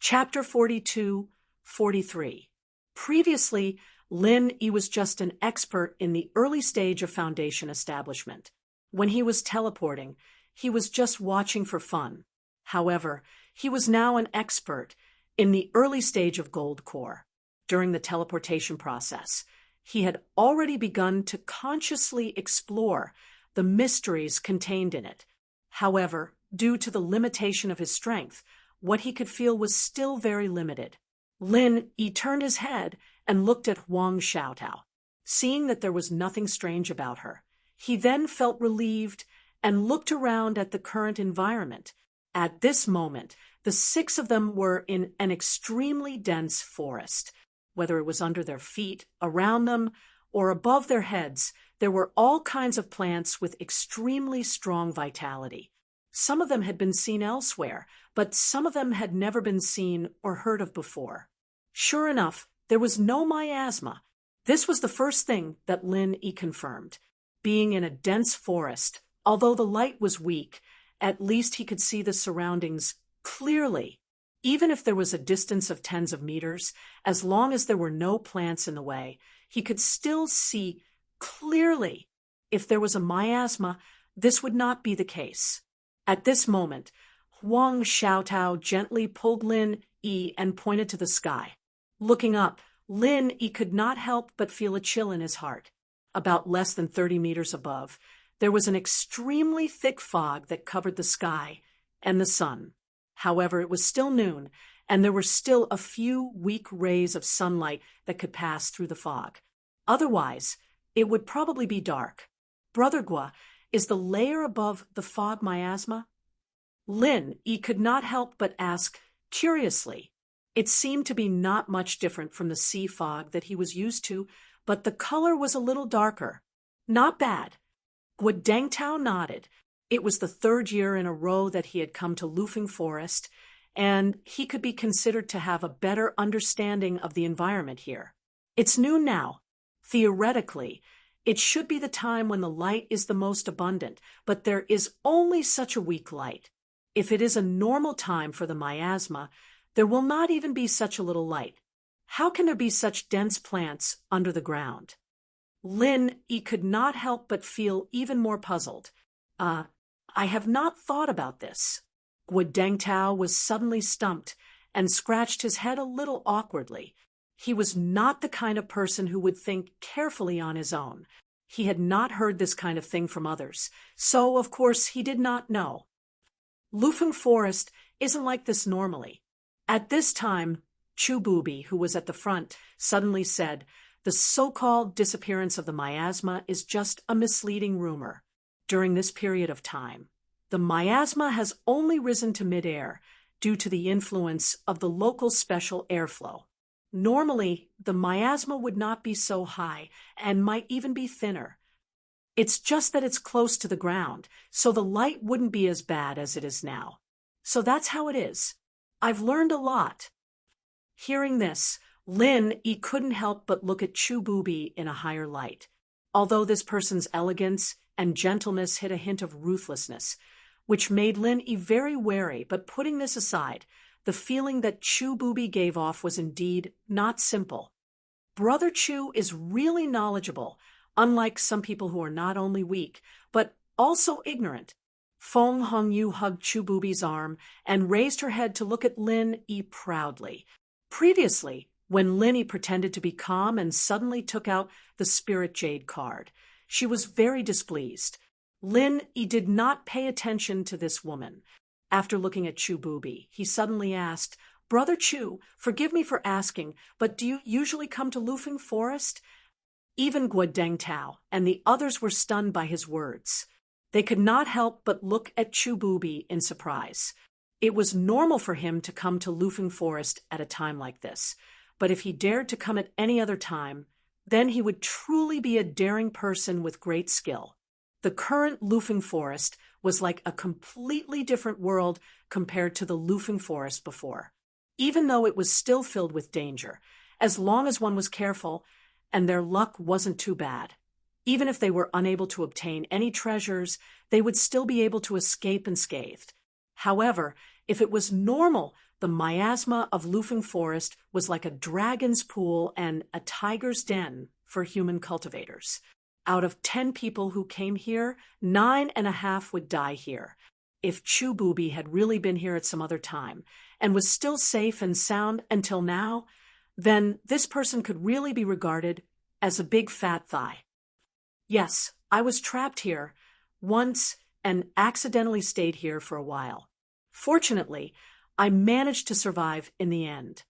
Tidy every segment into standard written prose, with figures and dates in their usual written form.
Chapter 42, 43. Previously, Lin Yi was just an expert in the early stage of Foundation establishment. When he was teleporting, he was just watching for fun. However, he was now an expert in the early stage of Gold Core. During the teleportation process, he had already begun to consciously explore the mysteries contained in it. However, due to the limitation of his strength, what he could feel was still very limited. Lin Yi turned his head and looked at Huang Xiaotao. Seeing that there was nothing strange about her, he then felt relieved and looked around at the current environment. At this moment, the six of them were in an extremely dense forest. Whether it was under their feet, around them, or above their heads, there were all kinds of plants with extremely strong vitality. Some of them had been seen elsewhere, but some of them had never been seen or heard of before. Sure enough, there was no miasma. This was the first thing that Lin Yi confirmed. Being in a dense forest, although the light was weak, at least he could see the surroundings clearly. Even if there was a distance of tens of meters, as long as there were no plants in the way, he could still see clearly. If there was a miasma, this would not be the case. At this moment, Huang Xiaotao gently pulled Lin Yi and pointed to the sky. Looking up, Lin Yi could not help but feel a chill in his heart. About less than 30 meters above, there was an extremely thick fog that covered the sky and the sun. However, it was still noon, and there were still a few weak rays of sunlight that could pass through the fog. Otherwise, it would probably be dark. Brother Gua, is the layer above the fog miasma? Lin Yi could not help but ask curiously. It seemed to be not much different from the sea fog that he was used to, but the color was a little darker. Not bad. Gua Dengtao nodded. It was the third year in a row that he had come to Lufeng Forest, and he could be considered to have a better understanding of the environment here. It's noon now. Theoretically, it should be the time when the light is the most abundant, but there is only such a weak light. If it is a normal time for the miasma, there will not even be such a little light. How can there be such dense plants under the ground? Lin Yi could not help but feel even more puzzled. I have not thought about this. Gua Dengtao was suddenly stumped and scratched his head a little awkwardly. He was not the kind of person who would think carefully on his own. He had not heard this kind of thing from others, so of course he did not know. Lufeng Forest isn't like this normally. At this time, Chu Bubi, who was at the front, suddenly said, "The so-called disappearance of the miasma is just a misleading rumor. During this period of time, the miasma has only risen to midair due to the influence of the local special airflow. Normally, the miasma would not be so high and might even be thinner. It's just that it's close to the ground, so the light wouldn't be as bad as it is now. So that's how it is. I've learned a lot." Hearing this, Lin Yi couldn't help but look at Chu Bubi in a higher light. Although this person's elegance and gentleness hid a hint of ruthlessness, which made Lin Yi very wary, but putting this aside, the feeling that Chu Bubi gave off was indeed not simple. Brother Chu is really knowledgeable, unlike some people who are not only weak, but also ignorant. Feng Hongyu hugged Chu Bubi's arm and raised her head to look at Lin Yi proudly. Previously, when Lin Yi pretended to be calm and suddenly took out the Spirit Jade card, she was very displeased. Lin Yi did not pay attention to this woman. After looking at Chu Bubi, he suddenly asked, "Brother Chu, forgive me for asking, but do you usually come to Lufeng Forest?" Even Gua Dengtao and the others were stunned by his words. They could not help but look at Chu Bubi in surprise. It was normal for him to come to Lufeng Forest at a time like this, but if he dared to come at any other time, then he would truly be a daring person with great skill. The current Lufeng Forest was like a completely different world compared to the Lufeng Forest before. Even though it was still filled with danger, as long as one was careful, and their luck wasn't too bad. Even if they were unable to obtain any treasures, they would still be able to escape unscathed. However, if it was normal, the miasma of Lufeng Forest was like a dragon's pool and a tiger's den for human cultivators. Out of 10 people who came here, 9.5 would die here. If Chu Booby had really been here at some other time and was still safe and sound until now, then this person could really be regarded as a big fat thigh. Yes, I was trapped here once and accidentally stayed here for a while. Fortunately, I managed to survive in the end.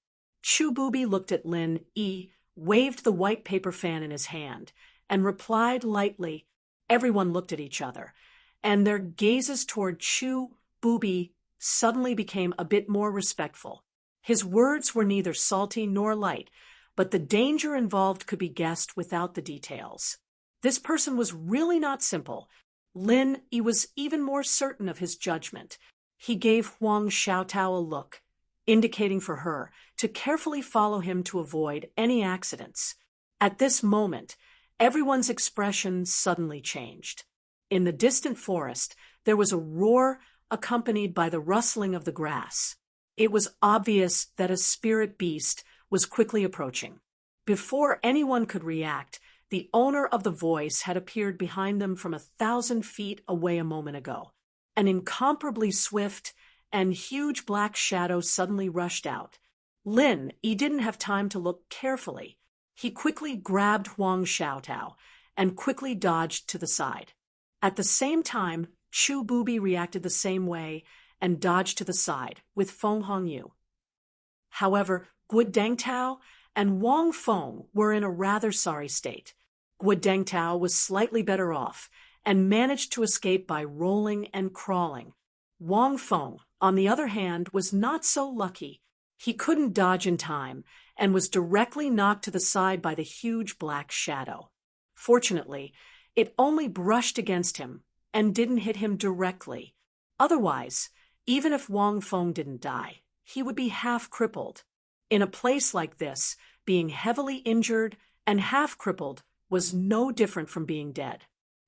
Chu Booby looked at Lin Yi, waved the white paper fan in his hand, and replied lightly. Everyone looked at each other, and their gazes toward Chu Booby suddenly became a bit more respectful. His words were neither salty nor light, but the danger involved could be guessed without the details. This person was really not simple. Lin Yi was even more certain of his judgment. He gave Huang Xiaotao a look, indicating for her to carefully follow him to avoid any accidents. At this moment, everyone's expression suddenly changed. In the distant forest, there was a roar accompanied by the rustling of the grass. It was obvious that a spirit beast was quickly approaching. Before anyone could react, the owner of the voice had appeared behind them from 1,000 feet away a moment ago. An incomparably swift and huge black shadow suddenly rushed out. Lin Yi didn't have time to look carefully. He quickly grabbed Huang Xiaotao and quickly dodged to the side. At the same time, Chu Booby reacted the same way and dodged to the side with Feng Hongyu. However, Guo Dengtao and Wang Feng were in a rather sorry state. Guo Dengtao was slightly better off and managed to escape by rolling and crawling. Wang Feng, on the other hand, was not so lucky. He couldn't dodge in time and was directly knocked to the side by the huge black shadow. Fortunately, it only brushed against him and didn't hit him directly. Otherwise, even if Wang Feng didn't die, he would be half crippled. In a place like this, being heavily injured and half crippled was no different from being dead.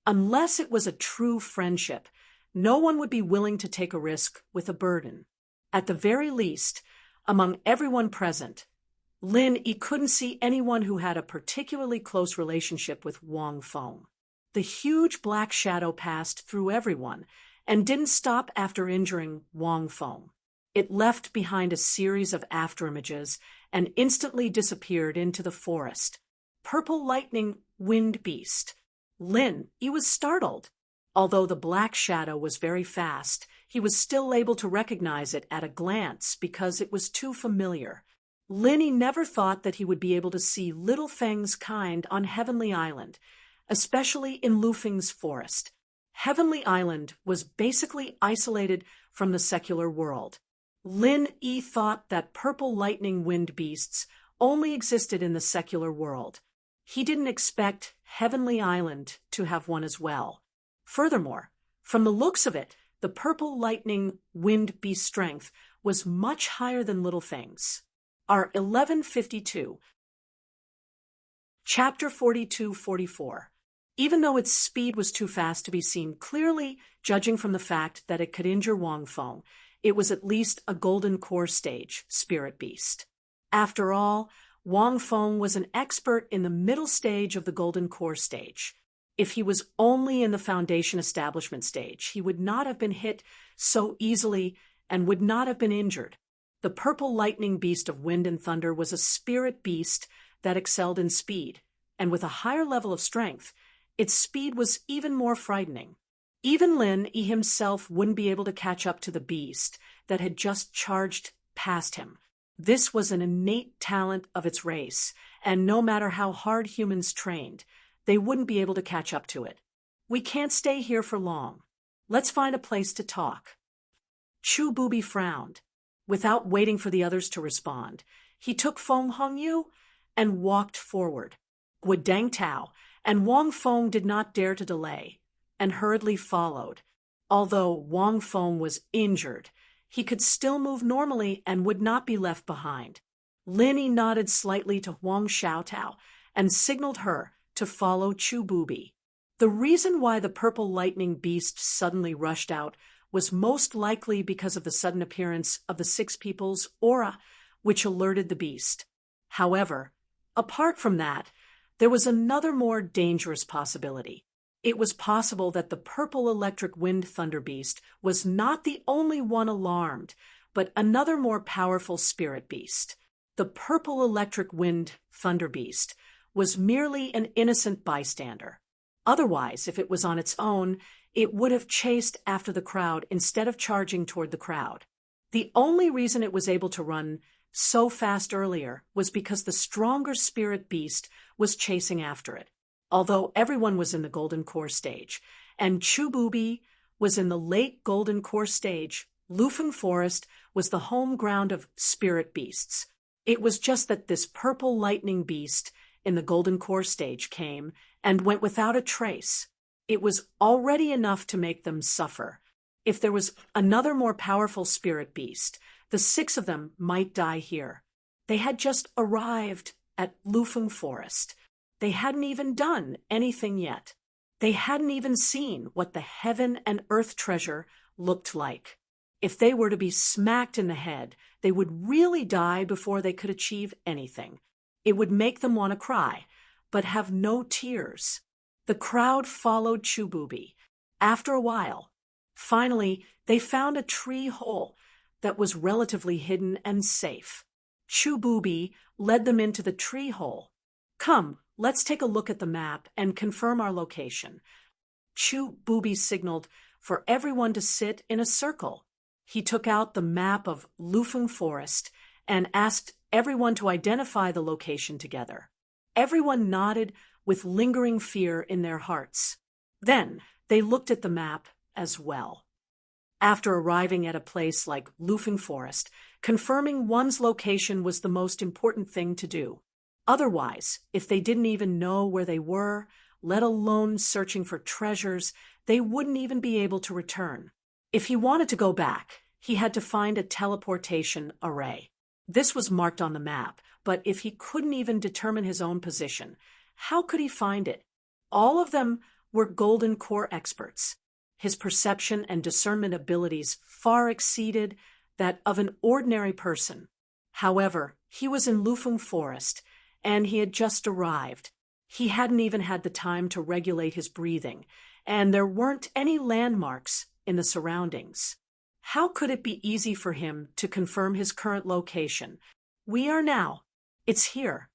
Unless it was a true friendship, no one would be willing to take a risk with a burden. At the very least, among everyone present, Lin Yi couldn't see anyone who had a particularly close relationship with Wang Feng. The huge black shadow passed through everyone and didn't stop after injuring Wang Feng. It left behind a series of afterimages and instantly disappeared into the forest. Purple lightning wind beast. Lin Yi was startled. Although the black shadow was very fast, he was still able to recognize it at a glance because it was too familiar. Lin Yi never thought that he would be able to see Little Feng's kind on Heavenly Island, especially in Lufeng's forest. Heavenly Island was basically isolated from the secular world. Lin Yi thought that purple lightning wind beasts only existed in the secular world. He didn't expect Heavenly Island to have one as well. Furthermore, from the looks of it, the purple lightning wind beast strength was much higher than Little Feng's. Our 1152. Chapter 42-44. Even though its speed was too fast to be seen clearly, judging from the fact that it could injure Wang Feng, it was at least a golden core stage spirit beast. After all, Wang Feng was an expert in the middle stage of the golden core stage. If he was only in the foundation establishment stage, he would not have been hit so easily and would not have been injured. The purple lightning beast of wind and thunder was a spirit beast that excelled in speed, and with a higher level of strength, its speed was even more frightening. Even Lin Yi himself wouldn't be able to catch up to the beast that had just charged past him. This was an innate talent of its race, and no matter how hard humans trained, they wouldn't be able to catch up to it. We can't stay here for long. Let's find a place to talk. Chu Booby frowned. Without waiting for the others to respond, he took Feng Hongyu and walked forward. Guo Dengtao and Wang Feng did not dare to delay, and hurriedly followed. Although Wang Feng was injured, he could still move normally and would not be left behind. Lin Yi nodded slightly to Huang Xiaotao and signaled her to follow Chu Booby. The reason why the purple lightning beast suddenly rushed out was most likely because of the sudden appearance of the six people's aura, which alerted the beast. However, apart from that, there was another more dangerous possibility. It was possible that the purple electric wind thunder beast was not the only one alarmed, but another more powerful spirit beast. The purple electric wind thunder beast was merely an innocent bystander. Otherwise, if it was on its own, it would have chased after the crowd instead of charging toward the crowd. The only reason it was able to run so fast earlier was because the stronger spirit beast was chasing after it. Although everyone was in the golden core stage, and Chububi was in the late golden core stage, Lufeng Forest was the home ground of spirit beasts. It was just that this purple lightning beast in the golden core stage came and went without a trace. It was already enough to make them suffer. If there was another more powerful spirit beast, the six of them might die here. They had just arrived at Lufeng Forest. They hadn't even done anything yet. They hadn't even seen what the heaven and earth treasure looked like. If they were to be smacked in the head, they would really die before they could achieve anything. It would make them want to cry, but have no tears. The crowd followed Chububi. After a while, finally, they found a tree hole that was relatively hidden and safe. Chububi led them into the tree hole. "Come, let's take a look at the map and confirm our location." Chububi signaled for everyone to sit in a circle. He took out the map of Lufeng Forest and asked everyone to identify the location together. Everyone nodded with lingering fear in their hearts. Then they looked at the map as well. After arriving at a place like Lufeng Forest, confirming one's location was the most important thing to do. Otherwise, if they didn't even know where they were, let alone searching for treasures, they wouldn't even be able to return. If he wanted to go back, he had to find a teleportation array. This was marked on the map, but if he couldn't even determine his own position, how could he find it? All of them were golden core experts. His perception and discernment abilities far exceeded that of an ordinary person. However, he was in Lufeng Forest, and he had just arrived. He hadn't even had the time to regulate his breathing, and there weren't any landmarks in the surroundings. How could it be easy for him to confirm his current location? "We are now. It's here."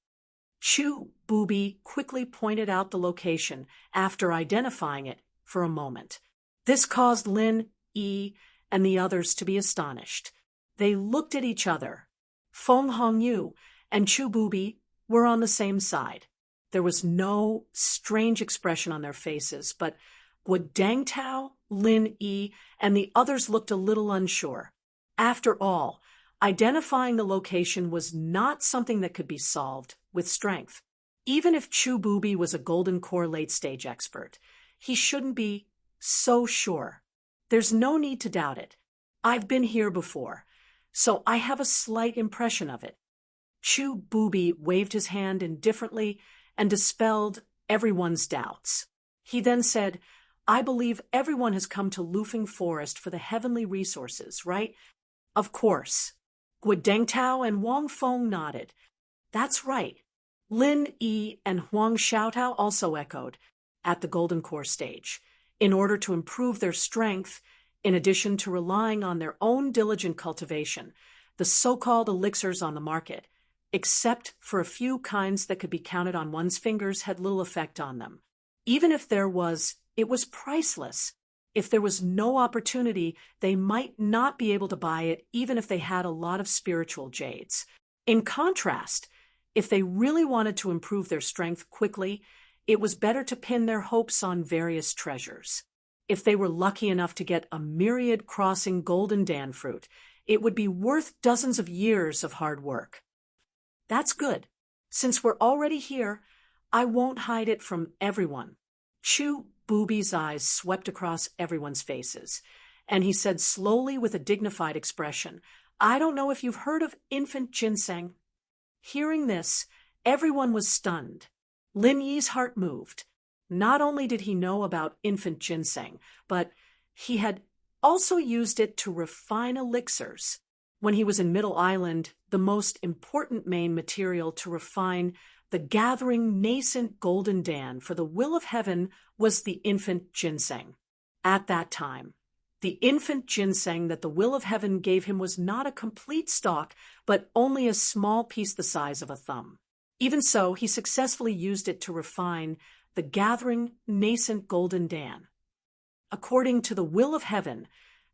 Chububi quickly pointed out the location after identifying it for a moment. This caused Lin, Yi, and the others to be astonished. They looked at each other. Feng Hongyu and Chububi were on the same side. There was no strange expression on their faces, but Guodangtao, Lin Yi, and the others looked a little unsure. After all, identifying the location was not something that could be solved with strength. Even if Chububi was a golden core late-stage expert, he shouldn't be so sure. There's no need to doubt it. I've been here before, so I have a slight impression of it. Chububi waved his hand indifferently and dispelled everyone's doubts. He then said, "I believe everyone has come to Lufeng Forest for the heavenly resources, right?" "Of course." Guodangtao and Wang Feng nodded. "That's right." Lin Yi and Huang Xiaotao also echoed, "At the Golden Core stage. In order to improve their strength, in addition to relying on their own diligent cultivation, the so-called elixirs on the market, except for a few kinds that could be counted on one's fingers, had little effect on them. Even if there was, it was priceless. If there was no opportunity, they might not be able to buy it even if they had a lot of spiritual jades. In contrast, if they really wanted to improve their strength quickly, it was better to pin their hopes on various treasures. If they were lucky enough to get a myriad crossing golden dan fruit, it would be worth dozens of years of hard work." "That's good. Since we're already here, I won't hide it from everyone." Chububi's eyes swept across everyone's faces, and he said slowly with a dignified expression, "I don't know if you've heard of infant ginseng." Hearing this, everyone was stunned. Lin Yi's heart moved. Not only did he know about infant ginseng, but he had also used it to refine elixirs. When he was in Middle Island, the most important main material to refine the gathering nascent golden dan for the will of heaven was the infant ginseng. At that time, the infant ginseng that the will of heaven gave him was not a complete stalk, but only a small piece the size of a thumb. Even so, he successfully used it to refine the gathering nascent golden dan. According to the will of heaven,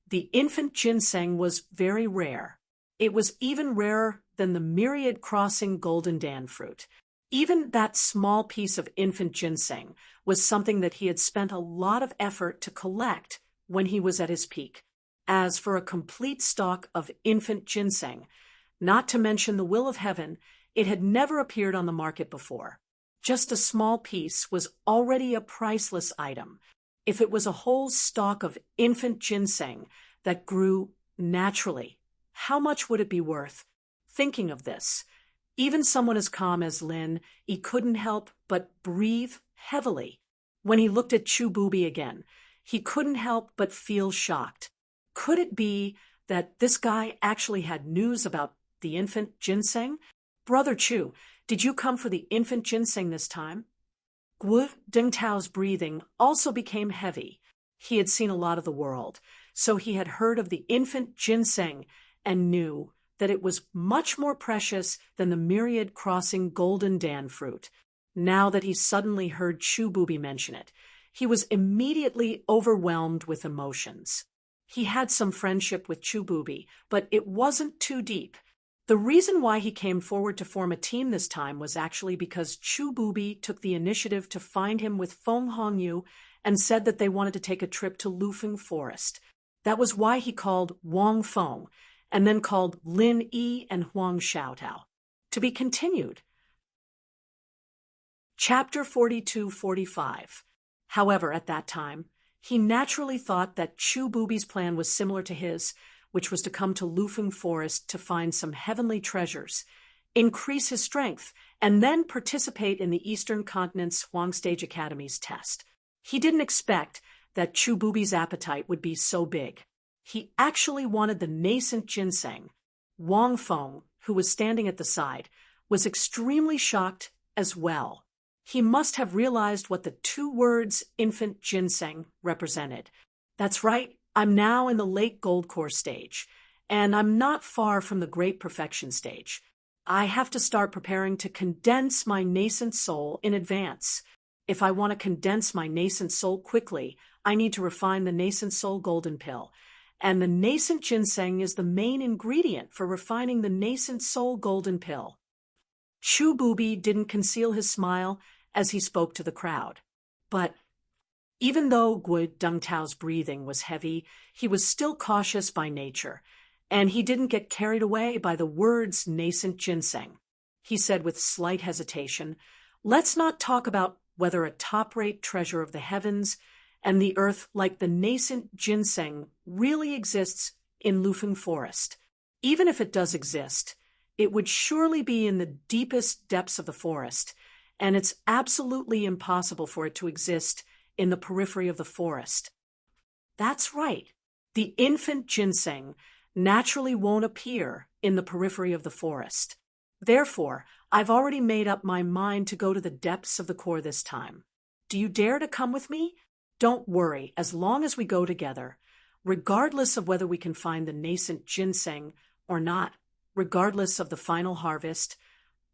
the infant ginseng was very rare. It was even rarer than the myriad crossing golden dan fruit. Even that small piece of infant ginseng was something that he had spent a lot of effort to collect when he was at his peak. As for a complete stalk of infant ginseng, not to mention the will of heaven, it had never appeared on the market before. Just a small piece was already a priceless item. If it was a whole stalk of infant ginseng that grew naturally, how much would it be worth? Thinking of this, even someone as calm as Lin, he couldn't help but breathe heavily. When he looked at Chu Booby again, he couldn't help but feel shocked. Could it be that this guy actually had news about the infant ginseng? Brother Chu, did you come for the infant ginseng this time? Gu Dengtao's breathing also became heavy. He had seen a lot of the world, so he had heard of the infant ginseng and knew that it was much more precious than the myriad crossing golden dan fruit. Now that he suddenly heard Chu Booby mention it, he was immediately overwhelmed with emotions. He had some friendship with Chu Booby, but it wasn't too deep. The reason why he came forward to form a team this time was actually because Chu Booby took the initiative to find him with Feng Hongyu and said that they wanted to take a trip to Lufeng Forest. That was why he called Wang Feng, and then called Lin Yi and Huang Xiaotao. To be continued. Chapter 42-45. However, at that time, he naturally thought that Chu Booby's plan was similar to his, which was to come to Lufeng Forest to find some heavenly treasures, increase his strength, and then participate in the Eastern Continent's Huang Stage Academy's test. He didn't expect that Chu Booby's appetite would be so big. He actually wanted the nascent ginseng. Wang Feng, who was standing at the side, was extremely shocked as well. He must have realized what the two words infant ginseng represented. That's right, I'm now in the late gold core stage, and I'm not far from the great perfection stage. I have to start preparing to condense my nascent soul in advance. If I want to condense my nascent soul quickly, I need to refine the nascent soul golden pill. And the nascent ginseng is the main ingredient for refining the nascent soul golden pill. Chu Booby didn't conceal his smile as he spoke to the crowd. But even though Gu Dengtao's breathing was heavy, he was still cautious by nature, and he didn't get carried away by the words nascent ginseng. He said with slight hesitation, "Let's not talk about whether a top-rate treasure of the heavens and the earth like the nascent ginseng really exists in Lufeng Forest. Even if it does exist, it would surely be in the deepest depths of the forest, and it's absolutely impossible for it to exist in the periphery of the forest." That's right. The infant ginseng naturally won't appear in the periphery of the forest. Therefore, I've already made up my mind to go to the depths of the core this time. Do you dare to come with me? Don't worry, as long as we go together, regardless of whether we can find the nascent ginseng or not, regardless of the final harvest,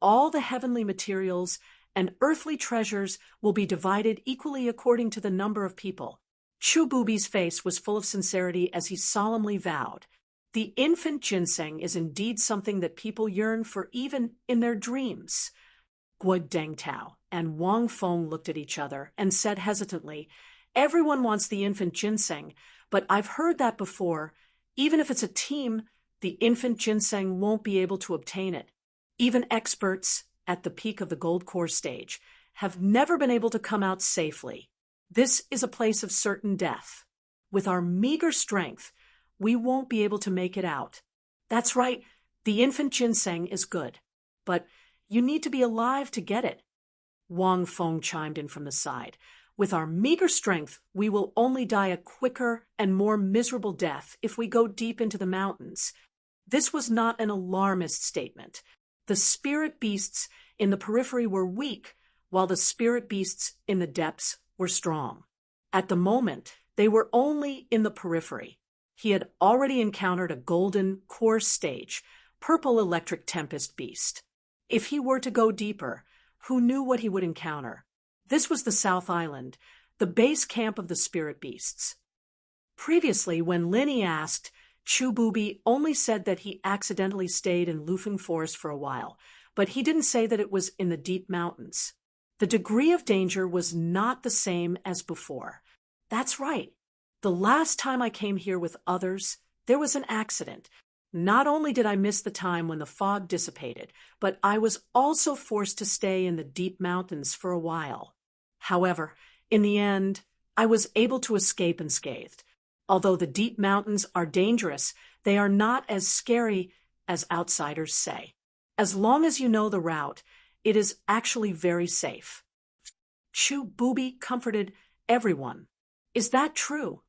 all the heavenly materials and earthly treasures will be divided equally according to the number of people. Chu Booby's face was full of sincerity as he solemnly vowed, "The infant ginseng is indeed something that people yearn for even in their dreams." Gu Dengtao and Wang Feng looked at each other and said hesitantly, "Everyone wants the infant ginseng, but I've heard that before. Even if it's a team, the infant ginseng won't be able to obtain it. Even experts at the peak of the gold core stage have never been able to come out safely. This is a place of certain death. With our meager strength, we won't be able to make it out. That's right, the infant ginseng is good, but you need to be alive to get it." Wang Feng chimed in from the side. With our meager strength, we will only die a quicker and more miserable death if we go deep into the mountains. This was not an alarmist statement. The spirit beasts in the periphery were weak, while the spirit beasts in the depths were strong. At the moment, they were only in the periphery. He had already encountered a golden, coarse stage, purple electric tempest beast. If he were to go deeper, who knew what he would encounter? This was the South Island, the base camp of the spirit beasts. Previously, when Linny asked, Chu Booby only said that he accidentally stayed in Lufeng Forest for a while, but he didn't say that it was in the deep mountains. The degree of danger was not the same as before. That's right. The last time I came here with others, there was an accident. Not only did I miss the time when the fog dissipated, but I was also forced to stay in the deep mountains for a while. However, in the end, I was able to escape unscathed. Although the deep mountains are dangerous, they are not as scary as outsiders say. As long as you know the route, it is actually very safe. Chu Booby comforted everyone. Is that true?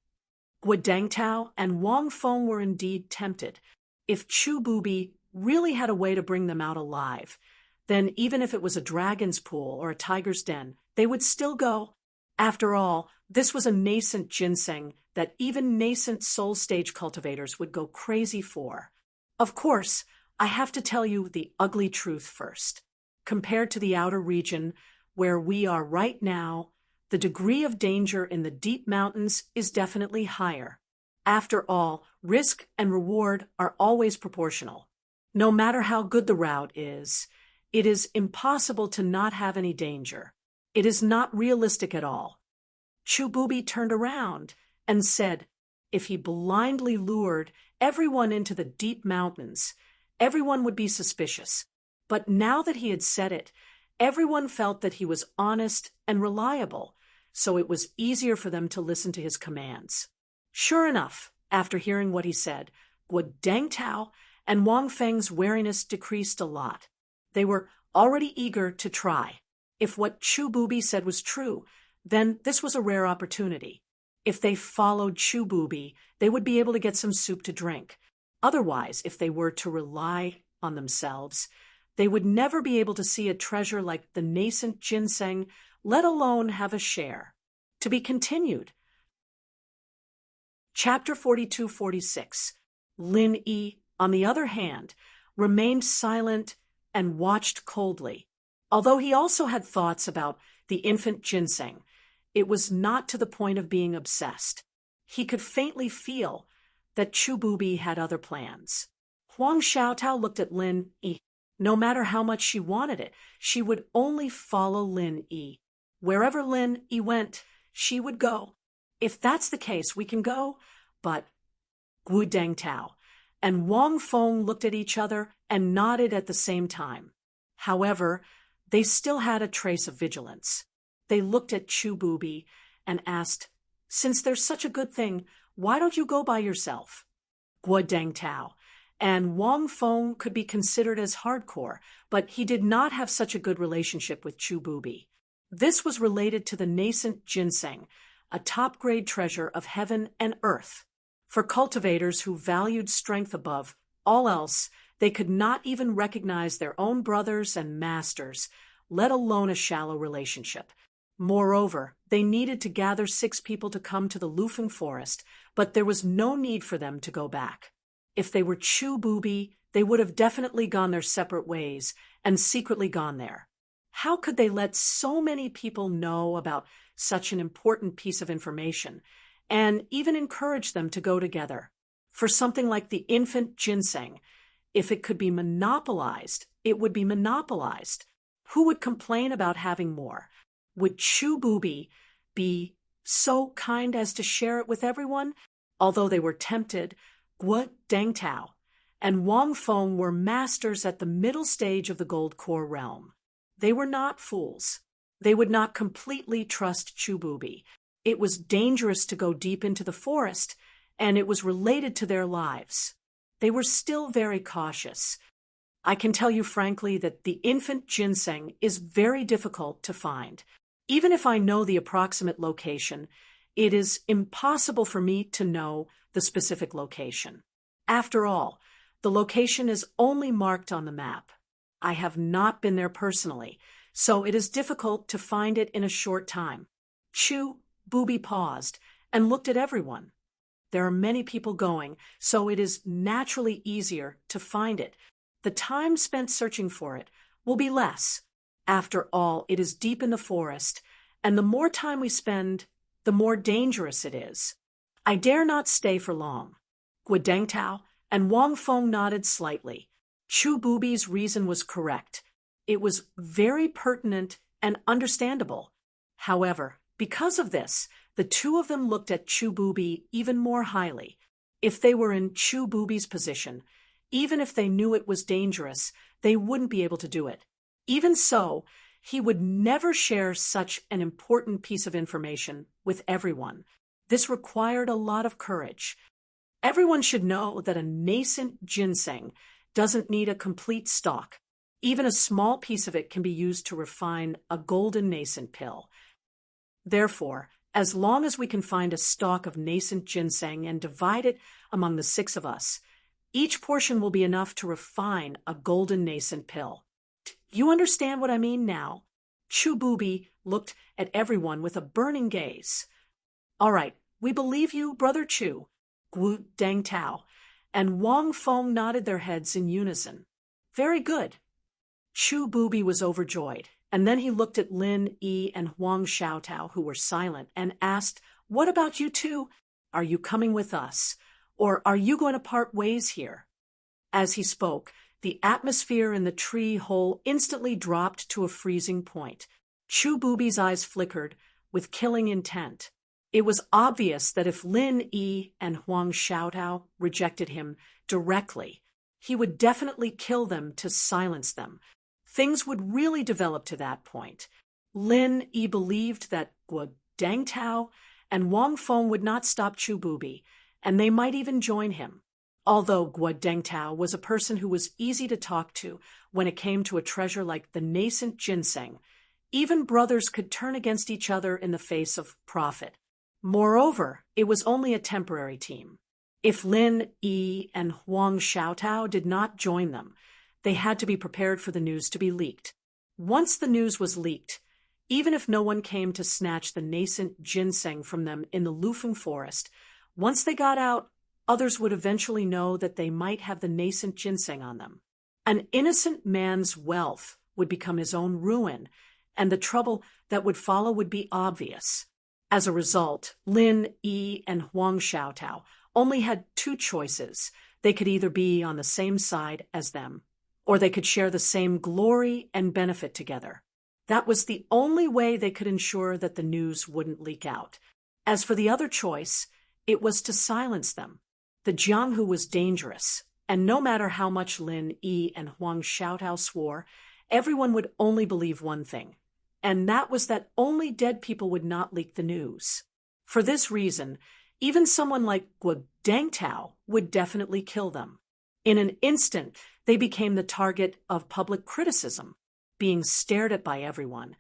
Guo Dangtao and Wang Feng were indeed tempted. If Chu Booby really had a way to bring them out alive, then even if it was a dragon's pool or a tiger's den, they would still go. After all, this was a nascent ginseng that even nascent soul stage cultivators would go crazy for. Of course, I have to tell you the ugly truth first. Compared to the outer region, where we are right now, the degree of danger in the deep mountains is definitely higher. After all, risk and reward are always proportional. No matter how good the route is, it is impossible to not have any danger. It is not realistic at all. Chu Booby turned around and said, if he blindly lured everyone into the deep mountains, everyone would be suspicious. But now that he had said it, everyone felt that he was honest and reliable, so it was easier for them to listen to his commands. Sure enough, after hearing what he said, Guo Dangtao and Wang Feng's wariness decreased a lot. They were already eager to try. If what Chu Booby said was true, then this was a rare opportunity. If they followed Chu Booby, they would be able to get some soup to drink. Otherwise, if they were to rely on themselves, they would never be able to see a treasure like the nascent ginseng, let alone have a share. To be continued. Chapter 42-46. Lin Yi, on the other hand, remained silent and watched coldly. Although he also had thoughts about the infant ginseng, it was not to the point of being obsessed. He could faintly feel that Chu Booby had other plans. Huang Xiaotao looked at Lin Yi. No matter how much she wanted it, she would only follow Lin Yi. Wherever Lin Yi went, she would go. If that's the case, we can go. But Guo Dangtao and Wang Feng looked at each other and nodded at the same time. However, they still had a trace of vigilance. They looked at Chu Booby and asked, since there's such a good thing, why don't you go by yourself? Guo Dangtao and Wang Feng could be considered as hardcore, but he did not have such a good relationship with Chu Booby. This was related to the nascent ginseng, a top-grade treasure of heaven and earth. For cultivators who valued strength above all else, they could not even recognize their own brothers and masters, let alone a shallow relationship. Moreover, they needed to gather 6 people to come to the Lufeng Forest, but there was no need for them to go back. If they were Chu Booby, they would have definitely gone their separate ways and secretly gone there. How could they let so many people know about such an important piece of information, and even encourage them to go together? For something like the infant ginseng, if it could be monopolized, it would be monopolized. Who would complain about having more? Would Chu Booby be so kind as to share it with everyone? Although they were tempted, Guo Dangtao and Wang Feng were masters at the middle stage of the Gold Core realm. They were not fools. They would not completely trust Chu Booby. It was dangerous to go deep into the forest, and it was related to their lives. They were still very cautious. I can tell you frankly that the infant ginseng is very difficult to find. Even if I know the approximate location, it is impossible for me to know the specific location. After all, the location is only marked on the map. I have not been there personally, so it is difficult to find it in a short time. Chu Booby paused and looked at everyone. There are many people going, so it is naturally easier to find it. The time spent searching for it will be less. After all, it is deep in the forest, and the more time we spend, the more dangerous it is. I dare not stay for long. Guodengtao and Wang Feng nodded slightly. Chu Booby's reason was correct. It was very pertinent and understandable. However, because of this, the two of them looked at Chu Booby even more highly. If they were in Chu Booby's position, even if they knew it was dangerous, they wouldn't be able to do it. Even so, he would never share such an important piece of information with everyone. This required a lot of courage. Everyone should know that a nascent ginseng doesn't need a complete stalk. Even a small piece of it can be used to refine a golden nascent pill. Therefore, as long as we can find a stalk of nascent ginseng and divide it among the 6 of us, each portion will be enough to refine a golden nascent pill. You understand what I mean now? Chu Booby looked at everyone with a burning gaze. All right, we believe you, Brother Chu, Guodengtao, and Wang Feng nodded their heads in unison. Very good. Chu Booby was overjoyed, and then he looked at Lin Yi and Huang Xiaotao, who were silent, and asked, "What about you two? Are you coming with us? Or are you going to part ways here?" As he spoke, the atmosphere in the tree hole instantly dropped to a freezing point. Chu Booby's eyes flickered with killing intent. It was obvious that if Lin Yi and Huang Xiaotao rejected him directly, he would definitely kill them to silence them. Things would really develop to that point. Lin Yi believed that Guodengtao and Wang Feng would not stop Chu Booby, and they might even join him. Although Guodengtao was a person who was easy to talk to when it came to a treasure like the nascent ginseng, even brothers could turn against each other in the face of profit. Moreover, it was only a temporary team. If Lin Yi and Huang Xiaotao did not join them, they had to be prepared for the news to be leaked. Once the news was leaked, even if no one came to snatch the nascent ginseng from them in the Lufeng forest, once they got out, others would eventually know that they might have the nascent ginseng on them. An innocent man's wealth would become his own ruin, and the trouble that would follow would be obvious. As a result, Lin Yi and Huang Xiaotao only had 2 choices. They could either be on the same side as them, or they could share the same glory and benefit together. That was the only way they could ensure that the news wouldn't leak out. As for the other choice, it was to silence them. The Jianghu was dangerous, and no matter how much Lin Yi and Huang Xiaotao swore, everyone would only believe one thing, and that was that only dead people would not leak the news. For this reason, even someone like Guodengtao would definitely kill them. In an instant, they became the target of public criticism, being stared at by everyone,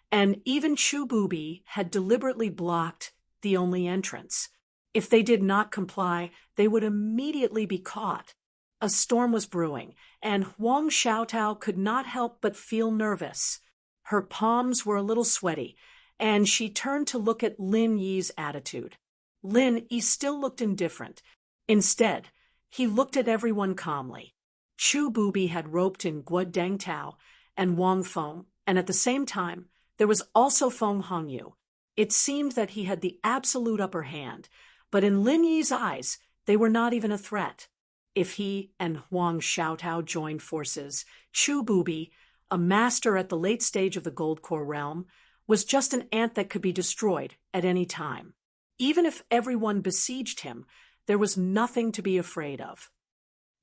and even Chu Booby had deliberately blocked the only entrance. If they did not comply, they would immediately be caught. A storm was brewing, and Huang Xiaotao could not help but feel nervous. Her palms were a little sweaty, and she turned to look at Lin Yi's attitude. Lin Yi still looked indifferent. Instead, he looked at everyone calmly. Chu Booby had roped in Guodengtao and Wang Feng, and at the same time, there was also Feng Hongyu. It seemed that he had the absolute upper hand, but in Lin Yi's eyes, they were not even a threat. If he and Huang Xiaotao joined forces, Chu Booby, a master at the late stage of the Gold Core realm, was just an ant that could be destroyed at any time. Even if everyone besieged him, there was nothing to be afraid of.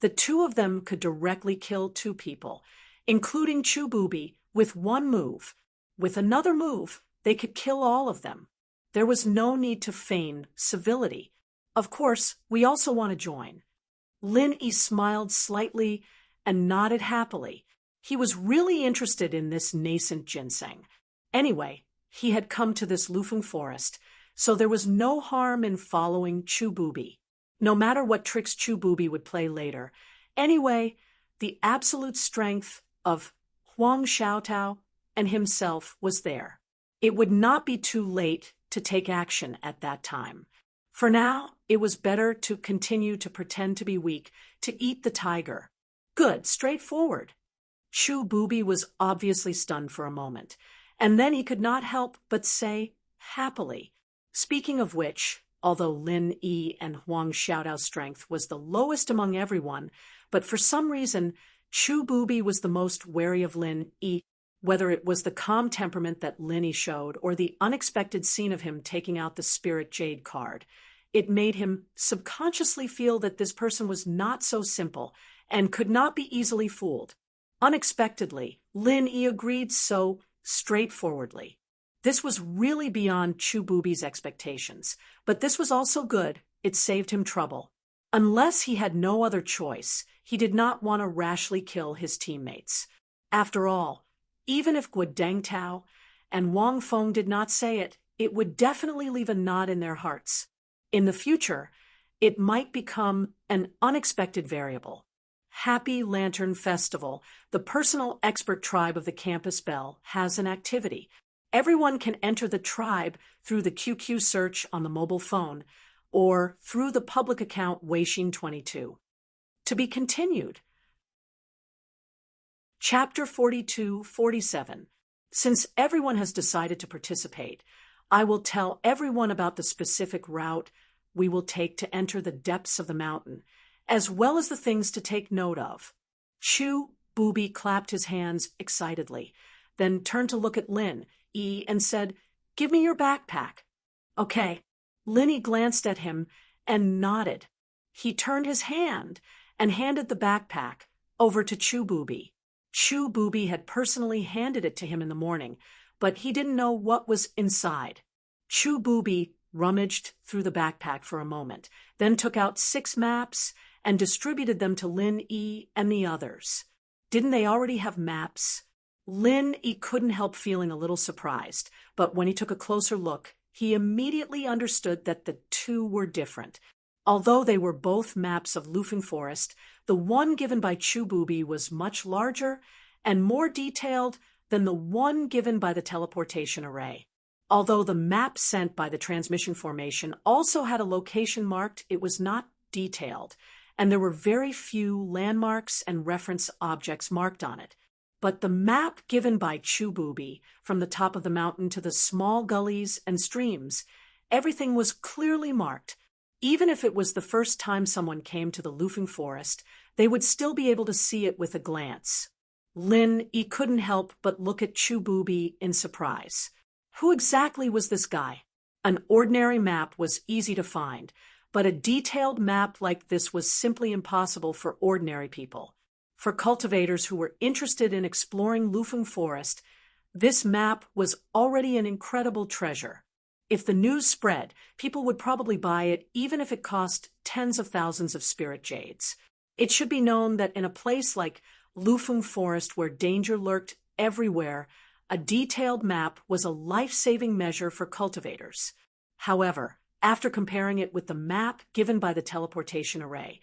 The 2 of them could directly kill 2 people, including Chu Booby, with one move. With another move, they could kill all of them. There was no need to feign civility. Of course, we also want to join. Lin Yi smiled slightly and nodded happily. He was really interested in this nascent ginseng. Anyway, he had come to this Lufeng forest, so there was no harm in following Chu Bubi, no matter what tricks Chu Bubi would play later. Anyway, the absolute strength of Huang Xiaotao and himself was there. It would not be too late to take action at that time. For now, it was better to continue to pretend to be weak, to eat the tiger. Good, straightforward. Chu Bubi was obviously stunned for a moment, and then he could not help but say, happily. Speaking of which, although Lin Yi and Huang Xiaodao's strength was the lowest among everyone, but for some reason, Chu Bubi was the most wary of Lin Yi, whether it was the calm temperament that Lin Yi showed or the unexpected scene of him taking out the Spirit Jade card. It made him subconsciously feel that this person was not so simple and could not be easily fooled. Unexpectedly, Lin Yi agreed so straightforwardly. This was really beyond Chu Bubi's expectations, but this was also good. It saved him trouble. Unless he had no other choice, he did not want to rashly kill his teammates. After all, even if Guo Dengtao and Wang Feng did not say it, it would definitely leave a knot in their hearts. In the future, it might become an unexpected variable. Happy Lantern Festival, the personal expert tribe of the campus bell, has an activity. Everyone can enter the tribe through the QQ search on the mobile phone or through the public account Weixin22. To be continued. Chapter 42-47. Since everyone has decided to participate, I will tell everyone about the specific route we will take to enter the depths of the mountain, as well as the things to take note of. Chu Bubi clapped his hands excitedly, then turned to look at Lin Yi and said, "Give me your backpack." "Okay." Lin Yi glanced at him and nodded. He turned his hand and handed the backpack over to Chu Bubi. Chu Bubi had personally handed it to him in the morning, but he didn't know what was inside. Chu Bubi rummaged through the backpack for a moment, then took out 6 maps and distributed them to Lin Yi and the others. Didn't they already have maps? Lin Yi couldn't help feeling a little surprised, but when he took a closer look, he immediately understood that the two were different. Although they were both maps of Lufeng Forest, the one given by Chu Bubi was much larger and more detailed than the one given by the teleportation array. Although the map sent by the transmission formation also had a location marked, it was not detailed, and there were very few landmarks and reference objects marked on it. But the map given by Chu Bubi, from the top of the mountain to the small gullies and streams, everything was clearly marked. Even if it was the first time someone came to the Lufeng Forest, they would still be able to see it with a glance. Lin Yi couldn't help but look at Chu Bubi in surprise. Who exactly was this guy? An ordinary map was easy to find, but a detailed map like this was simply impossible for ordinary people. For cultivators who were interested in exploring Lufeng Forest, this map was already an incredible treasure. If the news spread, people would probably buy it even if it cost tens of thousands of spirit jades. It should be known that in a place like Lufeng Forest where danger lurked everywhere, a detailed map was a life-saving measure for cultivators. However, after comparing it with the map given by the teleportation array,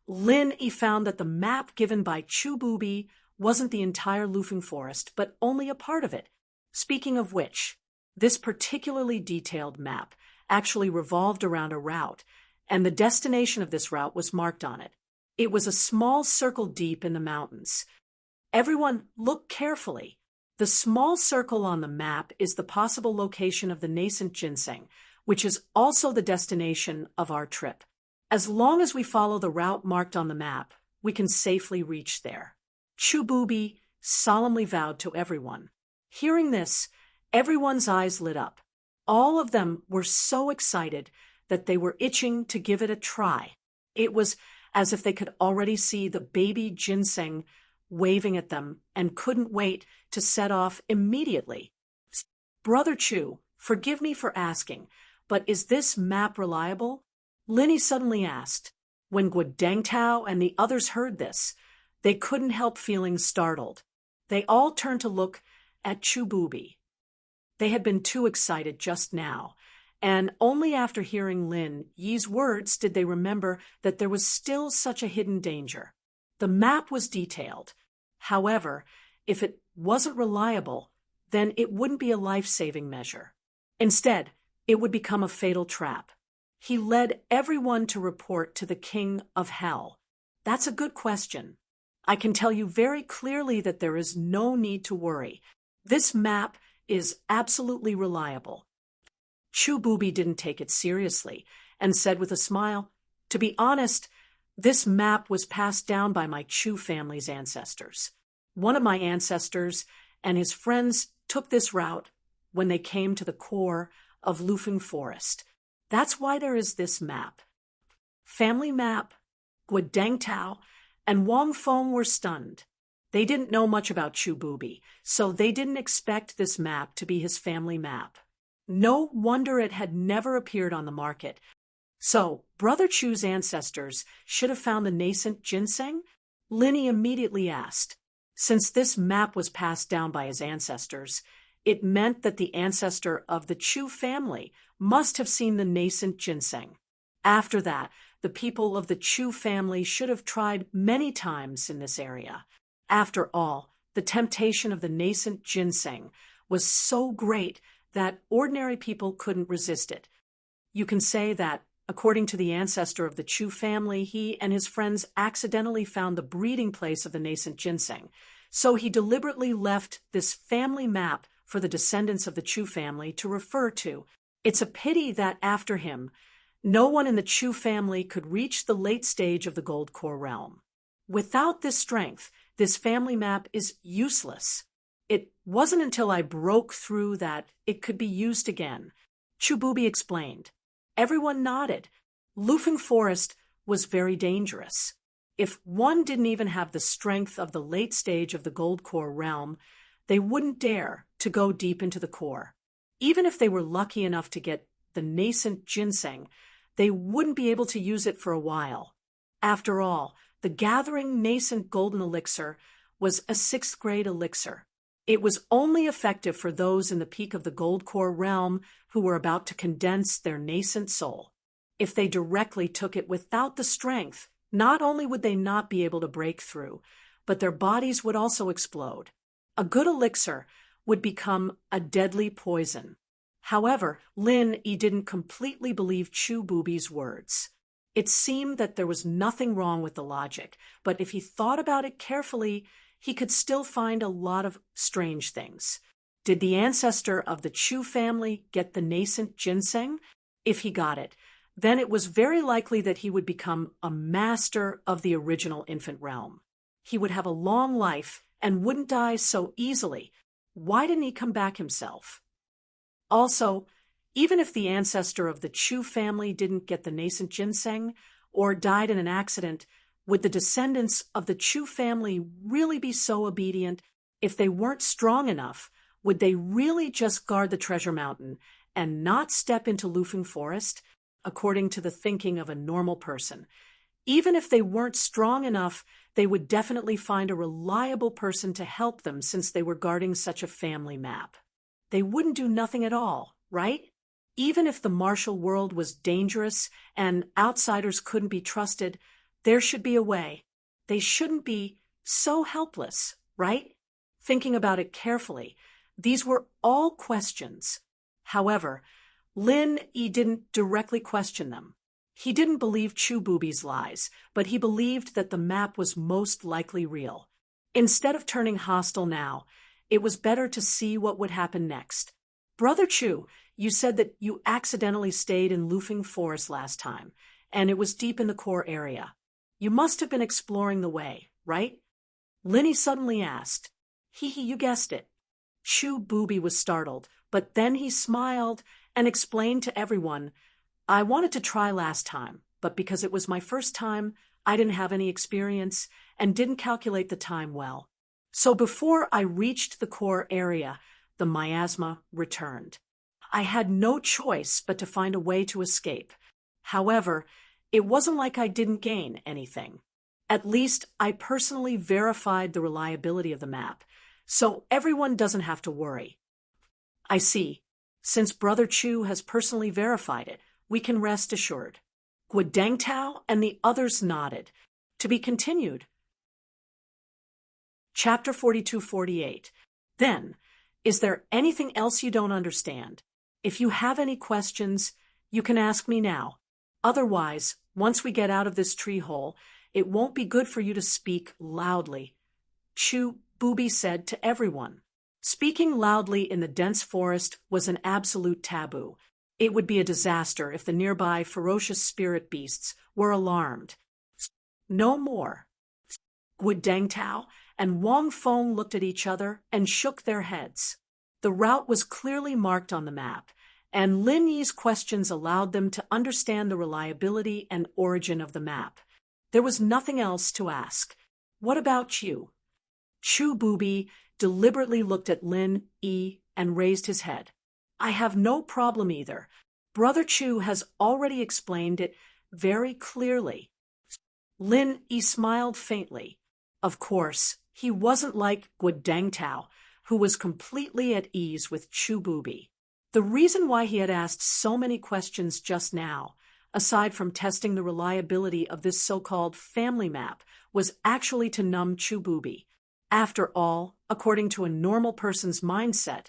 Lin Yi found that the map given by Chu Bubi wasn't the entire Lufeng Forest, but only a part of it. Speaking of which, this particularly detailed map actually revolved around a route, and the destination of this route was marked on it. It was a small circle deep in the mountains. Everyone, look carefully. The small circle on the map is the possible location of the nascent ginseng, which is also the destination of our trip. As long as we follow the route marked on the map, we can safely reach there. Chu Bubi solemnly vowed to everyone. Hearing this, everyone's eyes lit up. All of them were so excited that they were itching to give it a try. It was as if they could already see the baby ginseng waving at them and couldn't wait to set off immediately. "Brother Chu, forgive me for asking, but is this map reliable?" Lin Yi suddenly asked. When Guo Dengtao and the others heard this, they couldn't help feeling startled. They all turned to look at Chu Bubi. They had been too excited just now, and only after hearing Lin Yi's words did they remember that there was still such a hidden danger. The map was detailed. However, if it wasn't reliable, then it wouldn't be a life-saving measure. Instead, it would become a fatal trap. He led everyone to report to the King of Hell. That's a good question. I can tell you very clearly that there is no need to worry. This map is absolutely reliable. Chu Booby didn't take it seriously and said with a smile, "To be honest, this map was passed down by my Chu family's ancestors. One of my ancestors and his friends took this route when they came to the core of Lufeng Forest. That's why there is this map." Family map, Guodeng Tao, and Wang Feng were stunned. They didn't know much about Chu Booby, so they didn't expect this map to be his family map. No wonder it had never appeared on the market. So, Brother Chu's ancestors should have found the nascent ginseng? Linny immediately asked. Since this map was passed down by his ancestors, it meant that the ancestor of the Chu family must have seen the nascent ginseng. After that, the people of the Chu family should have tried many times in this area. After all, the temptation of the nascent ginseng was so great that ordinary people couldn't resist it. You can say that, according to the ancestor of the Chu family, he and his friends accidentally found the breeding place of the nascent ginseng. So he deliberately left this family map for the descendants of the Chu family to refer to. It's a pity that after him, no one in the Chu family could reach the late stage of the Gold Core realm. Without this strength, this family map is useless. It wasn't until I broke through that it could be used again. Chu Booby explained. Everyone nodded. Lufeng Forest was very dangerous. If one didn't even have the strength of the late stage of the Gold Core realm, they wouldn't dare to go deep into the core. Even if they were lucky enough to get the nascent ginseng, they wouldn't be able to use it for a while. After all, the gathering nascent golden elixir was a 6th grade elixir. It was only effective for those in the peak of the Gold Core realm who were about to condense their nascent soul. If they directly took it without the strength, not only would they not be able to break through, but their bodies would also explode. A good elixir would become a deadly poison. However, Lin Yi didn't completely believe Chu Booby's words. It seemed that there was nothing wrong with the logic, but if he thought about it carefully, he could still find a lot of strange things. Did the ancestor of the Chu family get the nascent ginseng? If he got it, then it was very likely that he would become a master of the original infant realm. He would have a long life and wouldn't die so easily. Why didn't he come back himself? Also, even if the ancestor of the Chu family didn't get the nascent ginseng or died in an accident, would the descendants of the Chu family really be so obedient? If they weren't strong enough, would they really just guard the treasure mountain and not step into Lufeng Forest, according to the thinking of a normal person? Even if they weren't strong enough, they would definitely find a reliable person to help them since they were guarding such a family map. They wouldn't do nothing at all, right? Even if the martial world was dangerous and outsiders couldn't be trusted, there should be a way. They shouldn't be so helpless, right? Thinking about it carefully, these were all questions. However, Lin Yi didn't directly question them. He didn't believe Chu Booby's lies, but he believed that the map was most likely real. Instead of turning hostile now, it was better to see what would happen next. Brother Chu, you said that you accidentally stayed in Lufeng Forest last time, and it was deep in the core area. You must have been exploring the way, right? Linny suddenly asked. You guessed it. Chu Booby was startled, but then he smiled and explained to everyone, I wanted to try last time, but because it was my first time, I didn't have any experience and didn't calculate the time well. So before I reached the core area, the miasma returned. I had no choice but to find a way to escape. However, it wasn't like I didn't gain anything. At least I personally verified the reliability of the map, so everyone doesn't have to worry. I see. Since Brother Chu has personally verified it, we can rest assured. Guadangtao and the others nodded. To be continued. Chapter 42-48. Then, is there anything else you don't understand? If you have any questions, you can ask me now. Otherwise, once we get out of this tree hole, it won't be good for you to speak loudly. Chu Booby said to everyone. Speaking loudly in the dense forest was an absolute taboo. It would be a disaster if the nearby ferocious spirit beasts were alarmed. No more. Guadangtao and Wang Feng looked at each other and shook their heads. The route was clearly marked on the map, and Lin Yi's questions allowed them to understand the reliability and origin of the map. There was nothing else to ask. What about you? Chu Booby deliberately looked at Lin Yi and raised his head. I have no problem either. Brother Chu has already explained it very clearly. Lin Yi smiled faintly. Of course, he wasn't like Guadangtao, who was completely at ease with Chu Booby. The reason why he had asked so many questions just now, aside from testing the reliability of this so-called family map, was actually to numb Chu Booby. After all, according to a normal person's mindset,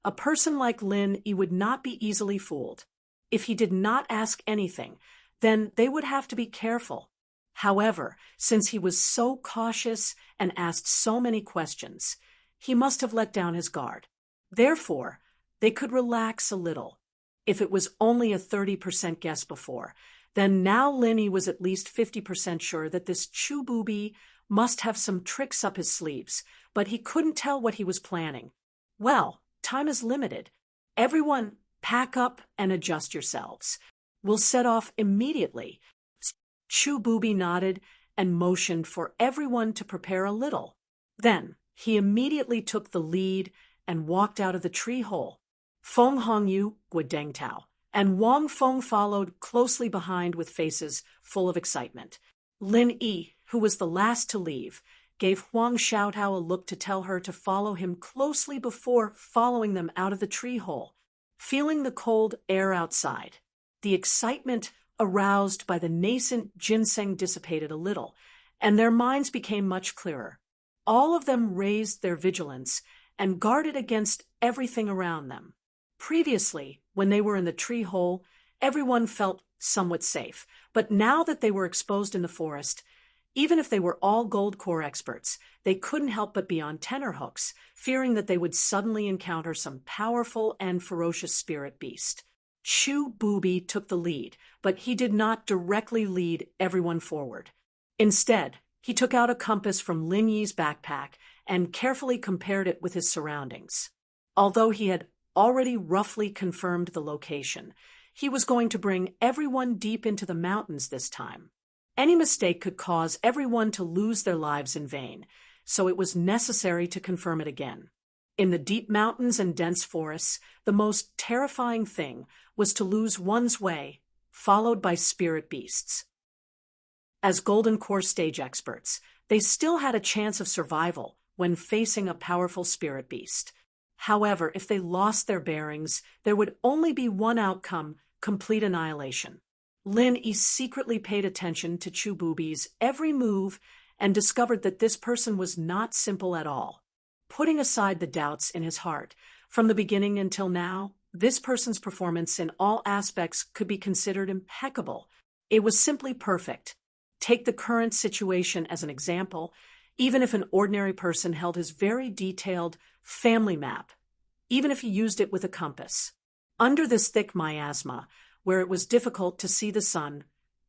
a person like Lin Yi would not be easily fooled. If he did not ask anything, then they would have to be careful. However, since he was so cautious and asked so many questions, he must have let down his guard. Therefore, they could relax a little. If it was only a 30% guess before, then now Lin Yi was at least 50% sure that this Chu Booby must have some tricks up his sleeves, but he couldn't tell what he was planning. Well, time is limited. Everyone, pack up and adjust yourselves. We'll set off immediately. Chu Booby nodded and motioned for everyone to prepare a little. Then, he immediately took the lead and walked out of the tree hole. Feng Hongyu, Guadangtao, and Wang Feng followed closely behind with faces full of excitement. Lin Yi, who was the last to leave, gave Huang Xiaotao a look to tell her to follow him closely before following them out of the tree hole. Feeling the cold air outside, the excitement aroused by the nascent ginseng dissipated a little, and their minds became much clearer. All of them raised their vigilance and guarded against everything around them. Previously, when they were in the tree hole, everyone felt somewhat safe, but now that they were exposed in the forest, even if they were all gold core experts, they couldn't help but be on tenterhooks, fearing that they would suddenly encounter some powerful and ferocious spirit beast. Chu Booby took the lead, but he did not directly lead everyone forward. Instead, he took out a compass from Lin Yi's backpack and carefully compared it with his surroundings. Although he had already roughly confirmed the location, he was going to bring everyone deep into the mountains this time. Any mistake could cause everyone to lose their lives in vain, so it was necessary to confirm it again. In the deep mountains and dense forests, the most terrifying thing was to lose one's way, followed by spirit beasts. As Golden Core stage experts, they still had a chance of survival when facing a powerful spirit beast. However, if they lost their bearings, there would only be one outcome: complete annihilation. Lin Yi secretly paid attention to Chu Booby's every move and discovered that this person was not simple at all. Putting aside the doubts in his heart, from the beginning until now, this person's performance in all aspects could be considered impeccable. It was simply perfect. Take the current situation as an example. Even if an ordinary person held his very detailed family map, even if he used it with a compass, under this thick miasma, where it was difficult to see the sun,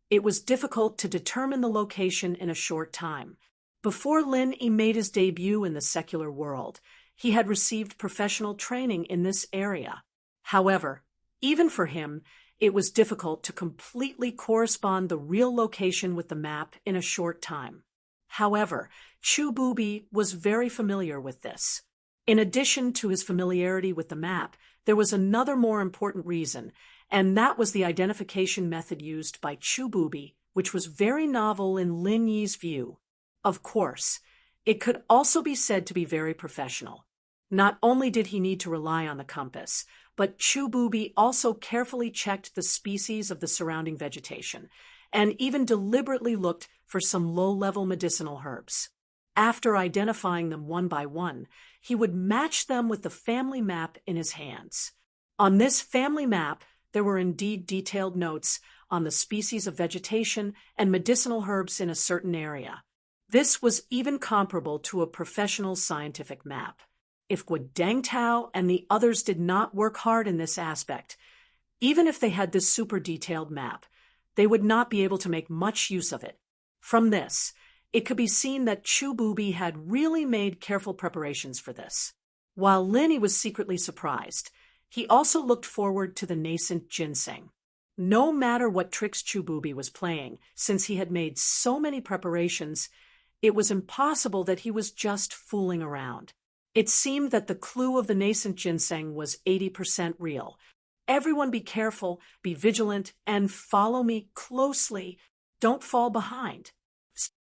it was difficult to determine the location in a short time. Before Lin Yi made his debut in the secular world, he had received professional training in this area. However, even for him, it was difficult to completely correspond the real location with the map in a short time. However, Chu Booby was very familiar with this. In addition to his familiarity with the map, there was another more important reason, and that was the identification method used by Chu Booby, which was very novel in Lin Yi's view. Of course, it could also be said to be very professional. Not only did he need to rely on the compass, but Chububi also carefully checked the species of the surrounding vegetation, and even deliberately looked for some low-level medicinal herbs. After identifying them one by one, he would match them with the family map in his hands. On this family map, there were indeed detailed notes on the species of vegetation and medicinal herbs in a certain area. This was even comparable to a professional scientific map. If Guadangtao and the others did not work hard in this aspect, even if they had this super detailed map, they would not be able to make much use of it. From this, it could be seen that Chububi had really made careful preparations for this. While Lin was secretly surprised, he also looked forward to the nascent ginseng. No matter what tricks Chububi was playing, since he had made so many preparations, it was impossible that he was just fooling around. It seemed that the clue of the nascent ginseng was 80% real. Everyone be careful, be vigilant, and follow me closely. Don't fall behind.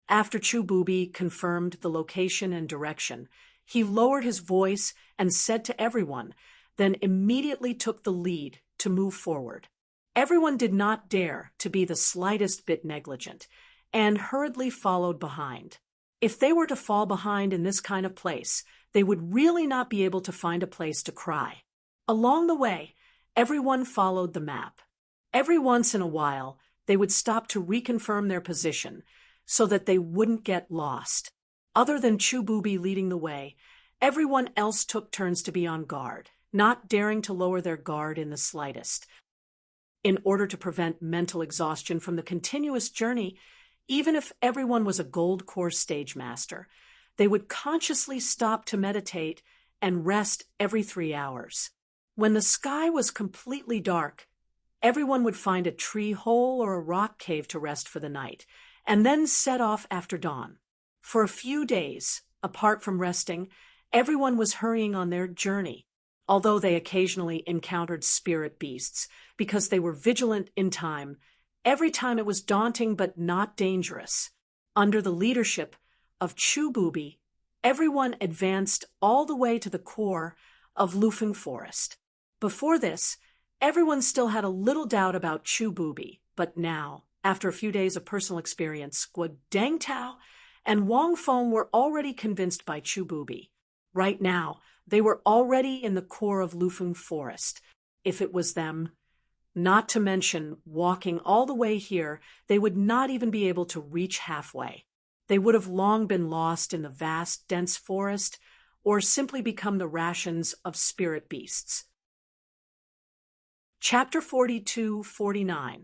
After Chububi confirmed the location and direction, he lowered his voice and said to everyone, then immediately took the lead to move forward. Everyone did not dare to be the slightest bit negligent, and hurriedly followed behind. If they were to fall behind in this kind of place, they would really not be able to find a place to cry. Along the way, everyone followed the map. Every once in a while, they would stop to reconfirm their position so that they wouldn't get lost. Other than Chububi leading the way, everyone else took turns to be on guard, not daring to lower their guard in the slightest. In order to prevent mental exhaustion from the continuous journey, even if everyone was a gold course stage master, they would consciously stop to meditate and rest every 3 hours. When the sky was completely dark, everyone would find a tree hole or a rock cave to rest for the night, and then set off after dawn. For a few days, apart from resting, everyone was hurrying on their journey, although they occasionally encountered spirit beasts, because they were vigilant in time. Every time it was daunting but not dangerous. Under the leadership of Chububi, everyone advanced all the way to the core of Lufeng Forest. Before this, everyone still had a little doubt about Chububi, but now, after a few days of personal experience, Guadangtao and Wang Feng were already convinced by Chububi. Right now, they were already in the core of Lufeng Forest. If it was them, not to mention walking all the way here, they would not even be able to reach halfway. They would have long been lost in the vast, dense forest, or simply become the rations of spirit beasts. Chapter 42-49.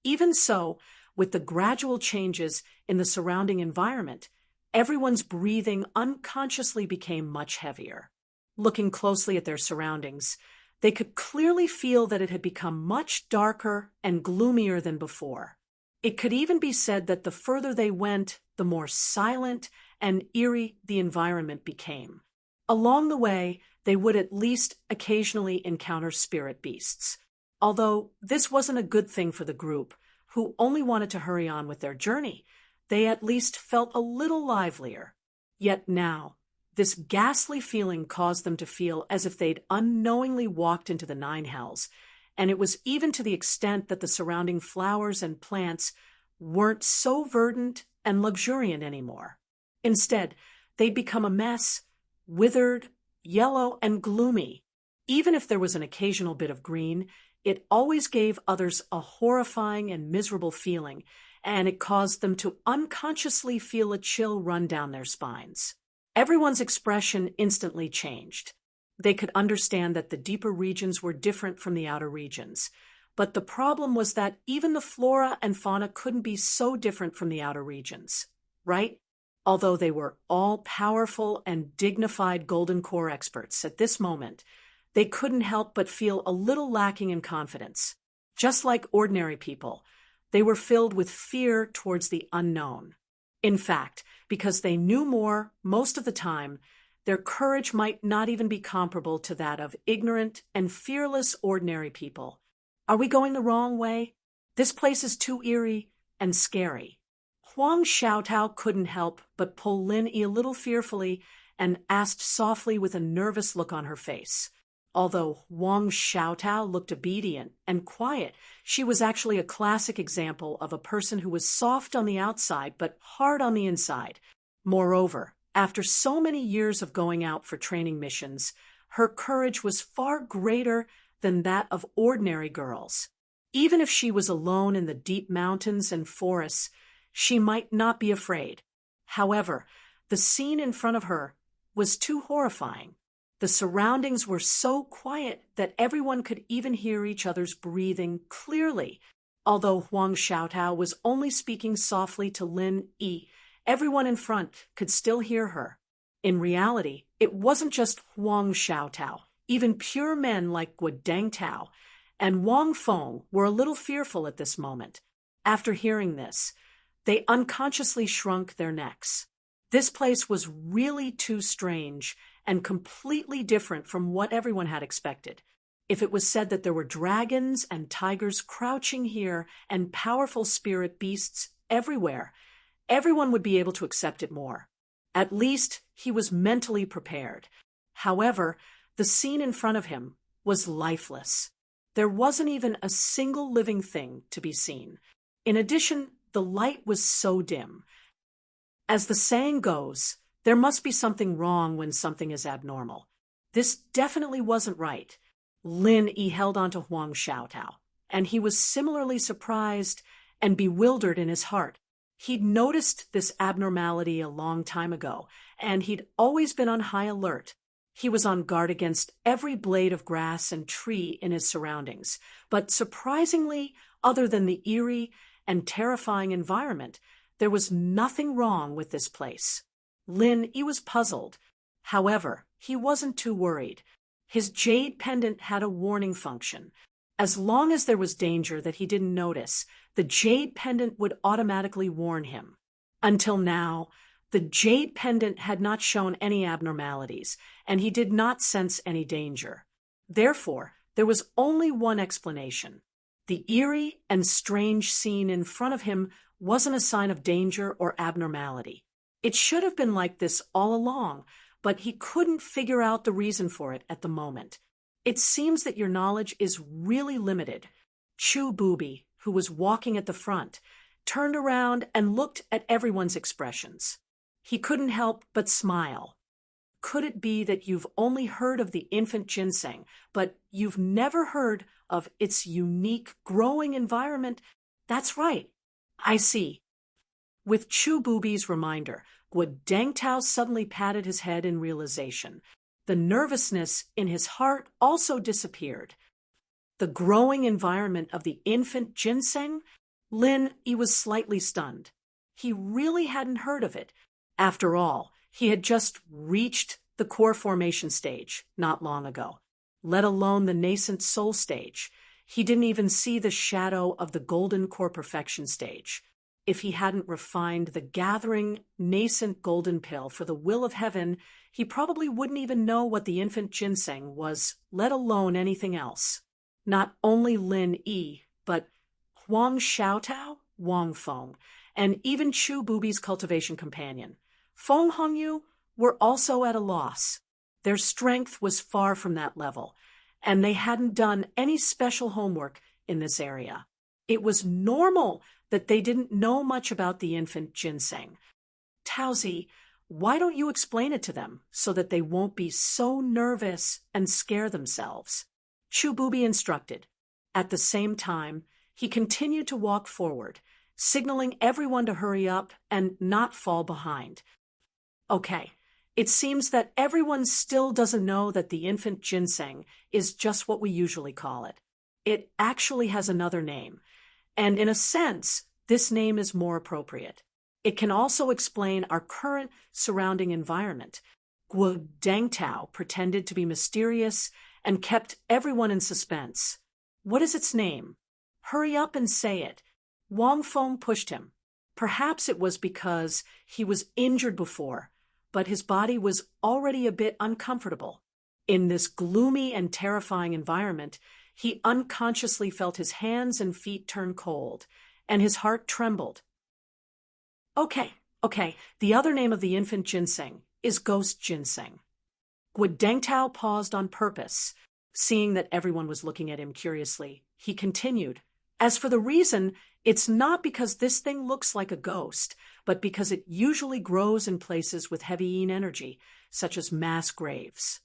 Even so, with the gradual changes in the surrounding environment, everyone's breathing unconsciously became much heavier. Looking closely at their surroundings, they could clearly feel that it had become much darker and gloomier than before. It could even be said that the further they went, the more silent and eerie the environment became. Along the way, they would at least occasionally encounter spirit beasts. Although this wasn't a good thing for the group, who only wanted to hurry on with their journey, they at least felt a little livelier. Yet now, this ghastly feeling caused them to feel as if they'd unknowingly walked into the nine hells, and it was even to the extent that the surrounding flowers and plants weren't so verdant and luxuriant anymore. Instead, they'd become a mess, withered, yellow, and gloomy. Even if there was an occasional bit of green, it always gave others a horrifying and miserable feeling, and it caused them to unconsciously feel a chill run down their spines. Everyone's expression instantly changed. They could understand that the deeper regions were different from the outer regions, but the problem was that even the flora and fauna couldn't be so different from the outer regions, right? Although they were all powerful and dignified Golden Core experts at this moment, they couldn't help but feel a little lacking in confidence. Just like ordinary people, they were filled with fear towards the unknown. In fact, because they knew more most of the time, their courage might not even be comparable to that of ignorant and fearless ordinary people. Are we going the wrong way? This place is too eerie and scary. Huang Xiaotao couldn't help but pull Lin Yi a little fearfully and asked softly with a nervous look on her face. Although Huang Xiaotao looked obedient and quiet, she was actually a classic example of a person who was soft on the outside but hard on the inside. Moreover, after so many years of going out for training missions, her courage was far greater than that of ordinary girls. Even if she was alone in the deep mountains and forests, she might not be afraid. However, the scene in front of her was too horrifying. The surroundings were so quiet that everyone could even hear each other's breathing clearly. Although Huang Xiaotao was only speaking softly to Lin Yi, everyone in front could still hear her. In reality, it wasn't just Huang Xiaotao. Even pure men like Guo Dengtao and Wang Feng were a little fearful at this moment. After hearing this, they unconsciously shrunk their necks. This place was really too strange and completely different from what everyone had expected. If it was said that there were dragons and tigers crouching here and powerful spirit beasts everywhere, everyone would be able to accept it more. At least he was mentally prepared. However, the scene in front of him was lifeless. There wasn't even a single living thing to be seen. In addition, the light was so dim. As the saying goes, there must be something wrong when something is abnormal. This definitely wasn't right. Lin Yi held on to Huang Xiaotao, and he was similarly surprised and bewildered in his heart. He'd noticed this abnormality a long time ago, and he'd always been on high alert. He was on guard against every blade of grass and tree in his surroundings. But surprisingly, other than the eerie and terrifying environment, there was nothing wrong with this place. Lin Yi was puzzled. However, he wasn't too worried. His jade pendant had a warning function. As long as there was danger that he didn't notice, the jade pendant would automatically warn him. Until now, the jade pendant had not shown any abnormalities, and he did not sense any danger. Therefore, there was only one explanation. The eerie and strange scene in front of him wasn't a sign of danger or abnormality. It should have been like this all along, but he couldn't figure out the reason for it at the moment. It seems that your knowledge is really limited. Chu Bubi, who was walking at the front, turned around and looked at everyone's expressions. He couldn't help but smile. Could it be that you've only heard of the infant ginseng, but you've never heard of its unique growing environment? That's right. I see. With Chu Bubi's reminder, Guo Dengtao suddenly patted his head in realization. The nervousness in his heart also disappeared. The growing environment of the infant ginseng? Lin Yi was slightly stunned. He really hadn't heard of it. After all, he had just reached the core formation stage not long ago, let alone the nascent soul stage. He didn't even see the shadow of the golden core perfection stage. If he hadn't refined the gathering, nascent golden pill for the will of heaven, he probably wouldn't even know what the infant ginseng was, let alone anything else. Not only Lin Yi, but Huang Xiaotao, Wang Feng, and even Chu Bubi's cultivation companion, Feng Hongyu, were also at a loss. Their strength was far from that level, and they hadn't done any special homework in this area. It was normal that they didn't know much about the infant ginseng. Taozi, why don't you explain it to them so that they won't be so nervous and scare themselves? Chu Bubi instructed. At the same time, he continued to walk forward, signaling everyone to hurry up and not fall behind. Okay, it seems that everyone still doesn't know that the infant ginseng is just what we usually call it. It actually has another name, and in a sense, this name is more appropriate. It can also explain our current surrounding environment. Guo Dengtao pretended to be mysterious and kept everyone in suspense. What is its name? Hurry up and say it. Wang Feng pushed him. Perhaps it was because he was injured before, but his body was already a bit uncomfortable. In this gloomy and terrifying environment, he unconsciously felt his hands and feet turn cold, and his heart trembled. Okay, the other name of the infant ginseng is ghost ginseng. Gu Dengtao paused on purpose. Seeing that everyone was looking at him curiously, he continued, "As for the reason, it's not because this thing looks like a ghost, but because it usually grows in places with heavy yin energy, such as mass graves."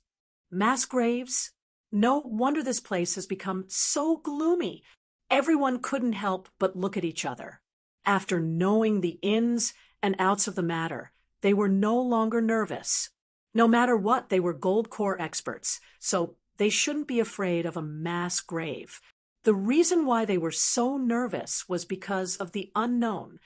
Mass graves? No wonder this place has become so gloomy. Everyone couldn't help but look at each other. After knowing the ins and outs of the matter, they were no longer nervous. No matter what, they were gold core experts, so they shouldn't be afraid of a mass grave. The reason why they were so nervous was because of the unknown.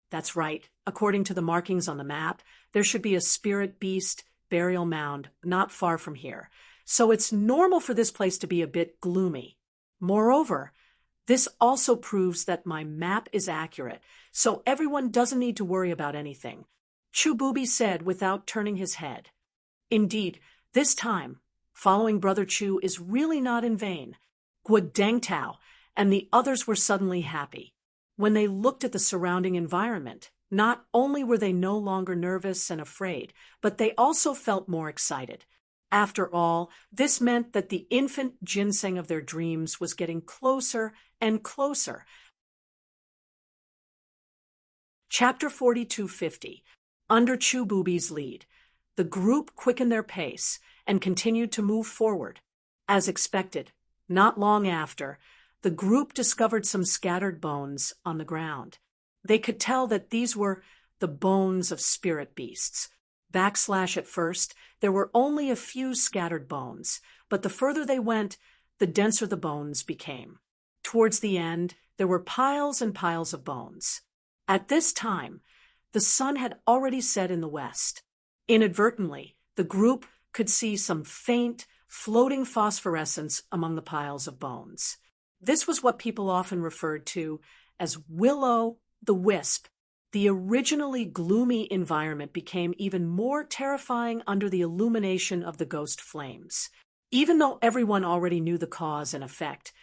That's right. According to the markings on the map, there should be a spirit beast burial mound not far from here. So it's normal for this place to be a bit gloomy. Moreover, this also proves that my map is accurate, so everyone doesn't need to worry about anything, Chu Bubi said without turning his head. Indeed, this time, following Brother Chu is really not in vain. Gu Dengtao and the others were suddenly happy. When they looked at the surrounding environment, not only were they no longer nervous and afraid, but they also felt more excited. After all, this meant that the infant ginseng of their dreams was getting closer and closer. Chapter 4250. Under Chu Bubi's lead, the group quickened their pace and continued to move forward. As expected, not long after, the group discovered some scattered bones on the ground. They could tell that these were the bones of spirit beasts. At first, there were only a few scattered bones, but the further they went, the denser the bones became. Towards the end, there were piles and piles of bones. At this time, the sun had already set in the west. Inadvertently, the group could see some faint, floating phosphorescence among the piles of bones. This was what people often referred to as will-o'-the-wisp. The originally gloomy environment became even more terrifying under the illumination of the ghost flames. Even though everyone already knew the cause and effect,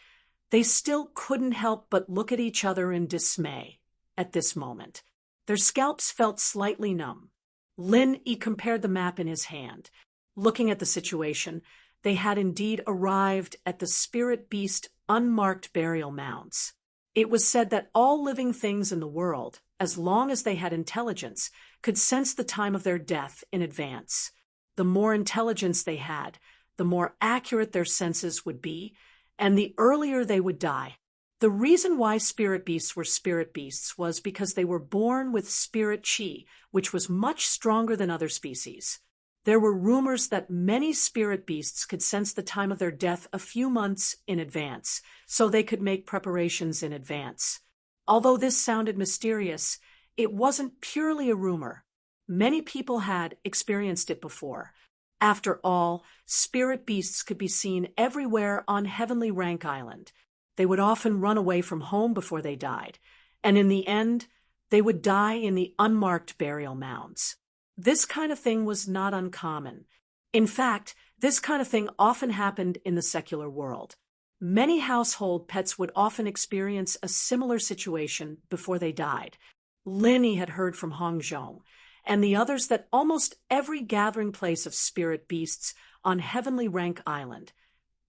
they still couldn't help but look at each other in dismay at this moment. Their scalps felt slightly numb. Lin Yi compared the map in his hand. Looking at the situation, they had indeed arrived at the spirit beast unmarked burial mounds. It was said that all living things in the world, as long as they had intelligence, could sense the time of their death in advance. The more intelligence they had, the more accurate their senses would be, and the earlier they would die. The reason why spirit beasts were spirit beasts was because they were born with spirit chi, which was much stronger than other species. There were rumors that many spirit beasts could sense the time of their death a few months in advance, so they could make preparations in advance. Although this sounded mysterious, it wasn't purely a rumor. Many people had experienced it before. After all, spirit beasts could be seen everywhere on Heavenly Rank Island. They would often run away from home before they died, and in the end, they would die in the unmarked burial mounds. This kind of thing was not uncommon. In fact, this kind of thing often happened in the secular world. Many household pets would often experience a similar situation before they died. Linny had heard from Hongzhong and the others that almost every gathering place of spirit beasts on Heavenly Rank Island,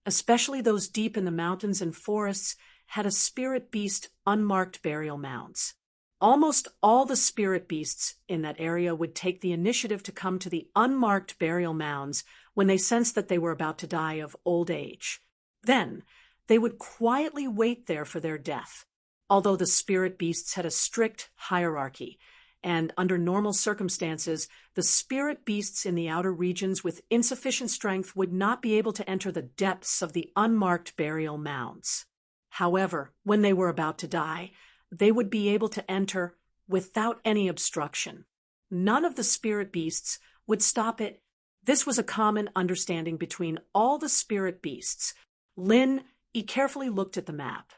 especially those deep in the mountains and forests, had a spirit beast unmarked burial mounds. Almost all the spirit beasts in that area would take the initiative to come to the unmarked burial mounds when they sensed that they were about to die of old age. Then, they would quietly wait there for their death. Although the spirit beasts had a strict hierarchy, and under normal circumstances, the spirit beasts in the outer regions with insufficient strength would not be able to enter the depths of the unmarked burial mounds. However, when they were about to die, they would be able to enter without any obstruction. None of the spirit beasts would stop it. This was a common understanding between all the spirit beasts. Lin Yi carefully looked at the map.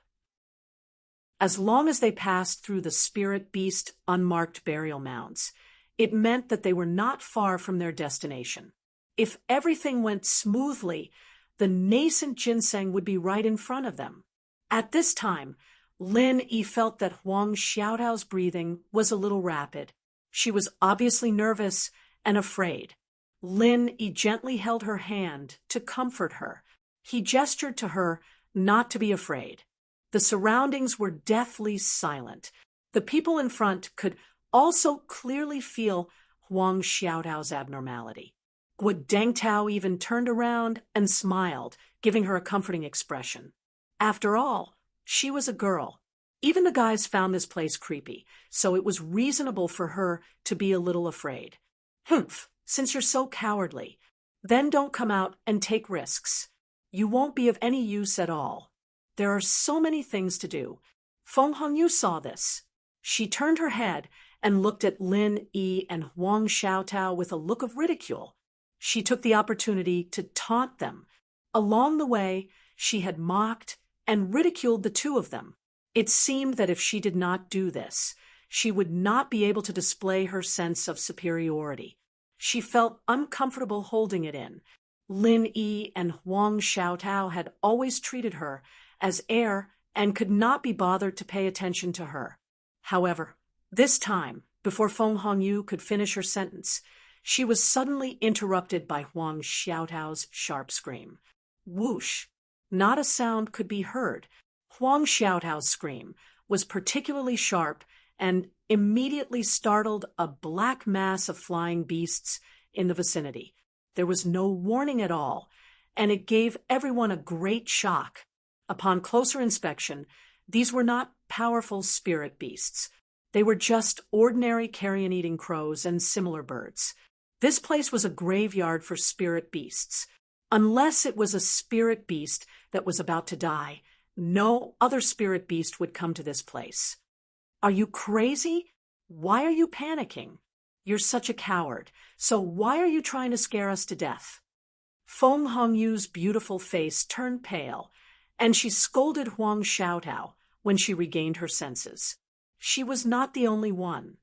As long as they passed through the spirit beast unmarked burial mounds, it meant that they were not far from their destination. If everything went smoothly, the nascent ginseng would be right in front of them. At this time, Lin Yi felt that Huang Xiaotao's breathing was a little rapid. She was obviously nervous and afraid. Lin Yi gently held her hand to comfort her. He gestured to her not to be afraid. The surroundings were deathly silent. The people in front could also clearly feel Huang Xiaotao's abnormality. Guo Dengtao even turned around and smiled, giving her a comforting expression. After all, she was a girl. Even the guys found this place creepy, so it was reasonable for her to be a little afraid. Humph, since you're so cowardly, then don't come out and take risks. You won't be of any use at all. There are so many things to do. Feng Hongyu saw this. She turned her head and looked at Lin Yi and Huang Xiaotao with a look of ridicule. She took the opportunity to taunt them. Along the way, she had mocked and ridiculed the two of them. It seemed that if she did not do this, she would not be able to display her sense of superiority. She felt uncomfortable holding it in. Lin Yi and Huang Xiaotao had always treated her as heir and could not be bothered to pay attention to her. However, this time, before Feng Hongyu could finish her sentence, she was suddenly interrupted by Huang Xiaotao's sharp scream. Whoosh! Not a sound could be heard. Huang Xiaotao's scream was particularly sharp and immediately startled a black mass of flying beasts in the vicinity. There was no warning at all, and it gave everyone a great shock. Upon closer inspection, these were not powerful spirit beasts. They were just ordinary carrion-eating crows and similar birds. This place was a graveyard for spirit beasts. Unless it was a spirit beast that was about to die, no other spirit beast would come to this place. Are you crazy? Why are you panicking? You're such a coward, so why are you trying to scare us to death? Feng Hongyu's beautiful face turned pale, and she scolded Huang Xiaotao when she regained her senses. She was not the only one.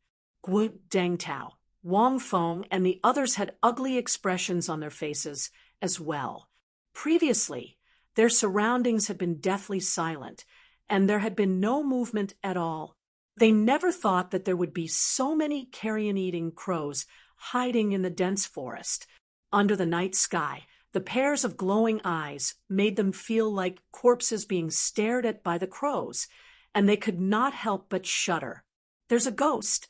Guo Dengtao, Wang Feng, and the others had ugly expressions on their faces as well. Previously, their surroundings had been deathly silent, and there had been no movement at all. They never thought that there would be so many carrion-eating crows hiding in the dense forest. Under the night sky, the pairs of glowing eyes made them feel like corpses being stared at by the crows, and they could not help but shudder. There's a ghost!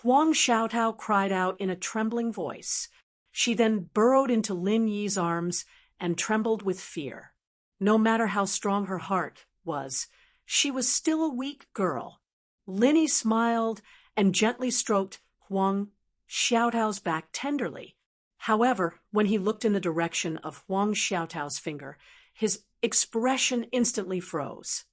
Huang Xiaotao cried out in a trembling voice. She then burrowed into Lin Yi's arms and trembled with fear. No matter how strong her heart was, she was still a weak girl. Lin Yi smiled and gently stroked Huang Xiaotao's back tenderly. However, when he looked in the direction of Huang Xiaotao's finger, his expression instantly froze.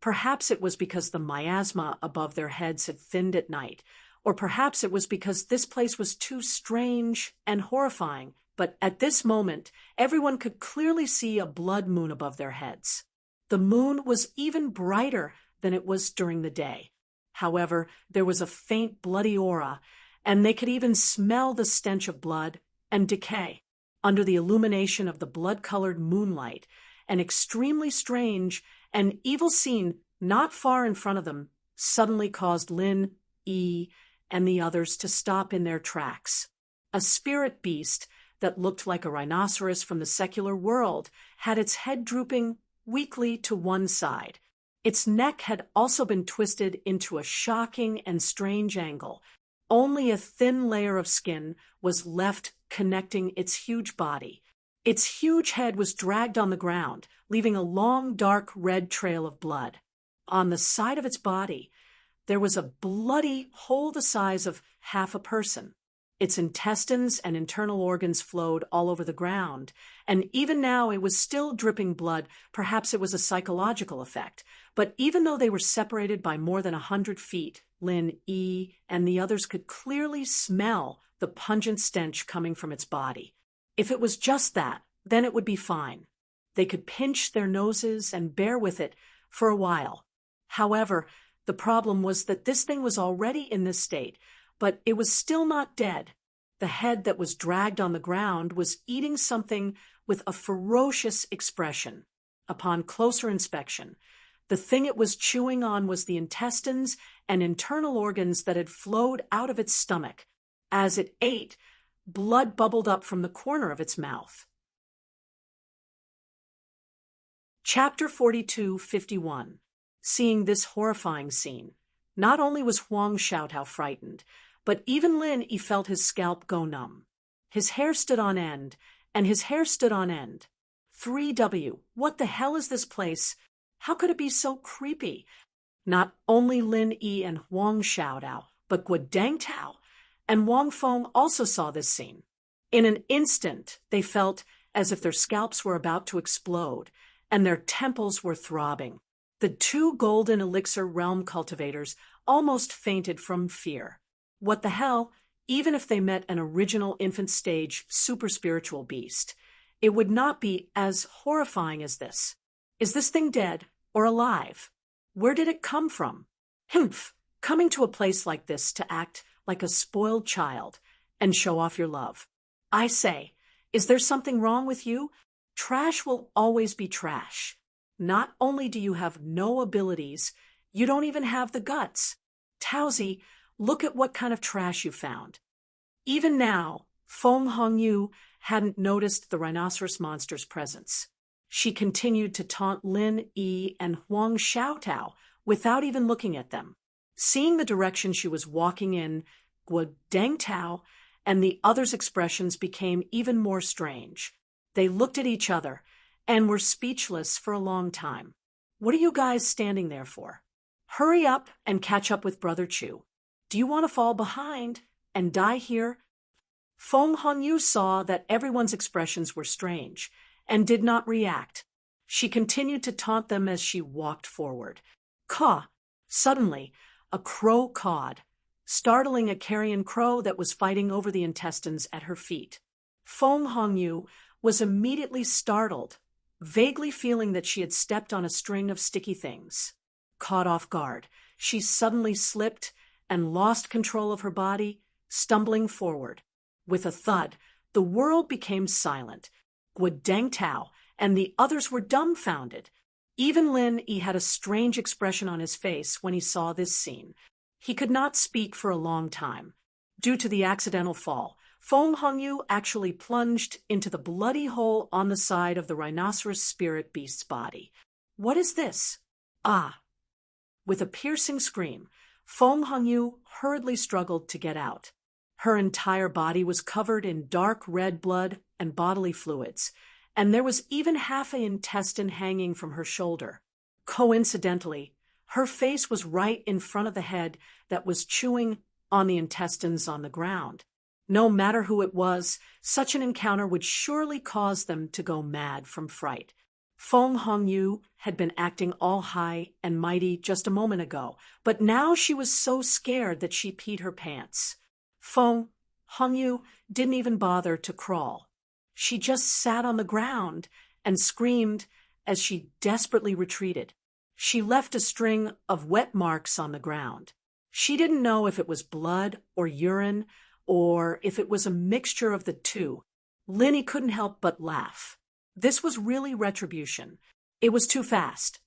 Perhaps it was because the miasma above their heads had thinned at night, or perhaps it was because this place was too strange and horrifying, but at this moment, everyone could clearly see a blood moon above their heads. The moon was even brighter than it was during the day. However, there was a faint bloody aura, and they could even smell the stench of blood and decay. Under the illumination of the blood-colored moonlight, an extremely strange and evil scene not far in front of them suddenly caused Lin Yi and the others to stop in their tracks. A spirit beast that looked like a rhinoceros from the secular world had its head drooping weakly to one side. Its neck had also been twisted into a shocking and strange angle. Only a thin layer of skin was left connecting its huge body. Its huge head was dragged on the ground, leaving a long, dark red trail of blood. On the side of its body, there was a bloody hole the size of half a person. Its intestines and internal organs flowed all over the ground, and even now it was still dripping blood. Perhaps it was a psychological effect. But even though they were separated by more than 100 feet, Lin Yi and the others could clearly smell the pungent stench coming from its body. If it was just that, then it would be fine. They could pinch their noses and bear with it for a while. However, the problem was that this thing was already in this state, but it was still not dead. The head that was dragged on the ground was eating something with a ferocious expression. Upon closer inspection, the thing it was chewing on was the intestines and internal organs that had flowed out of its stomach. As it ate, Blood bubbled up from the corner of its mouth. Chapter 42:51. Seeing this horrifying scene, not only was Huang Xiaotao frightened, but even Lin Yi felt his scalp go numb. His hair stood on end, and his hair stood on end. 3W, what the hell is this place? How could it be so creepy? Not only Lin Yi and Huang Xiaotao, but Guo Dangtao and Wang Feng also saw this scene. In an instant, they felt as if their scalps were about to explode, and their temples were throbbing. The two golden elixir realm cultivators almost fainted from fear. What the hell? Even if they met an original infant stage super spiritual beast, it would not be as horrifying as this. Is this thing dead or alive? Where did it come from? Humph, coming to a place like this to act like a spoiled child and show off your love. I say, is there something wrong with you? Trash will always be trash. Not only do you have no abilities, you don't even have the guts. Taozi, look at what kind of trash you found. Even now, Feng Hongyu hadn't noticed the rhinoceros monster's presence. She continued to taunt Lin Yi and Huang Xiaotao without even looking at them. Seeing the direction she was walking in, Guo Dangtao and the others' expressions became even more strange. They looked at each other and were speechless for a long time. What are you guys standing there for? Hurry up and catch up with Brother Chu. Do you want to fall behind and die here? Feng Hongyu saw that everyone's expressions were strange and did not react. She continued to taunt them as she walked forward. Caw! Suddenly, a crow cawed, startling a carrion crow that was fighting over the intestines at her feet. Feng Hongyu was immediately startled, vaguely feeling that she had stepped on a string of sticky things. Caught off guard, she suddenly slipped and lost control of her body, stumbling forward. With a thud, the world became silent. Guo Dangtao and the others were dumbfounded. Even Lin Yi had a strange expression on his face when he saw this scene. He could not speak for a long time. Due to the accidental fall, Feng Hongyu actually plunged into the bloody hole on the side of the rhinoceros spirit beast's body. What is this? Ah! With a piercing scream, Feng Hongyu hurriedly struggled to get out. Her entire body was covered in dark red blood and bodily fluids, and there was even half an intestine hanging from her shoulder. Coincidentally, her face was right in front of the head that was chewing on the intestines on the ground. No matter who it was, such an encounter would surely cause them to go mad from fright. Feng Hongyu had been acting all high and mighty just a moment ago, but now she was so scared that she peed her pants. Feng Hongyu didn't even bother to crawl. She just sat on the ground and screamed as she desperately retreated. She left a string of wet marks on the ground. She didn't know if it was blood or urine or if it was a mixture of the two. Linny couldn't help but laugh. This was really retribution. It was too fast.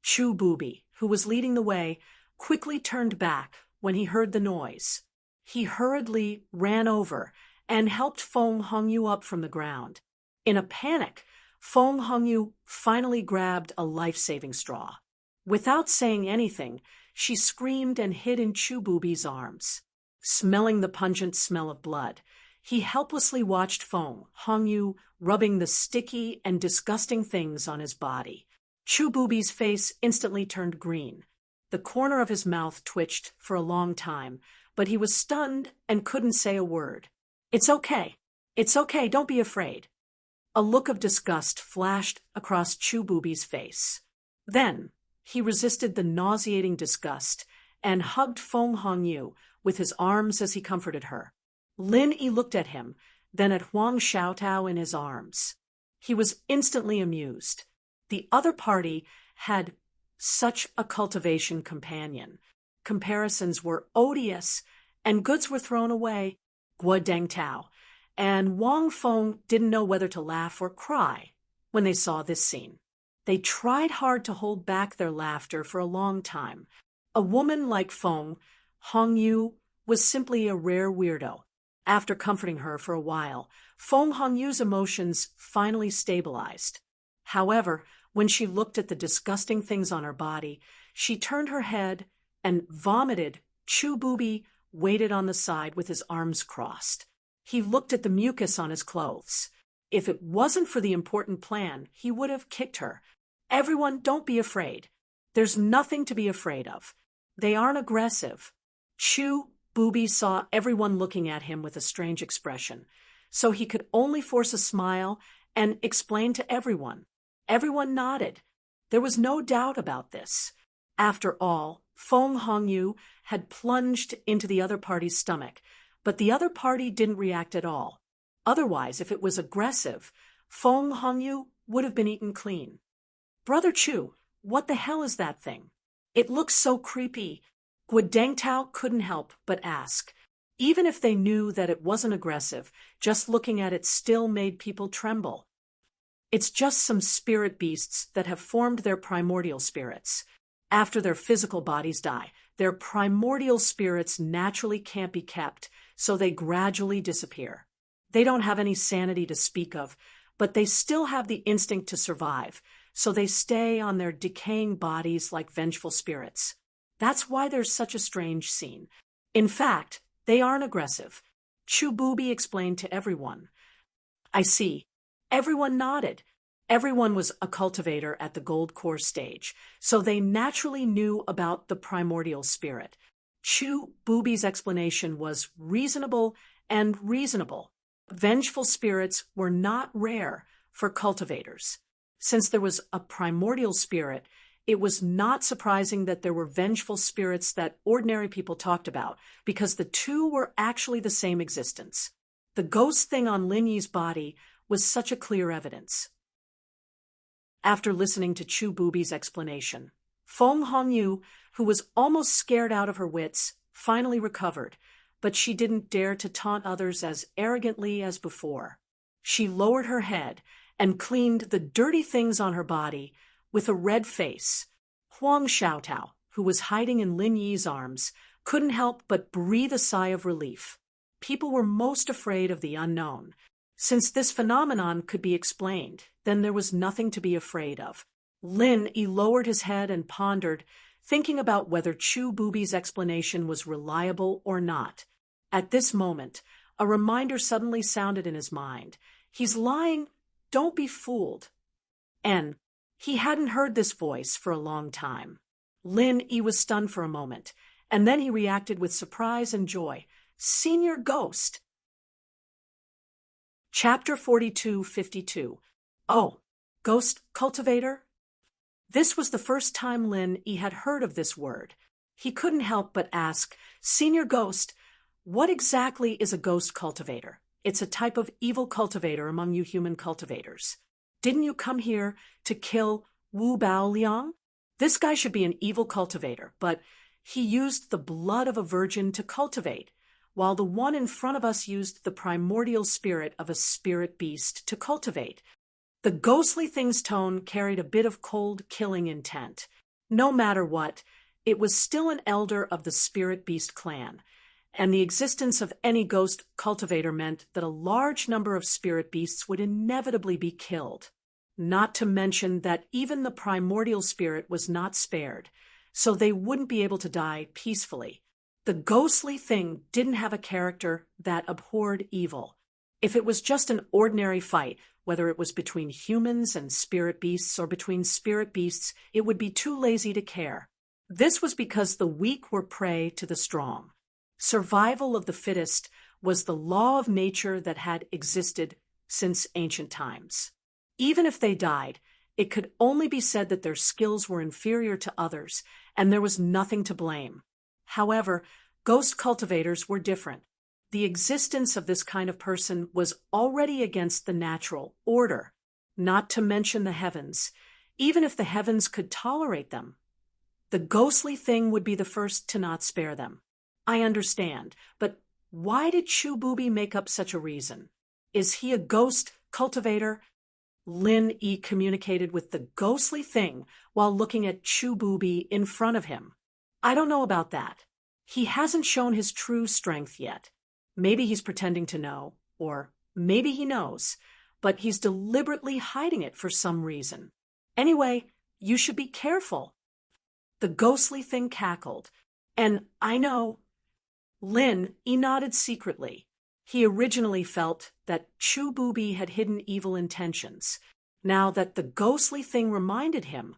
Chu Booby, who was leading the way, quickly turned back when he heard the noise. He hurriedly ran over and helped Feng Hongyu up from the ground. In a panic, Feng Hongyu finally grabbed a life-saving straw. Without saying anything, she screamed and hid in Chu Booby's arms. Smelling the pungent smell of blood, he helplessly watched Feng Hongyu rubbing the sticky and disgusting things on his body. Chu Booby's face instantly turned green. The corner of his mouth twitched for a long time, but he was stunned and couldn't say a word. It's okay. It's okay. Don't be afraid. A look of disgust flashed across Chu Booby's face. Then he resisted the nauseating disgust and hugged Feng Hongyu with his arms as he comforted her. Lin Yi looked at him, then at Huang Xiaotao in his arms. He was instantly amused. The other party had such a cultivation companion. Comparisons were odious, and goods were thrown away. Guo Dangtao and Wang Feng didn't know whether to laugh or cry when they saw this scene. They tried hard to hold back their laughter for a long time. A woman like Feng Hongyu was simply a rare weirdo. After comforting her for a while, Feng Hongyu's emotions finally stabilized. However, when she looked at the disgusting things on her body, she turned her head and vomited. Chu Bubi waited on the side with his arms crossed. He looked at the mucus on his clothes. If it wasn't for the important plan, he would have kicked her. Everyone, don't be afraid. There's nothing to be afraid of. They aren't aggressive. Chu Bubi saw everyone looking at him with a strange expression, so he could only force a smile and explain to everyone. Everyone nodded. There was no doubt about this. After all, Feng Hongyu had plunged into the other party's stomach, but the other party didn't react at all. Otherwise, if it was aggressive, Feng Hongyu would have been eaten clean. Brother Chu, what the hell is that thing? It looks so creepy. Guodengtao couldn't help but ask. Even if they knew that it wasn't aggressive, just looking at it still made people tremble. It's just some spirit beasts that have formed their primordial spirits. After their physical bodies die, their primordial spirits naturally can't be kept, so they gradually disappear. They don't have any sanity to speak of, but they still have the instinct to survive, so they stay on their decaying bodies like vengeful spirits. That's why there's such a strange scene. In fact, they aren't aggressive. Chu Bubi explained to everyone. I see. Everyone nodded. Everyone was a cultivator at the gold core stage, so they naturally knew about the primordial spirit. Chu Bubi's explanation was reasonable and reasonable. Vengeful spirits were not rare for cultivators. Since there was a primordial spirit, it was not surprising that there were vengeful spirits that ordinary people talked about, because the two were actually the same existence. The ghost thing on Lin Yi's body was such a clear evidence. After listening to Chu Bubi's explanation, Feng Hongyu, who was almost scared out of her wits, finally recovered, but she didn't dare to taunt others as arrogantly as before. She lowered her head and cleaned the dirty things on her body with a red face. Huang Xiaotao, who was hiding in Lin Yi's arms, couldn't help but breathe a sigh of relief. People were most afraid of the unknown. Since this phenomenon could be explained, then there was nothing to be afraid of. Lin Yi lowered his head and pondered, thinking about whether Chu Bubi's explanation was reliable or not. At this moment, a reminder suddenly sounded in his mind. He's lying. Don't be fooled. And he hadn't heard this voice for a long time. Lin Yi was stunned for a moment, and then he reacted with surprise and joy. Senior Ghost! Chapter 42:52. Oh, Ghost Cultivator? This was the first time Lin Yi had heard of this word. He couldn't help but ask, Senior Ghost, what exactly is a ghost cultivator? It's a type of evil cultivator among you human cultivators. Didn't you come here to kill Wu Bao Liang? This guy should be an evil cultivator, but he used the blood of a virgin to cultivate, while the one in front of us used the primordial spirit of a spirit beast to cultivate. The ghostly thing's tone carried a bit of cold, killing intent. No matter what, it was still an elder of the spirit beast clan, and the existence of any ghost cultivator meant that a large number of spirit beasts would inevitably be killed. Not to mention that even the primordial spirit was not spared, so they wouldn't be able to die peacefully. The ghostly thing didn't have a character that abhorred evil. If it was just an ordinary fight, whether it was between humans and spirit beasts or between spirit beasts, it would be too lazy to care. This was because the weak were prey to the strong. Survival of the fittest was the law of nature that had existed since ancient times. Even if they died, it could only be said that their skills were inferior to others, and there was nothing to blame. However, ghost cultivators were different. The existence of this kind of person was already against the natural order, not to mention the heavens. Even if the heavens could tolerate them, the ghostly thing would be the first to not spare them. I understand, but why did Chu Bubi make up such a reason? Is he a ghost cultivator? Lin Yi communicated with the ghostly thing while looking at Chu Bubi in front of him. I don't know about that. He hasn't shown his true strength yet. Maybe he's pretending to know, or maybe he knows, but he's deliberately hiding it for some reason. Anyway, you should be careful. The ghostly thing cackled. And I know. Lin nodded secretly. He originally felt that Chu Booby had hidden evil intentions. Now that the ghostly thing reminded him,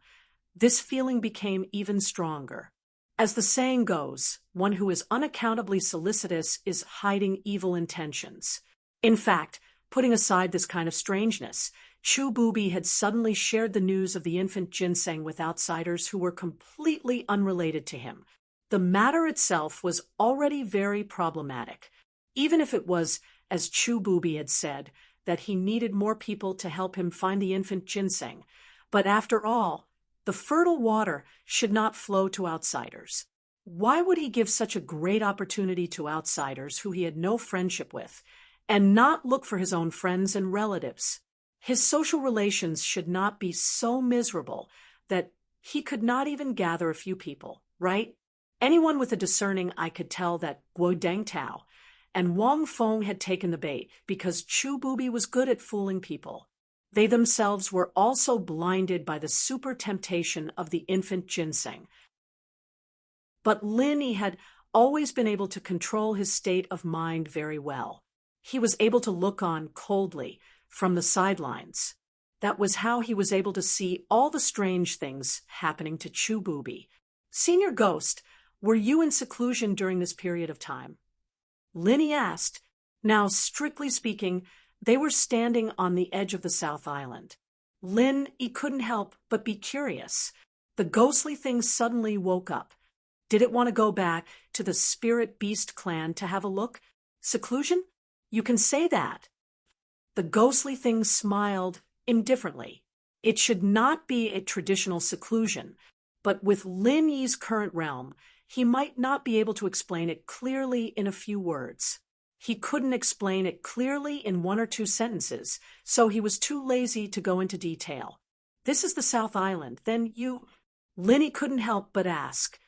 this feeling became even stronger. As the saying goes, one who is unaccountably solicitous is hiding evil intentions. In fact, putting aside this kind of strangeness, Chu Booby had suddenly shared the news of the infant ginseng with outsiders who were completely unrelated to him. The matter itself was already very problematic, even if it was, as Chu Booby had said, that he needed more people to help him find the infant ginseng. But after all, the fertile water should not flow to outsiders. Why would he give such a great opportunity to outsiders who he had no friendship with, and not look for his own friends and relatives? His social relations should not be so miserable that he could not even gather a few people, right? Anyone with a discerning eye could tell that Guo Dengtao and Wang Feng had taken the bait because Chu Booby was good at fooling people. They themselves were also blinded by the super temptation of the infant ginseng. But Lin had always been able to control his state of mind very well. He was able to look on coldly from the sidelines. That was how he was able to see all the strange things happening to Chu Booby. Senior Ghost, were you in seclusion during this period of time? Linny asked. Now, strictly speaking, they were standing on the edge of the South Island. Lin, he couldn't help but be curious. The ghostly thing suddenly woke up. Did it want to go back to the Spirit Beast clan to have a look? Seclusion? You can say that. The ghostly thing smiled indifferently. It should not be a traditional seclusion, but with Lin Yi's current realm, he might not be able to explain it clearly in a few words. He couldn't explain it clearly in 1 or 2 sentences, so he was too lazy to go into detail. This is the South Island, then you... Linny couldn't help but ask,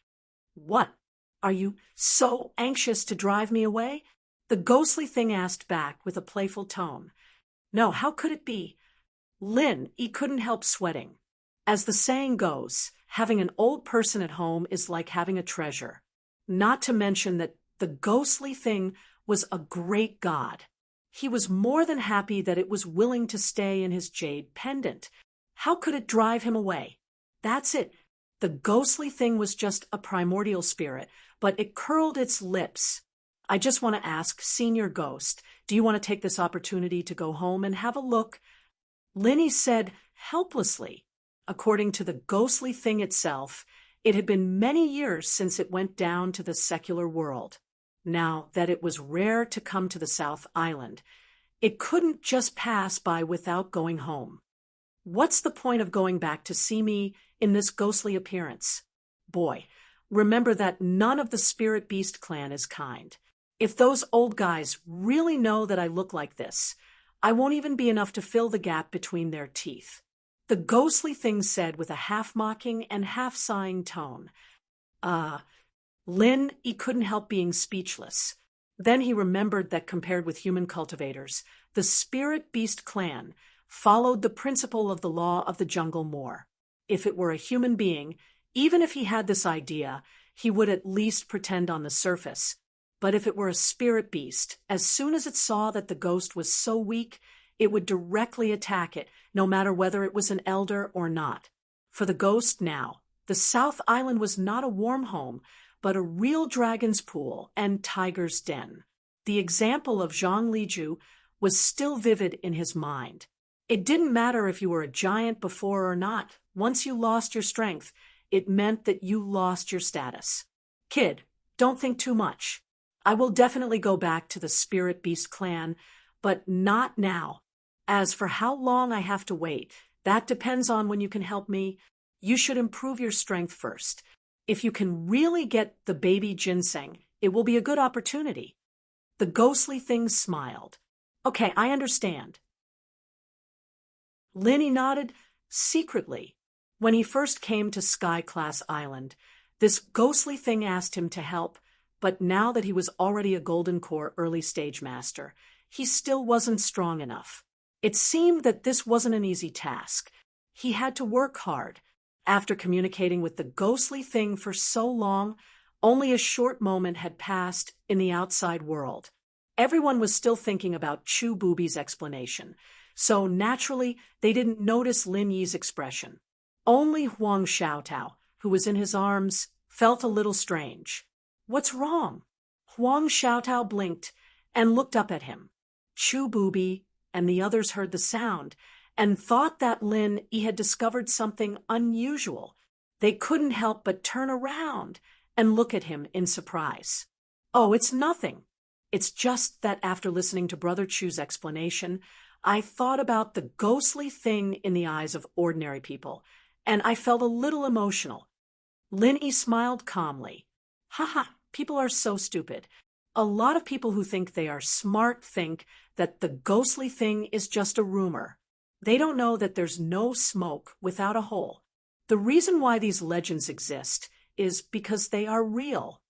"What? Are you so anxious to drive me away?" The ghostly thing asked back with a playful tone. No, how could it be? Lin, he couldn't help sweating. As the saying goes, having an old person at home is like having a treasure. Not to mention that the ghostly thing was a great god. He was more than happy that it was willing to stay in his jade pendant. How could it drive him away? That's it. The ghostly thing was just a primordial spirit, but it curled its lips. I just want to ask, Senior Ghost, do you want to take this opportunity to go home and have a look? Linny said helplessly. According to the ghostly thing itself, it had been many years since it went down to the secular world. Now that it was rare to come to the South Island, it couldn't just pass by without going home. What's the point of going back to see me in this ghostly appearance? Boy, remember that none of the Spirit Beast clan is kind. If those old guys really know that I look like this, I won't even be enough to fill the gap between their teeth. The ghostly thing said with a half-mocking and half-sighing tone. Lin, he couldn't help being speechless. Then he remembered that compared with human cultivators, the Spirit Beast clan followed the principle of the law of the jungle more. If it were a human being, even if he had this idea, he would at least pretend on the surface. But if it were a spirit beast, as soon as it saw that the ghost was so weak, it would directly attack it, no matter whether it was an elder or not. For the ghost now, the South Island was not a warm home, but a real dragon's pool and tiger's den. The example of Zhang Liju was still vivid in his mind. It didn't matter if you were a giant before or not. Once you lost your strength, it meant that you lost your status. Kid, don't think too much. I will definitely go back to the Spirit Beast clan, but not now. As for how long I have to wait, that depends on when you can help me. You should improve your strength first. If you can really get the baby ginseng, it will be a good opportunity. The ghostly thing smiled. Okay, I understand. Linny nodded secretly. When he first came to Sky Class Island, this ghostly thing asked him to help, but now that he was already a Golden Core early stage master, he still wasn't strong enough. It seemed that this wasn't an easy task. He had to work hard. After communicating with the ghostly thing for so long, only a short moment had passed in the outside world. Everyone was still thinking about Chu Bubi's explanation, so naturally they didn't notice Lin Yi's expression. Only Huang Xiaotao, who was in his arms, felt a little strange. "What's wrong?" Huang Xiaotao blinked and looked up at him. Chu Bubi and the others heard the sound and thought that Lin Yi had discovered something unusual. They couldn't help but turn around and look at him in surprise. "Oh, it's nothing. It's just that after listening to Brother Chu's explanation, I thought about the ghostly thing in the eyes of ordinary people, and I felt a little emotional." Lin Yi smiled calmly. "Haha, people are so stupid. A lot of people who think they are smart think that the ghostly thing is just a rumor. They don't know that there's no smoke without a hole. The reason why these legends exist is because they are real."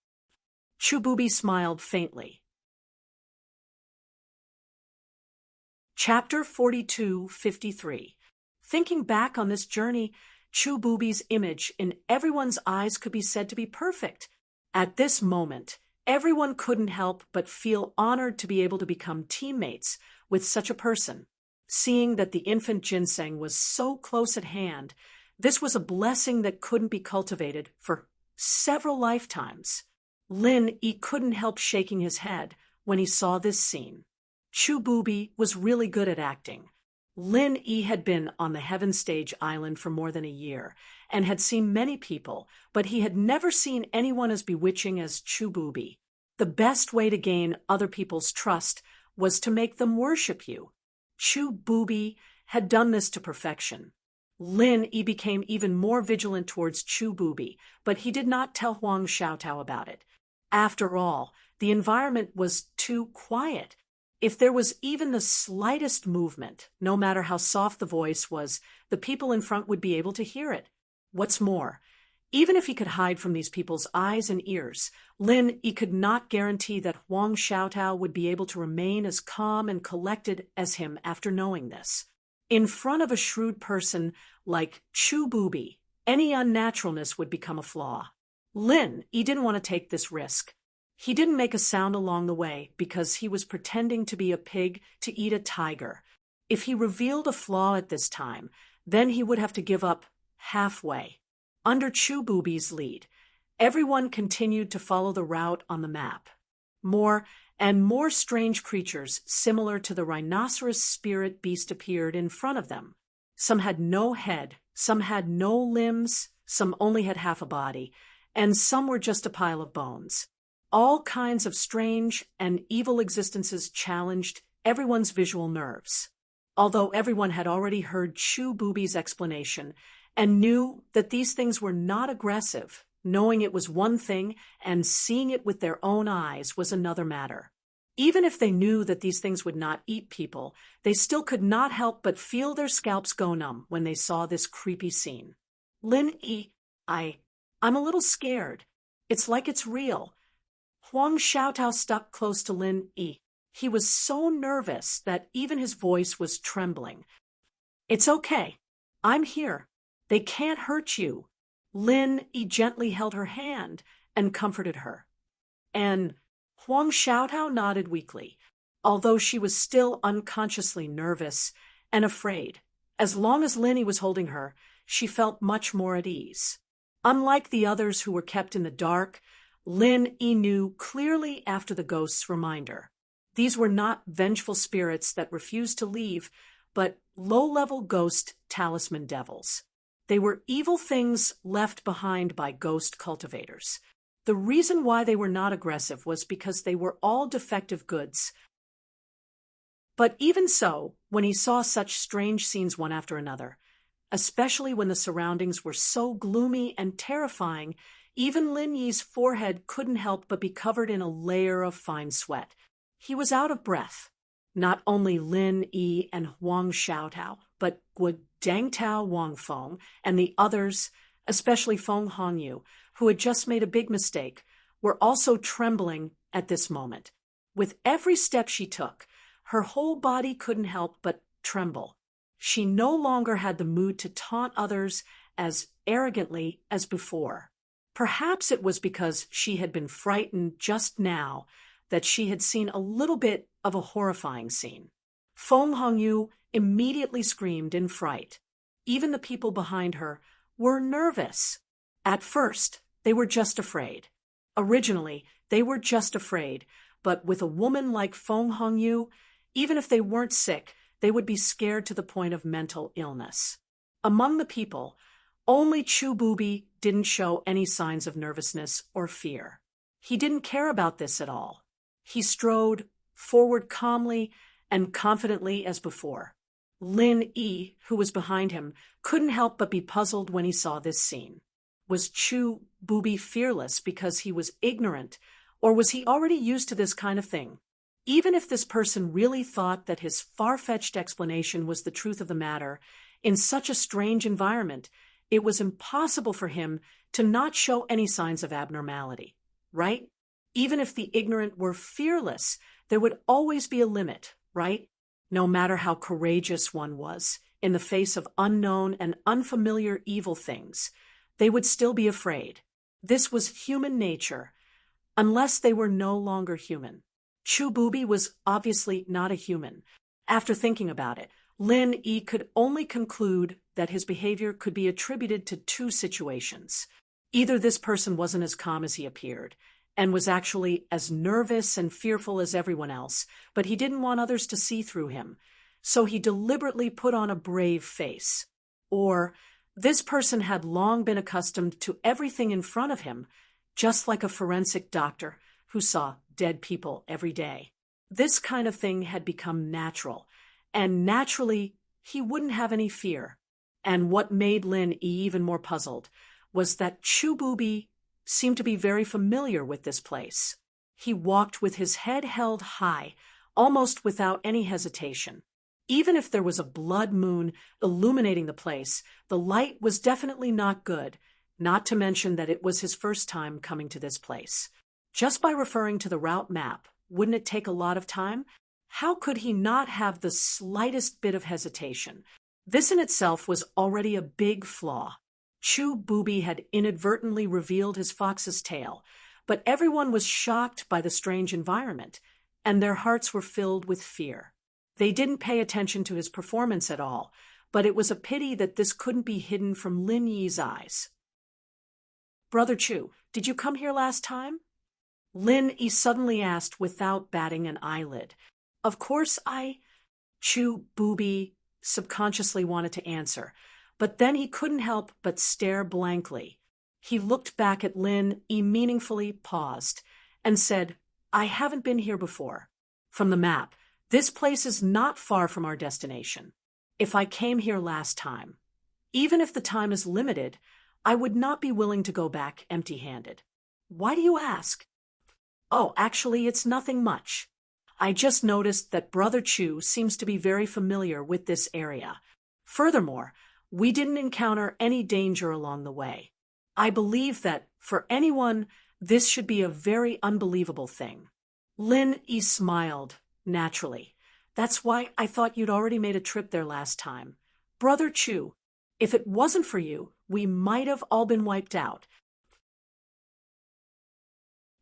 Chu Bubi smiled faintly. Chapter 42-53. Thinking back on this journey, Chu Bubi's image in everyone's eyes could be said to be perfect. At this moment, everyone couldn't help but feel honored to be able to become teammates with such a person. Seeing that the infant ginseng was so close at hand, this was a blessing that couldn't be cultivated for several lifetimes. Lin Yi couldn't help shaking his head when he saw this scene. Chu Bubi was really good at acting. Lin Yi had been on the Heaven Stage Island for more than a year and had seen many people, but he had never seen anyone as bewitching as Chu Bubi. The best way to gain other people's trust was to make them worship you. Chu Bubi had done this to perfection. Lin Yi became even more vigilant towards Chu Bubi, but he did not tell Huang Xiaotao about it. After all, the environment was too quiet. If there was even the slightest movement, no matter how soft the voice was, the people in front would be able to hear it. What's more, even if he could hide from these people's eyes and ears, Lin Yi could not guarantee that Huang Xiaotao would be able to remain as calm and collected as him after knowing this. In front of a shrewd person like Chu Bubi, any unnaturalness would become a flaw. Lin Yi didn't want to take this risk. He didn't make a sound along the way because he was pretending to be a pig to eat a tiger. If he revealed a flaw at this time, then he would have to give up halfway. Under Chu Bubi's lead, everyone continued to follow the route on the map. More and more strange creatures similar to the rhinoceros spirit beast appeared in front of them. Some had no head, some had no limbs, some only had half a body, and some were just a pile of bones. All kinds of strange and evil existences challenged everyone's visual nerves. Although everyone had already heard Chu Bubi's explanation and knew that these things were not aggressive, knowing it was one thing and seeing it with their own eyes was another matter. Even if they knew that these things would not eat people, they still could not help but feel their scalps go numb when they saw this creepy scene. "Lin Yi, I'm a little scared. It's like it's real." Huang Xiaotao stuck close to Lin Yi. He was so nervous that even his voice was trembling. "It's okay. I'm here. They can't hurt you." Lin Yi gently held her hand and comforted her. And Huang Xiaotao nodded weakly, although she was still unconsciously nervous and afraid. As long as Lin Yi was holding her, she felt much more at ease. Unlike the others who were kept in the dark, Lin Yi knew clearly after the ghost's reminder. These were not vengeful spirits that refused to leave, but low-level ghost talisman devils. They were evil things left behind by ghost cultivators. The reason why they were not aggressive was because they were all defective goods. But even so, when he saw such strange scenes one after another, especially when the surroundings were so gloomy and terrifying, even Lin Yi's forehead couldn't help but be covered in a layer of fine sweat. He was out of breath. Not only Lin Yi and Huang Xiaotao, but Gu Dangtao Wang Feng and the others, especially Feng Hongyu, who had just made a big mistake, were also trembling at this moment. With every step she took, her whole body couldn't help but tremble. She no longer had the mood to taunt others as arrogantly as before. Perhaps it was because she had been frightened just now that she had seen a little bit of a horrifying scene. Feng Hongyu immediately screamed in fright. Even the people behind her were nervous. At first, they were just afraid. Originally, they were just afraid, but with a woman like Feng Hongyu, even if they weren't sick, they would be scared to the point of mental illness. Among the people, only Chu Bubi didn't show any signs of nervousness or fear. He didn't care about this at all. He strode forward calmly and confidently as before. Lin Yi, who was behind him, couldn't help but be puzzled when he saw this scene. Was Chu Bubi fearless because he was ignorant, or was he already used to this kind of thing? Even if this person really thought that his far-fetched explanation was the truth of the matter, in such a strange environment, it was impossible for him to not show any signs of abnormality, right? Even if the ignorant were fearless, there would always be a limit, right? No matter how courageous one was, in the face of unknown and unfamiliar evil things, they would still be afraid. This was human nature, unless they were no longer human. Chu Bubi was obviously not a human. After thinking about it, Lin Yi could only conclude that his behavior could be attributed to two situations. Either this person wasn't as calm as he appeared, and was actually as nervous and fearful as everyone else, but he didn't want others to see through him, so he deliberately put on a brave face. Or this person had long been accustomed to everything in front of him, just like a forensic doctor who saw dead people every day. This kind of thing had become natural, and naturally, he wouldn't have any fear. And what made Lin Yi even more puzzled was that Chu Bubi seemed to be very familiar with this place. He walked with his head held high, almost without any hesitation. Even if there was a blood moon illuminating the place, the light was definitely not good, not to mention that it was his first time coming to this place. Just by referring to the route map, wouldn't it take a lot of time? How could he not have the slightest bit of hesitation? This in itself was already a big flaw. Chu Bubi had inadvertently revealed his fox's tail, but everyone was shocked by the strange environment, and their hearts were filled with fear. They didn't pay attention to his performance at all, but it was a pity that this couldn't be hidden from Lin Yi's eyes. "Brother Chu, did you come here last time?" Lin Yi suddenly asked without batting an eyelid. Of course Chu Bubi subconsciously wanted to answer, but then he couldn't help but stare blankly. He looked back at Lin Yi, meaningfully paused, and said, "I haven't been here before. From the map, this place is not far from our destination. If I came here last time, even if the time is limited, I would not be willing to go back empty-handed." "Why do you ask?" "Oh, actually, it's nothing much. I just noticed that Brother Chu seems to be very familiar with this area. Furthermore, we didn't encounter any danger along the way. I believe that, for anyone, this should be a very unbelievable thing." Lin Yi smiled, naturally. "That's why I thought you'd already made a trip there last time. Brother Chu, if it wasn't for you, we might have all been wiped out."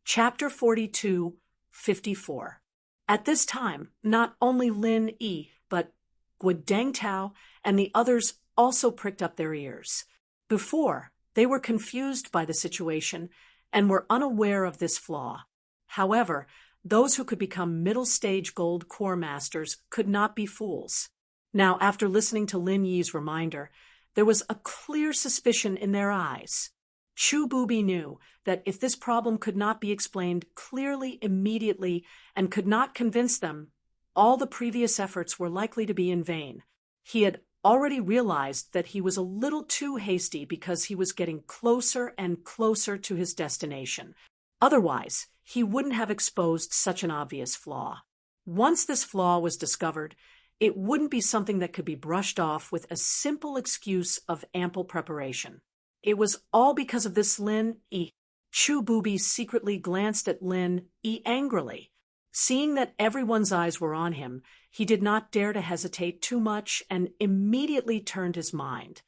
Chapter 42, 54. At this time, not only Lin Yi, but Guo Dengtao and the others also pricked up their ears. Before, they were confused by the situation and were unaware of this flaw. However, those who could become middle-stage gold core masters could not be fools. Now, after listening to Lin Yi's reminder, there was a clear suspicion in their eyes. Chu Bubi knew that if this problem could not be explained clearly immediately and could not convince them, all the previous efforts were likely to be in vain. He had already realized that he was a little too hasty because he was getting closer and closer to his destination. Otherwise, he wouldn't have exposed such an obvious flaw. Once this flaw was discovered, it wouldn't be something that could be brushed off with a simple excuse of ample preparation. It was all because of this Lin Yi. Chu Booby secretly glanced at Lin Yi angrily. Seeing that everyone's eyes were on him, he did not dare to hesitate too much and immediately turned his mind.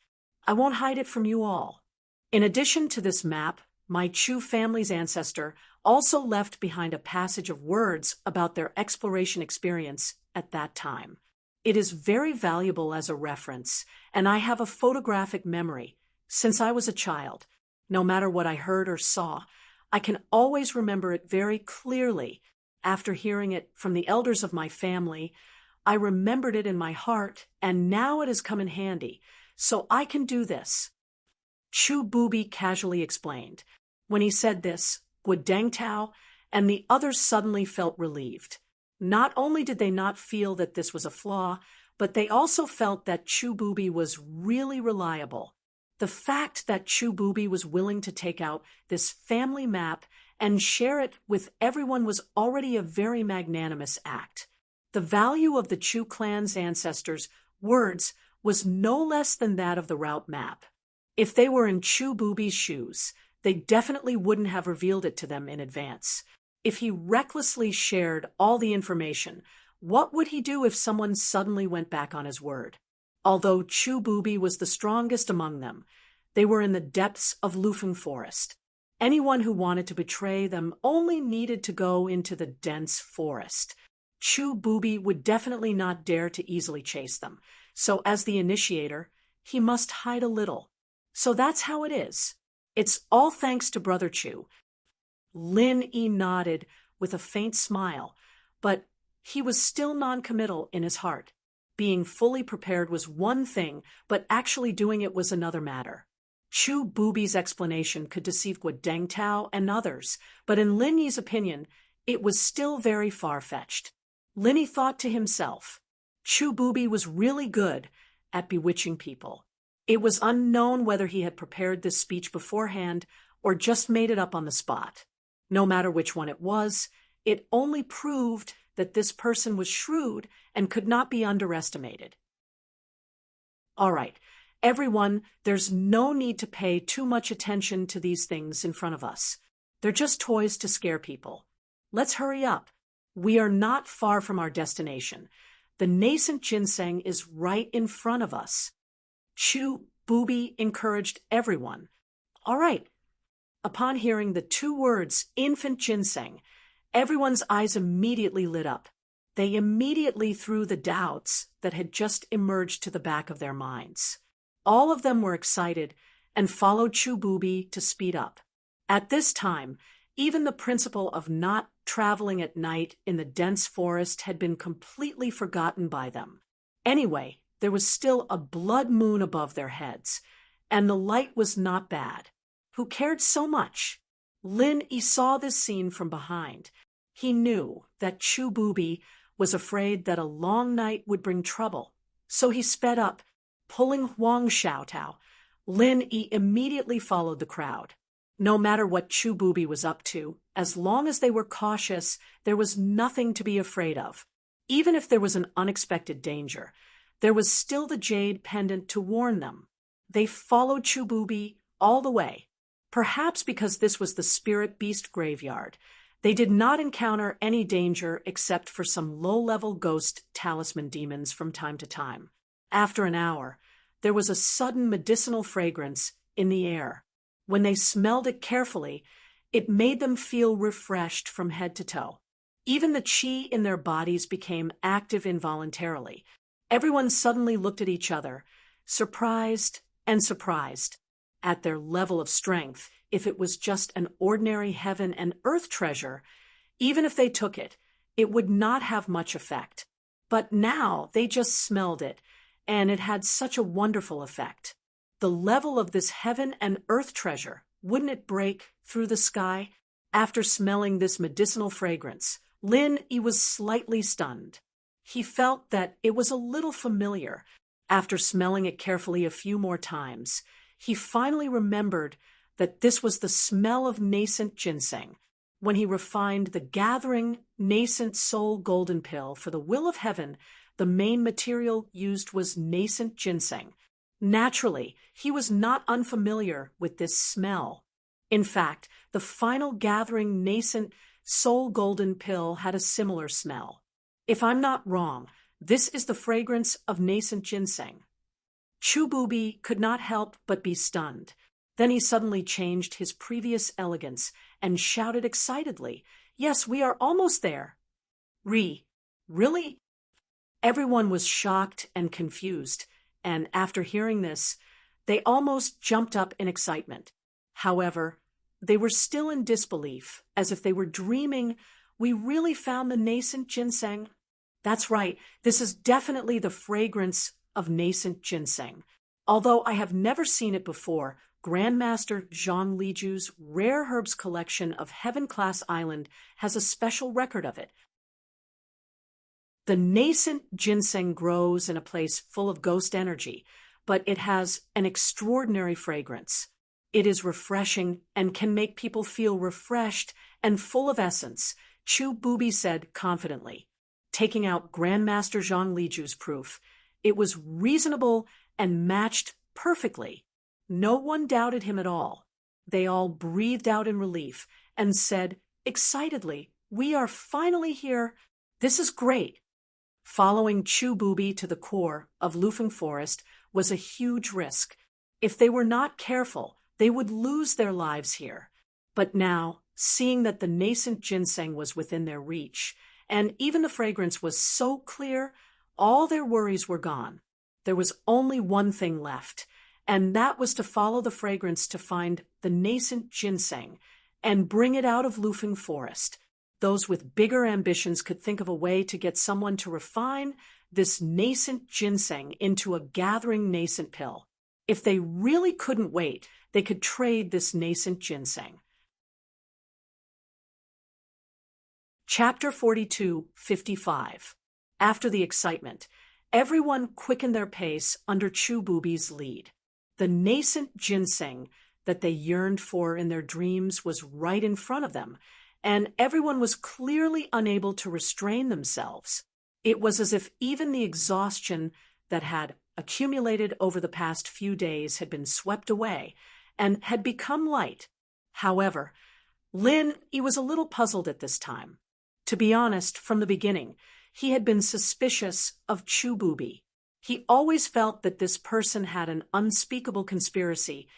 I won't hide it from you all. In addition to this map, my Chu family's ancestor also left behind a passage of words about their exploration experience at that time. It is very valuable as a reference, and I have a photographic memory. Since I was a child, no matter what I heard or saw, I can always remember it very clearly. After hearing it from the elders of my family, I remembered it in my heart, and now it has come in handy, so I can do this. Chu Booby casually explained. When he said this, Guodeng Tao and the others suddenly felt relieved. Not only did they not feel that this was a flaw, but they also felt that Chu Booby was really reliable. The fact that Chu Booby was willing to take out this family map and share it with everyone was already a very magnanimous act. The value of the Chu clan's ancestors' words was no less than that of the route map. If they were in Chu Booby's shoes, they definitely wouldn't have revealed it to them in advance. If he recklessly shared all the information, what would he do if someone suddenly went back on his word? Although Chu Booby was the strongest among them, they were in the depths of Lufeng Forest. Anyone who wanted to betray them only needed to go into the dense forest. Chu Booby would definitely not dare to easily chase them, so as the initiator, he must hide a little. So that's how it is. It's all thanks to Brother Chu. Lin Yi nodded with a faint smile, but he was still non-committal in his heart. Being fully prepared was one thing, but actually doing it was another matter. Chu Booby's explanation could deceive Guodeng Tao and others, but in Lin Yi's opinion, it was still very far-fetched. Lin Yi thought to himself, Chu Booby was really good at bewitching people. It was unknown whether he had prepared this speech beforehand or just made it up on the spot. No matter which one it was, it only proved that this person was shrewd and could not be underestimated. All right, everyone, there's no need to pay too much attention to these things in front of us. They're just toys to scare people. Let's hurry up. We are not far from our destination. The nascent ginseng is right in front of us. Chu Booby encouraged everyone. All right. Upon hearing the two words, infant ginseng, everyone's eyes immediately lit up. They immediately threw the doubts that had just emerged to the back of their minds. All of them were excited and followed Chu Booby to speed up. At this time, even the principle of not traveling at night in the dense forest had been completely forgotten by them. Anyway, there was still a blood moon above their heads, and the light was not bad. Who cared so much? Lin Yi saw this scene from behind. He knew that Chu Booby was afraid that a long night would bring trouble, so he sped up, pulling Huang Xiaotao. Lin Yi immediately followed the crowd. No matter what Chu Booby was up to, as long as they were cautious, there was nothing to be afraid of. Even if there was an unexpected danger, there was still the jade pendant to warn them. They followed Chu Booby all the way. Perhaps because this was the spirit beast graveyard, they did not encounter any danger except for some low-level ghost talisman demons from time to time. After an hour, there was a sudden medicinal fragrance in the air. When they smelled it carefully, it made them feel refreshed from head to toe. Even the qi in their bodies became active involuntarily. Everyone suddenly looked at each other, surprised and surprised at their level of strength. If it was just an ordinary heaven and earth treasure, even if they took it, it would not have much effect. But now they just smelled it, and it had such a wonderful effect. The level of this heaven and earth treasure, wouldn't it break through the sky? After smelling this medicinal fragrance, Lin Yi was slightly stunned. He felt that it was a little familiar. After smelling it carefully a few more times, he finally remembered that this was the smell of nascent ginseng. When he refined the gathering nascent soul golden pill for the will of heaven, the main material used was nascent ginseng. Naturally, he was not unfamiliar with this smell. In fact, the final gathering nascent soul golden pill had a similar smell. If I'm not wrong, this is the fragrance of nascent ginseng. Chububi could not help but be stunned. Then he suddenly changed his previous elegance and shouted excitedly, "Yes, we are almost there." Really? Everyone was shocked and confused, and after hearing this, they almost jumped up in excitement. However, they were still in disbelief, as if they were dreaming. "We really found the nascent ginseng." That's right, this is definitely the fragrance of nascent ginseng. Although I have never seen it before, Grandmaster Zhang Liju's Rare Herbs collection of Heaven Class Island has a special record of it. The nascent ginseng grows in a place full of ghost energy, but it has an extraordinary fragrance. It is refreshing and can make people feel refreshed and full of essence, Chu Bubi said confidently. Taking out Grandmaster Zhang Liju's proof, it was reasonable and matched perfectly. No one doubted him at all. They all breathed out in relief and said excitedly, "We are finally here. This is great." Following Chu Bubi to the core of Lufeng Forest was a huge risk. If they were not careful, they would lose their lives here. But now, seeing that the nascent ginseng was within their reach, and even the fragrance was so clear, all their worries were gone. There was only one thing left, and that was to follow the fragrance to find the nascent ginseng and bring it out of Lufeng Forest. Those with bigger ambitions could think of a way to get someone to refine this nascent ginseng into a gathering nascent pill. If they really couldn't wait, they could trade this nascent ginseng. Chapter 42:55. After the excitement, everyone quickened their pace under Chu Bubi's lead. The nascent ginseng that they yearned for in their dreams was right in front of them, and everyone was clearly unable to restrain themselves. It was as if even the exhaustion that had accumulated over the past few days had been swept away and had become light. However, he was a little puzzled at this time. To be honest, from the beginning, he had been suspicious of Chu Bubi. He always felt that this person had an unspeakable conspiracy,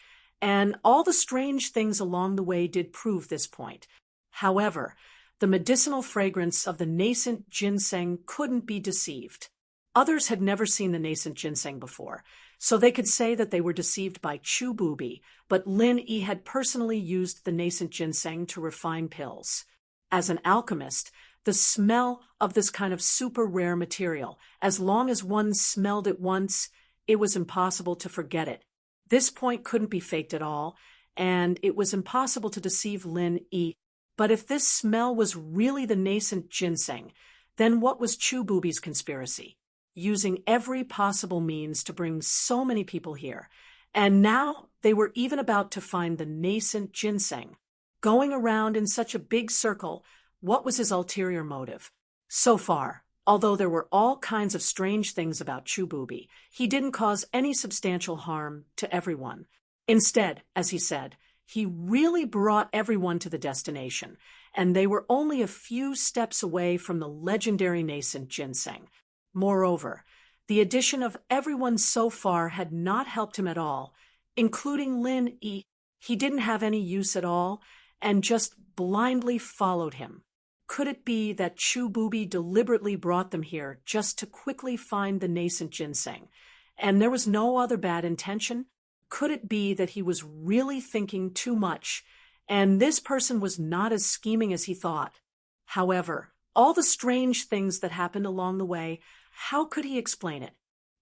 and all the strange things along the way did prove this point. However, the medicinal fragrance of the nascent ginseng couldn't be deceived. Others had never seen the nascent ginseng before, so they could say that they were deceived by Chu Bubi, but Lin Yi had personally used the nascent ginseng to refine pills. As an alchemist, the smell of this kind of super rare material, as long as one smelled it once, it was impossible to forget it. This point couldn't be faked at all, and it was impossible to deceive Lin Yi. But if this smell was really the nascent ginseng, then what was Chu Bubi's conspiracy? Using every possible means to bring so many people here. And now they were even about to find the nascent ginseng. Going around in such a big circle, what was his ulterior motive? So far, although there were all kinds of strange things about Chu Bubi, he didn't cause any substantial harm to everyone. Instead, as he said, he really brought everyone to the destination, and they were only a few steps away from the legendary nascent ginseng. Moreover, the addition of everyone so far had not helped him at all, including Lin Yi. He didn't have any use at all, and just blindly followed him. Could it be that Chu Bubi deliberately brought them here just to quickly find the nascent ginseng, and there was no other bad intention? Could it be that he was really thinking too much, and this person was not as scheming as he thought? However, all the strange things that happened along the way, how could he explain it?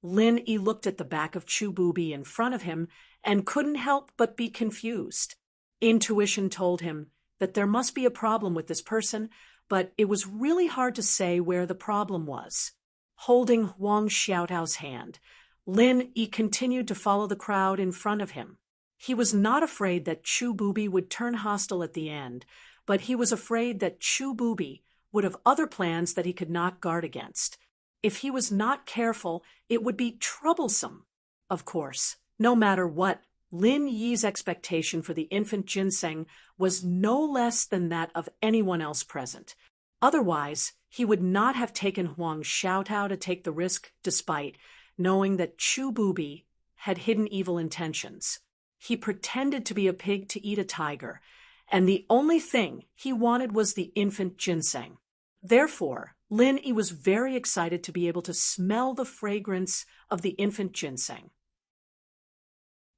Lin Yi looked at the back of Chu Bubi in front of him and couldn't help but be confused. Intuition told him that there must be a problem with this person, but it was really hard to say where the problem was. Holding Wang Xiaotao's hand, Lin Yi continued to follow the crowd in front of him. He was not afraid that Chu Bubi would turn hostile at the end, but he was afraid that Chu Bubi would have other plans that he could not guard against. If he was not careful, it would be troublesome. Of course, no matter what Lin Yi's expectation for the infant ginseng was no less than that of anyone else present. Otherwise, he would not have taken Huang Xiaotao to take the risk despite knowing that Chu Bubi had hidden evil intentions. He pretended to be a pig to eat a tiger, and the only thing he wanted was the infant ginseng. Therefore, Lin Yi was very excited to be able to smell the fragrance of the infant ginseng.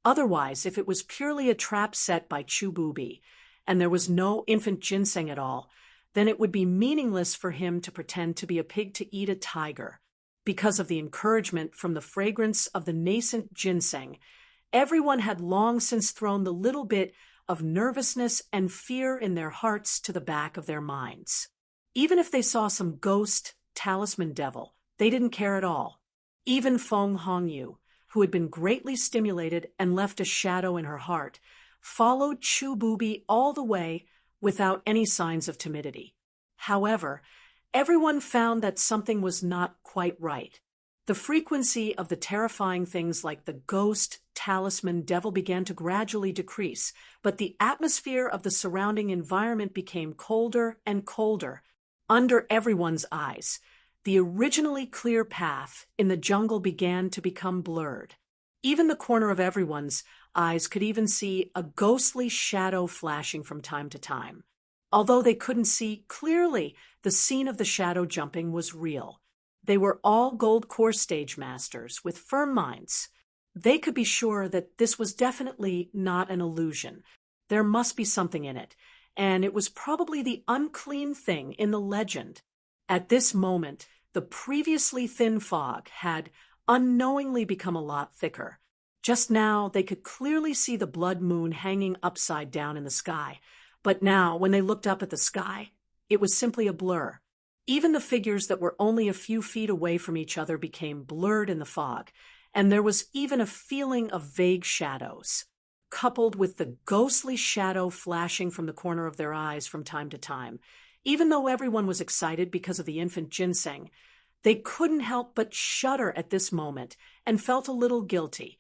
Otherwise, if it was purely a trap set by Chu Bubi, and there was no infant ginseng at all, then it would be meaningless for him to pretend to be a pig to eat a tiger. Because of the encouragement from the fragrance of the nascent ginseng, everyone had long since thrown the little bit of nervousness and fear in their hearts to the back of their minds. Even if they saw some ghost, talisman devil, they didn't care at all. Even Feng Hongyu, who had been greatly stimulated and left a shadow in her heart, followed Chu Bubi all the way without any signs of timidity. However, everyone found that something was not quite right. The frequency of the terrifying things like the ghost, talisman, devil began to gradually decrease, but the atmosphere of the surrounding environment became colder and colder under everyone's eyes. The originally clear path in the jungle began to become blurred. Even the corner of everyone's eyes could even see a ghostly shadow flashing from time to time. Although they couldn't see clearly, the scene of the shadow jumping was real. They were all gold core stage masters with firm minds. They could be sure that this was definitely not an illusion. There must be something in it, and it was probably the unclean thing in the legend. At this moment, the previously thin fog had unknowingly become a lot thicker. Just now, they could clearly see the blood moon hanging upside down in the sky. But now, when they looked up at the sky, it was simply a blur. Even the figures that were only a few feet away from each other became blurred in the fog, and there was even a feeling of vague shadows. Coupled with the ghostly shadow flashing from the corner of their eyes from time to time, even though everyone was excited because of the infant ginseng, they couldn't help but shudder at this moment and felt a little guilty.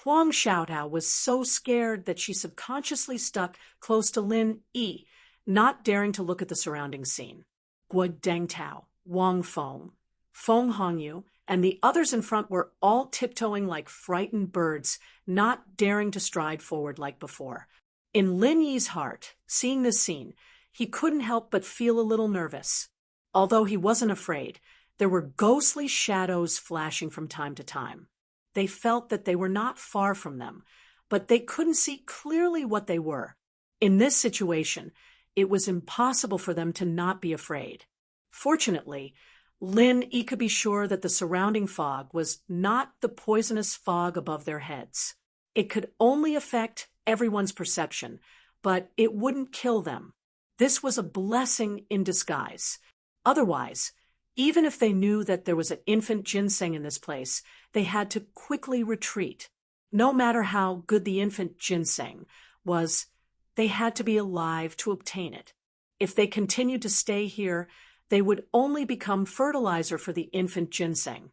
Huang Xiaotao was so scared that she subconsciously stuck close to Lin Yi, not daring to look at the surrounding scene. Guo Dengtao, Wang Feng, Feng Hongyu, and the others in front were all tiptoeing like frightened birds, not daring to stride forward like before. In Lin Yi's heart, seeing this scene, he couldn't help but feel a little nervous. Although he wasn't afraid, there were ghostly shadows flashing from time to time. They felt that they were not far from them, but they couldn't see clearly what they were. In this situation, it was impossible for them to not be afraid. Fortunately, Lin Yi could be sure that the surrounding fog was not the poisonous fog above their heads. It could only affect everyone's perception, but it wouldn't kill them. This was a blessing in disguise. Otherwise, even if they knew that there was an infant ginseng in this place, they had to quickly retreat. No matter how good the infant ginseng was, they had to be alive to obtain it. If they continued to stay here, they would only become fertilizer for the infant ginseng.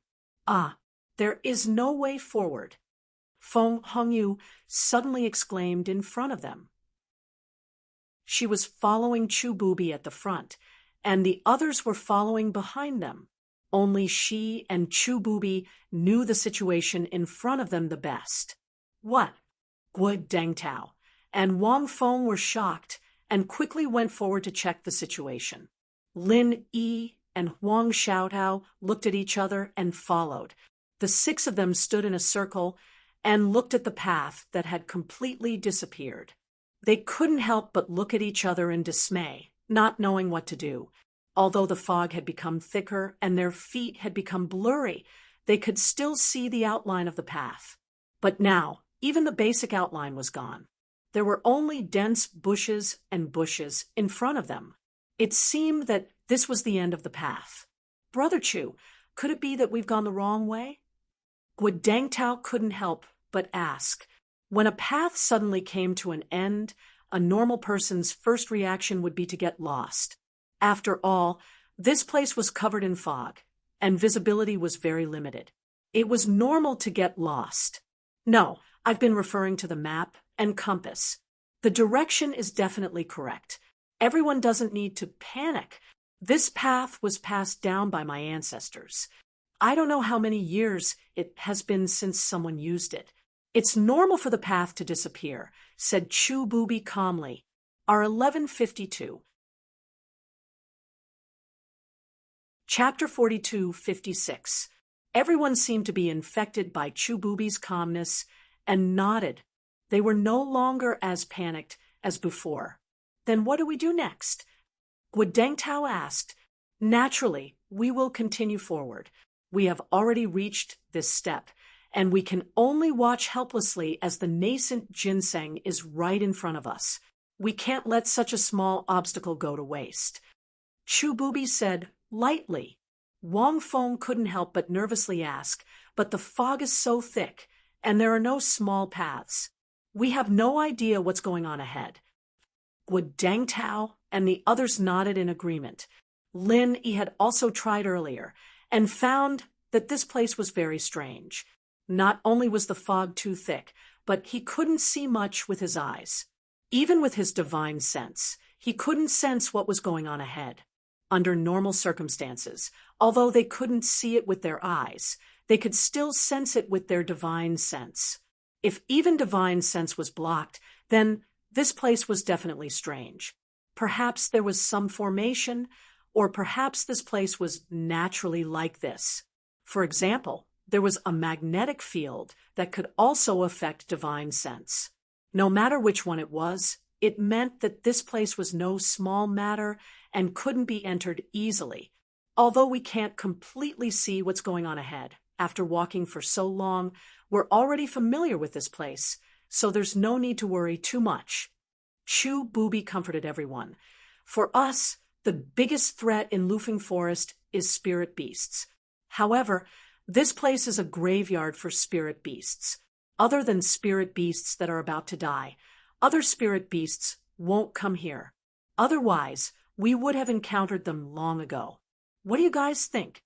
There is no way forward, Feng Hongyu suddenly exclaimed in front of them. She was following Chu Bubi at the front, and the others were following behind them. Only she and Chu Bubi knew the situation in front of them the best. What? Guo Dengtao and Wang Feng were shocked and quickly went forward to check the situation. Lin Yi and Huang Xiaotao looked at each other and followed. The six of them stood in a circle and looked at the path that had completely disappeared. They couldn't help but look at each other in dismay, not knowing what to do. Although the fog had become thicker and their feet had become blurry, they could still see the outline of the path. But now, even the basic outline was gone. There were only dense bushes and bushes in front of them. It seemed that this was the end of the path. Brother Chu, could it be that we've gone the wrong way? Guo Dengtao couldn't help but ask. When a path suddenly came to an end, a normal person's first reaction would be to get lost. After all, this place was covered in fog, and visibility was very limited. It was normal to get lost. No, I've been referring to the map and compass. The direction is definitely correct. Everyone doesn't need to panic. This path was passed down by my ancestors. I don't know how many years it has been since someone used it. It's normal for the path to disappear, said Chu Booby calmly. Our 1152. Chapter 42:56. Everyone seemed to be infected by Chu Booby's calmness and nodded. They were no longer as panicked as before. Then what do we do next? Guadangtao asked. Naturally, we will continue forward. We have already reached this step, and we can only watch helplessly as the nascent ginseng is right in front of us. We can't let such a small obstacle go to waste. Chu Booby said lightly. Wang Feng couldn't help but nervously ask, but the fog is so thick, and there are no small paths. We have no idea what's going on ahead. Guadangtao and the others nodded in agreement. Lin Yi had also tried earlier, and found that this place was very strange. Not only was the fog too thick, but he couldn't see much with his eyes. Even with his divine sense, he couldn't sense what was going on ahead. Under normal circumstances, although they couldn't see it with their eyes, they could still sense it with their divine sense. If even divine sense was blocked, then this place was definitely strange. Perhaps there was some formation, or perhaps this place was naturally like this. For example, there was a magnetic field that could also affect divine sense. No matter which one it was, it meant that this place was no small matter and couldn't be entered easily. Although we can't completely see what's going on ahead, after walking for so long, we're already familiar with this place, so there's no need to worry too much. Chu Booby comforted everyone. For us, the biggest threat in Lufeng Forest is spirit beasts. However, this place is a graveyard for spirit beasts. Other than spirit beasts that are about to die, other spirit beasts won't come here. Otherwise, we would have encountered them long ago. What do you guys think?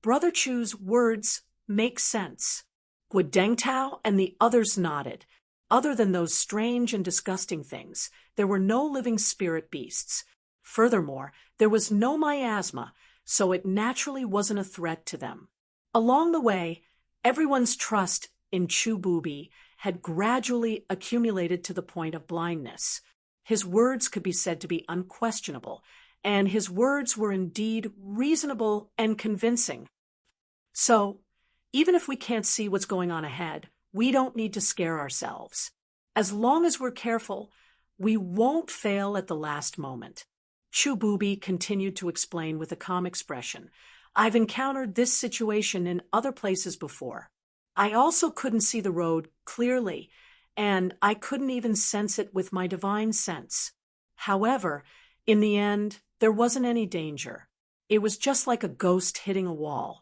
Brother Chu's words make sense. Guadangtao and the others nodded. Other than those strange and disgusting things, there were no living spirit beasts. Furthermore, there was no miasma, so it naturally wasn't a threat to them. Along the way, everyone's trust in Chu Booby had gradually accumulated to the point of blindness. His words could be said to be unquestionable, and his words were indeed reasonable and convincing. So, even if we can't see what's going on ahead, we don't need to scare ourselves. As long as we're careful, we won't fail at the last moment. Chu Booby continued to explain with a calm expression. I've encountered this situation in other places before. I also couldn't see the road clearly, and I couldn't even sense it with my divine sense. However, in the end, there wasn't any danger. It was just like a ghost hitting a wall.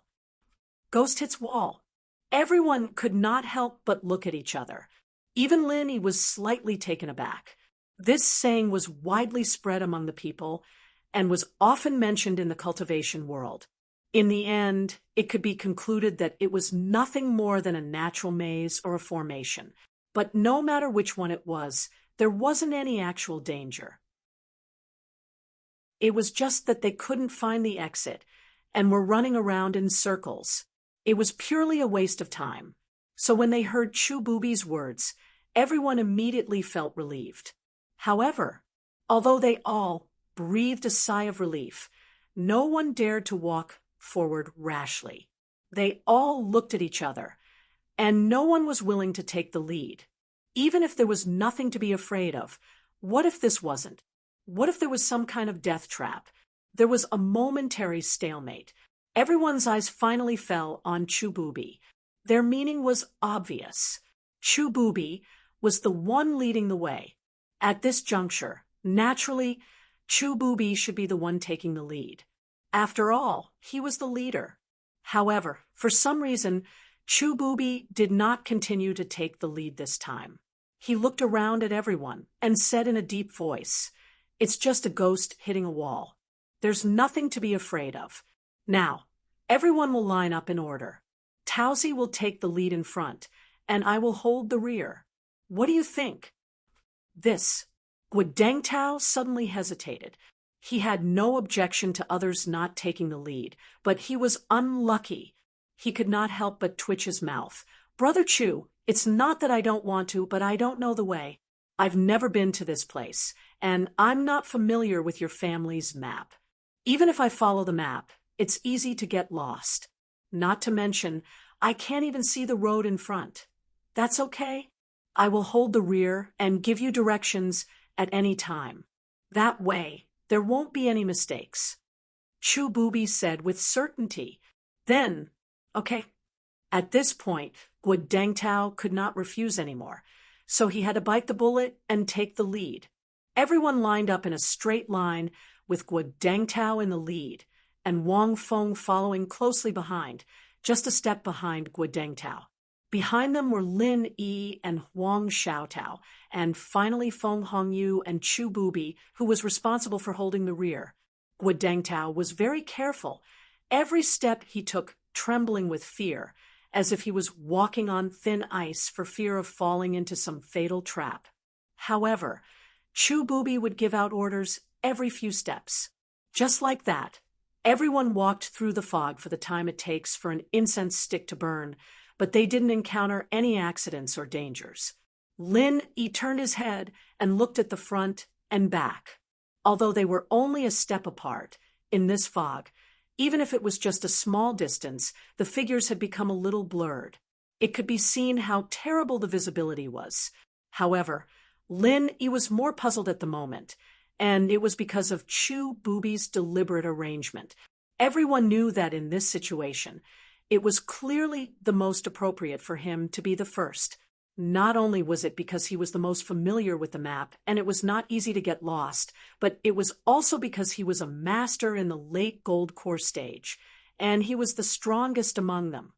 Ghost hits wall. Everyone could not help but look at each other. Even Lin Yi was slightly taken aback. This saying was widely spread among the people and was often mentioned in the cultivation world. In the end, it could be concluded that it was nothing more than a natural maze or a formation. But no matter which one it was, there wasn't any actual danger. It was just that they couldn't find the exit and were running around in circles. It was purely a waste of time. So when they heard Chu Booby's words, everyone immediately felt relieved. However, although they all breathed a sigh of relief, no one dared to walk forward rashly. They all looked at each other, and no one was willing to take the lead. Even if there was nothing to be afraid of, what if this wasn't? What if there was some kind of death trap? There was a momentary stalemate. Everyone's eyes finally fell on Chu Booby. Their meaning was obvious. Chu Booby was the one leading the way. At this juncture, naturally, Chu Booby should be the one taking the lead. After all, he was the leader. However, for some reason, Chu Booby did not continue to take the lead this time. He looked around at everyone and said in a deep voice, "It's just a ghost hitting a wall. There's nothing to be afraid of. Now, everyone will line up in order. Taozi will take the lead in front, and I will hold the rear. What do you think? This. Guadangtao suddenly hesitated. He had no objection to others not taking the lead, but he was unlucky. He could not help but twitch his mouth. Brother Chu, it's not that I don't want to, but I don't know the way. I've never been to this place, and I'm not familiar with your family's map. Even if I follow the map, it's easy to get lost. Not to mention, I can't even see the road in front. That's okay. I will hold the rear and give you directions at any time. That way, there won't be any mistakes. Chu Booby said with certainty. Then, okay. At this point, Guadangtao could not refuse anymore, so he had to bite the bullet and take the lead. Everyone lined up in a straight line with Guadangtao in the lead, and Wang Feng following closely behind, just a step behind Guadangtao. Behind them were Lin Yi and Huang Xiaotao, and finally Feng Hongyu and Chu Booby, who was responsible for holding the rear. Guadangtao was very careful, every step he took trembling with fear, as if he was walking on thin ice for fear of falling into some fatal trap. However, Chu Booby would give out orders every few steps. Just like that, everyone walked through the fog for the time it takes for an incense stick to burn, but they didn't encounter any accidents or dangers. Lin Yi turned his head and looked at the front and back. Although they were only a step apart, in this fog, even if it was just a small distance, the figures had become a little blurred. It could be seen how terrible the visibility was. However, Lin Yi was more puzzled at the moment, and it was because of Chu Booby's deliberate arrangement. Everyone knew that in this situation, it was clearly the most appropriate for him to be the first. Not only was it because he was the most familiar with the map and it was not easy to get lost, but it was also because he was a master in the late gold core stage, and he was the strongest among them.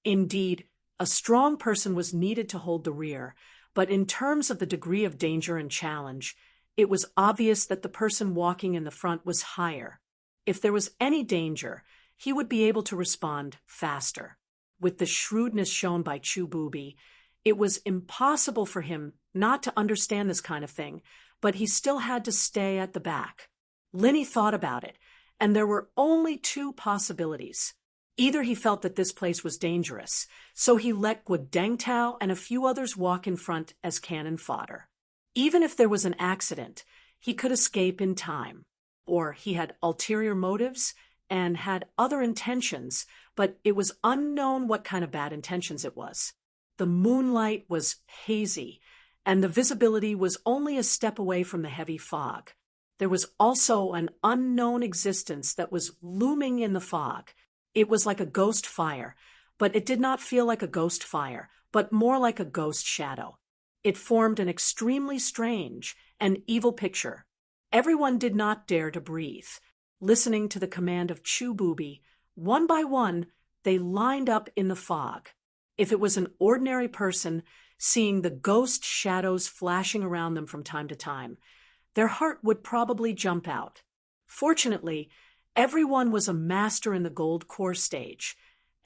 Indeed, a strong person was needed to hold the rear, but in terms of the degree of danger and challenge, it was obvious that the person walking in the front was higher. If there was any danger, he would be able to respond faster. With the shrewdness shown by Chu Booby, it was impossible for him not to understand this kind of thing, but he still had to stay at the back. Linny thought about it, and there were only two possibilities. Either he felt that this place was dangerous, so he let Guadangtao and a few others walk in front as cannon fodder. Even if there was an accident, he could escape in time. Or he had ulterior motives and had other intentions, but it was unknown what kind of bad intentions it was. The moonlight was hazy, and the visibility was only a step away from the heavy fog. There was also an unknown existence that was looming in the fog. It was like a ghost fire, but it did not feel like a ghost fire, but more like a ghost shadow. It formed an extremely strange and evil picture. Everyone did not dare to breathe. Listening to the command of Chu Booby, one by one, they lined up in the fog. If it was an ordinary person, seeing the ghost shadows flashing around them from time to time, their heart would probably jump out. Fortunately, everyone was a master in the gold core stage,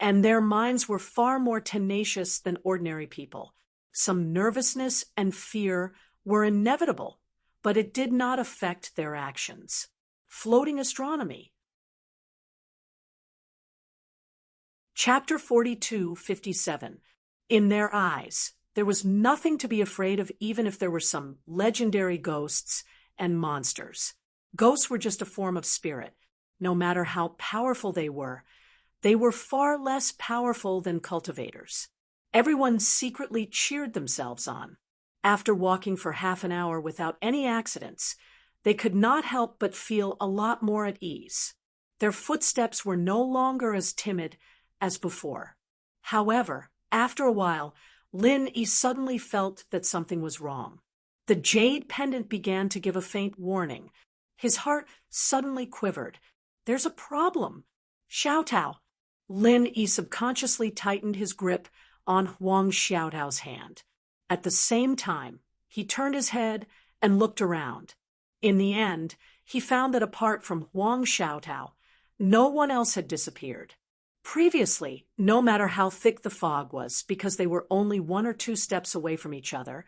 and their minds were far more tenacious than ordinary people. Some nervousness and fear were inevitable, but it did not affect their actions. Floating astronomy. Chapter 42:57. In their eyes, there was nothing to be afraid of, even if there were some legendary ghosts and monsters. Ghosts were just a form of spirit. No matter how powerful they were far less powerful than cultivators. Everyone secretly cheered themselves on. After walking for half an hour without any accidents, they could not help but feel a lot more at ease. Their footsteps were no longer as timid as before. However, after a while, Lin Yi suddenly felt that something was wrong. The jade pendant began to give a faint warning. His heart suddenly quivered. There's a problem. Xiaotao. Lin Yi subconsciously tightened his grip on Huang Xiaotao's hand. At the same time, he turned his head and looked around. In the end, he found that apart from Huang Xiaotao, no one else had disappeared. Previously, no matter how thick the fog was, because they were only 1 or 2 steps away from each other,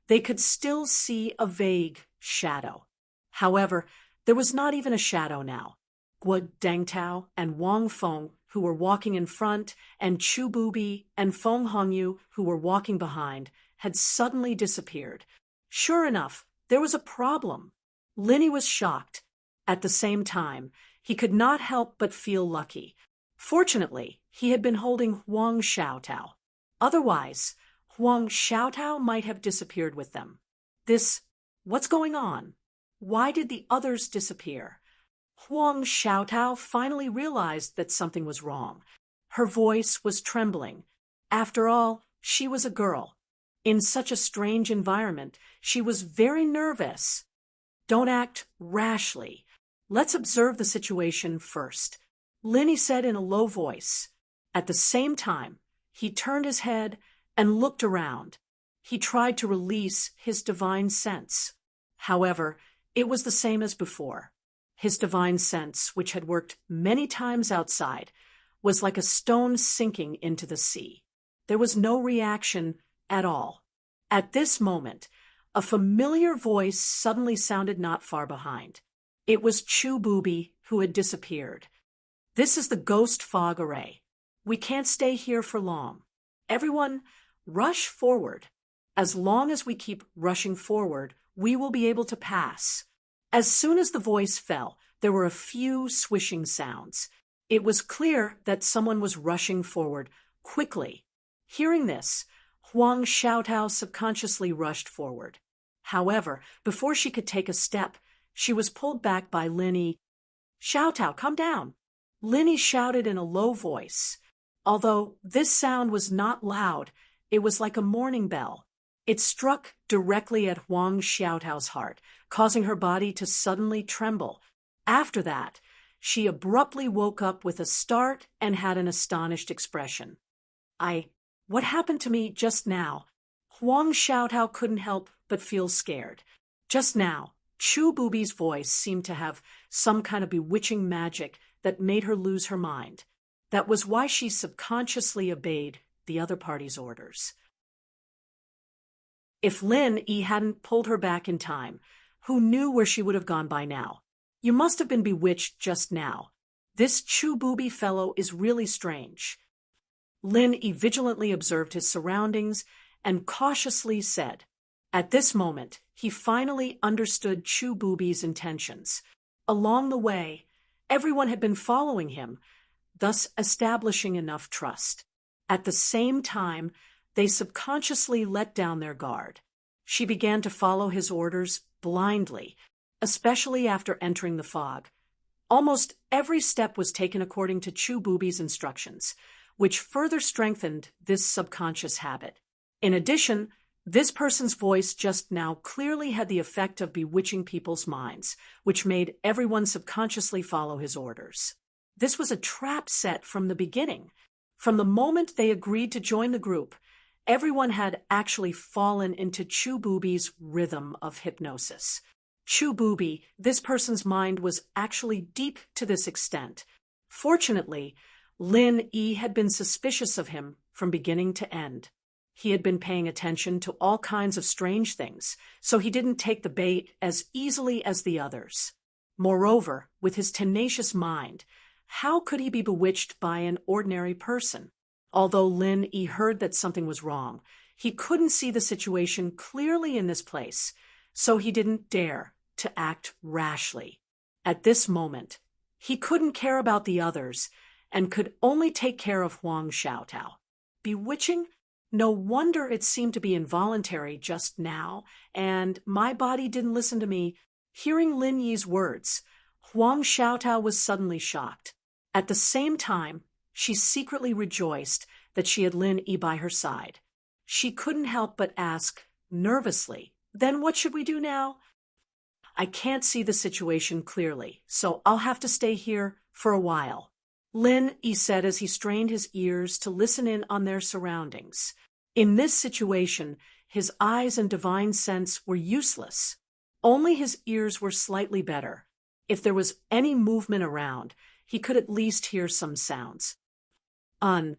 they could still see a vague shadow. However, there was not even a shadow now. Guo Dengtao and Wang Feng, who were walking in front, and Chu Bubi and Feng Hongyu, who were walking behind, had suddenly disappeared. Sure enough, there was a problem. Linny was shocked. At the same time, he could not help but feel lucky. Fortunately, he had been holding Huang Xiaotao. Otherwise, Huang Xiaotao might have disappeared with them. What's going on? Why did the others disappear? Huang Xiaotao finally realized that something was wrong. Her voice was trembling. After all, she was a girl. In such a strange environment, she was very nervous. Don't act rashly. Let's observe the situation first, Linny said in a low voice. At the same time, he turned his head and looked around. He tried to release his divine sense. However, it was the same as before. His divine sense, which had worked many times outside, was like a stone sinking into the sea. There was no reaction at all. At this moment, a familiar voice suddenly sounded not far behind. It was Chu Bubi, who had disappeared. This is the ghost fog array. We can't stay here for long. Everyone, rush forward. As long as we keep rushing forward, we will be able to pass. As soon as the voice fell, there were a few swishing sounds. It was clear that someone was rushing forward quickly. Hearing this, Huang Xiaotao subconsciously rushed forward. However, before she could take a step, she was pulled back by Linny. "Xiaotao, come down!" Linny shouted in a low voice. Although this sound was not loud, it was like a morning bell. It struck directly at Huang Xiaotao's heart, causing her body to suddenly tremble. After that, she abruptly woke up with a start and had an astonished expression. What happened to me just now? Huang Xiaotao couldn't help but feel scared. Just now, Chu Bubi's voice seemed to have some kind of bewitching magic that made her lose her mind. That was why she subconsciously obeyed the other party's orders. If Lin Yi hadn't pulled her back in time, who knew where she would have gone by now? You must have been bewitched just now. This Chu Bubi fellow is really strange. Lin Yi vigilantly observed his surroundings and cautiously said. At this moment, he finally understood Chu Bubi's intentions. Along the way, everyone had been following him, thus establishing enough trust. At the same time, they subconsciously let down their guard. She began to follow his orders blindly, especially after entering the fog. Almost every step was taken according to Chu Bubi's instructions, which further strengthened this subconscious habit. In addition, this person's voice just now clearly had the effect of bewitching people's minds, which made everyone subconsciously follow his orders. This was a trap set from the beginning. From the moment they agreed to join the group, everyone had actually fallen into Chu Bubi's rhythm of hypnosis. Chu Bubi, this person's mind was actually deep to this extent. Fortunately, Lin Yi had been suspicious of him from beginning to end. He had been paying attention to all kinds of strange things, so he didn't take the bait as easily as the others. Moreover, with his tenacious mind, how could he be bewitched by an ordinary person? Although Lin Yi heard that something was wrong, he couldn't see the situation clearly in this place, so he didn't dare to act rashly. At this moment, he couldn't care about the others and could only take care of Huang Xiaotao. Bewitching? No wonder it seemed to be involuntary just now, and my body didn't listen to me. Hearing Lin Yi's words, Huang Xiaotao was suddenly shocked. At the same time, she secretly rejoiced that she had Lin Yi by her side. She couldn't help but ask, nervously, "Then what should we do now?" "I can't see the situation clearly, so I'll have to stay here for a while," Lin Yi said as he strained his ears to listen in on their surroundings. In this situation, his eyes and divine sense were useless. Only his ears were slightly better. If there was any movement around, he could at least hear some sounds. Huang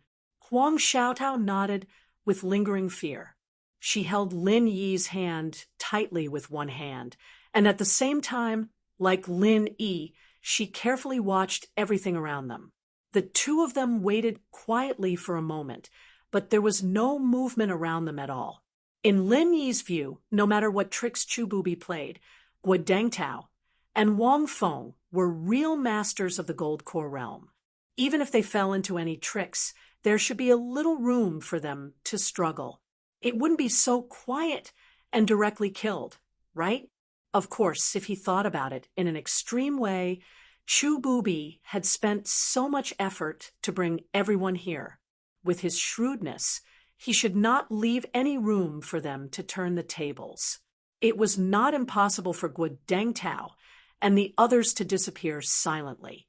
Xiaotao nodded with lingering fear. She held Lin Yi's hand tightly with one hand, and at the same time, like Lin Yi, she carefully watched everything around them. The two of them waited quietly for a moment, but there was no movement around them at all. In Lin Yi's view, no matter what tricks Chu Bubi played, Guo Dengtao and Wang Feng were real masters of the Gold Core realm. Even if they fell into any tricks, there should be a little room for them to struggle. It wouldn't be so quiet and directly killed, right? Of course, if he thought about it in an extreme way, Chu Bubi had spent so much effort to bring everyone here. With his shrewdness, he should not leave any room for them to turn the tables. It was not impossible for Guo Dengtao and the others to disappear silently.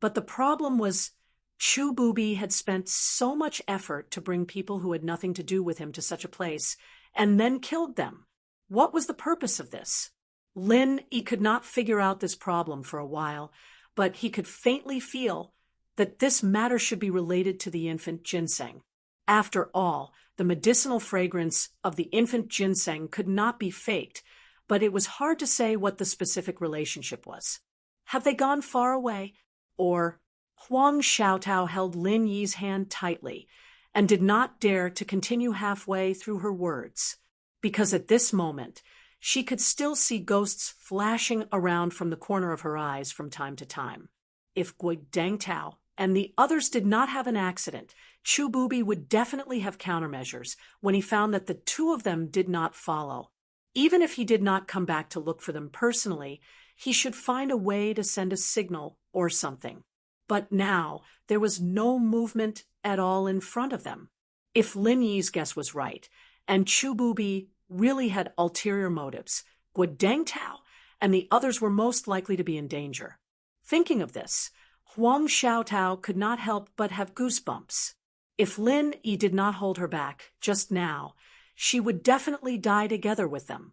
But the problem was Chu Bubi had spent so much effort to bring people who had nothing to do with him to such a place, and then killed them. What was the purpose of this? Lin Yi could not figure out this problem for a while, but he could faintly feel that this matter should be related to the infant ginseng. After all, the medicinal fragrance of the infant ginseng could not be faked, but it was hard to say what the specific relationship was. Have they gone far away? Or Huang Xiaotao held Lin Yi's hand tightly and did not dare to continue halfway through her words, because at this moment she could still see ghosts flashing around from the corner of her eyes from time to time. If Guo Dengtao and the others did not have an accident, Chu Bubi would definitely have countermeasures when he found that the two of them did not follow. Even if he did not come back to look for them personally, he should find a way to send a signal or something. But now there was no movement at all in front of them. If Lin Yi's guess was right, and Chu Bubi really had ulterior motives, Guo Dengtao and the others were most likely to be in danger. Thinking of this, Huang Xiaotao could not help but have goosebumps. If Lin Yi did not hold her back just now, she would definitely die together with them.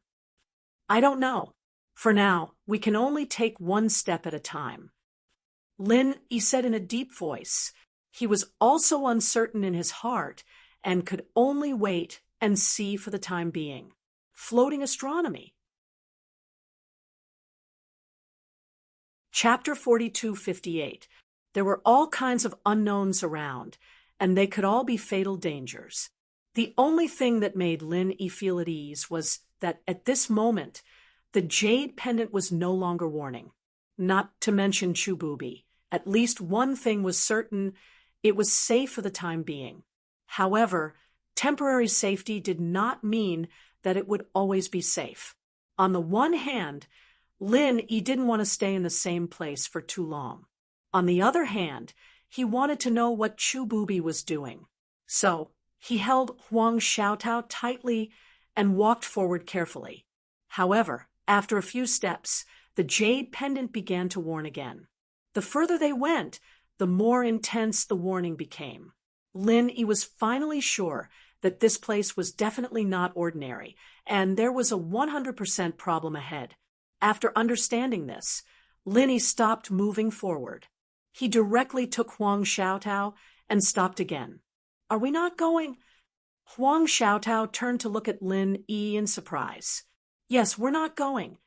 I don't know. For now, we can only take one step at a time. Lin Yi said in a deep voice. He was also uncertain in his heart and could only wait and see for the time being. Floating astronomy. Chapter 42:58. There were all kinds of unknowns around, and they could all be fatal dangers. The only thing that made Lin Yi feel at ease was that at this moment, the jade pendant was no longer warning. Not to mention Chu Bubi. At least one thing was certain: it was safe for the time being. However, temporary safety did not mean that it would always be safe. On the one hand, Lin Yi didn't want to stay in the same place for too long. On the other hand, he wanted to know what Chu Bubi was doing. So, he held Huang Xiaotao tightly and walked forward carefully. However, after a few steps, the jade pendant began to warn again. The further they went, the more intense the warning became. Lin Yi was finally sure that this place was definitely not ordinary, and there was a 100% problem ahead. After understanding this, Lin Yi stopped moving forward. He directly took Huang Xiaotao and stopped again. Are we not going? Huang Xiaotao turned to look at Lin Yi in surprise. Yes, we're not going.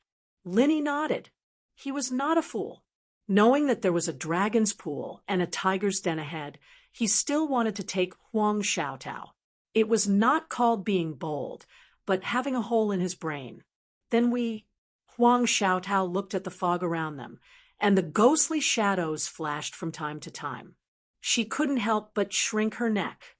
Lin Yi nodded. He was not a fool. Knowing that there was a dragon's pool and a tiger's den ahead, he still wanted to take Huang Xiaotao. It was not called being bold, but having a hole in his brain. Then Huang Xiaotao looked at the fog around them, and the ghostly shadows flashed from time to time. She couldn't help but shrink her neck.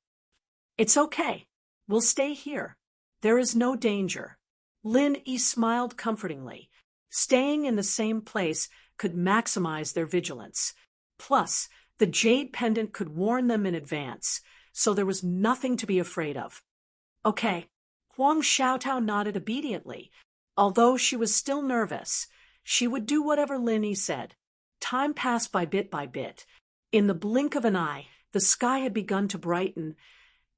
It's okay. We'll stay here. There is no danger. Lin Yi smiled comfortingly. Staying in the same place could maximize their vigilance. Plus, the jade pendant could warn them in advance, so there was nothing to be afraid of. Okay. Huang Xiaotao nodded obediently. Although she was still nervous, she would do whatever Lin Yi said. Time passed by bit. In the blink of an eye, the sky had begun to brighten,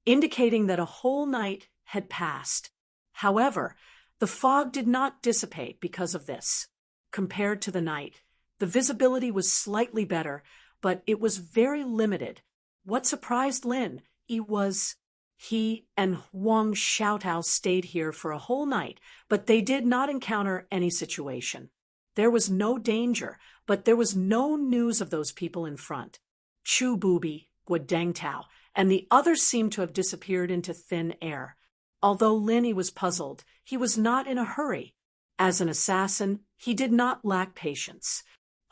indicating that a whole night had passed. However, the fog did not dissipate because of this. Compared to the night, the visibility was slightly better, but it was very limited. What surprised Lin was he and Huang Xiaotao stayed here for a whole night, but they did not encounter any situation. There was no danger, but there was no news of those people in front. Chu Bubi, Guodeng Tao, and the others seemed to have disappeared into thin air. Although Lin was puzzled, he was not in a hurry. As an assassin, he did not lack patience.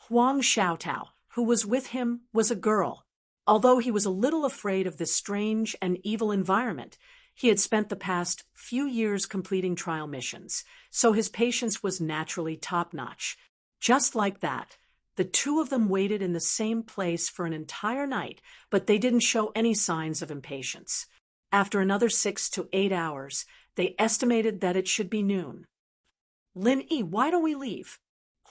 Huang Xiaotao, who was with him, was a girl. Although he was a little afraid of this strange and evil environment, he had spent the past few years completing trial missions, so his patience was naturally top-notch. Just like that, the two of them waited in the same place for an entire night, but they didn't show any signs of impatience. After another 6 to 8 hours, they estimated that it should be noon. Lin Yi, why don't we leave?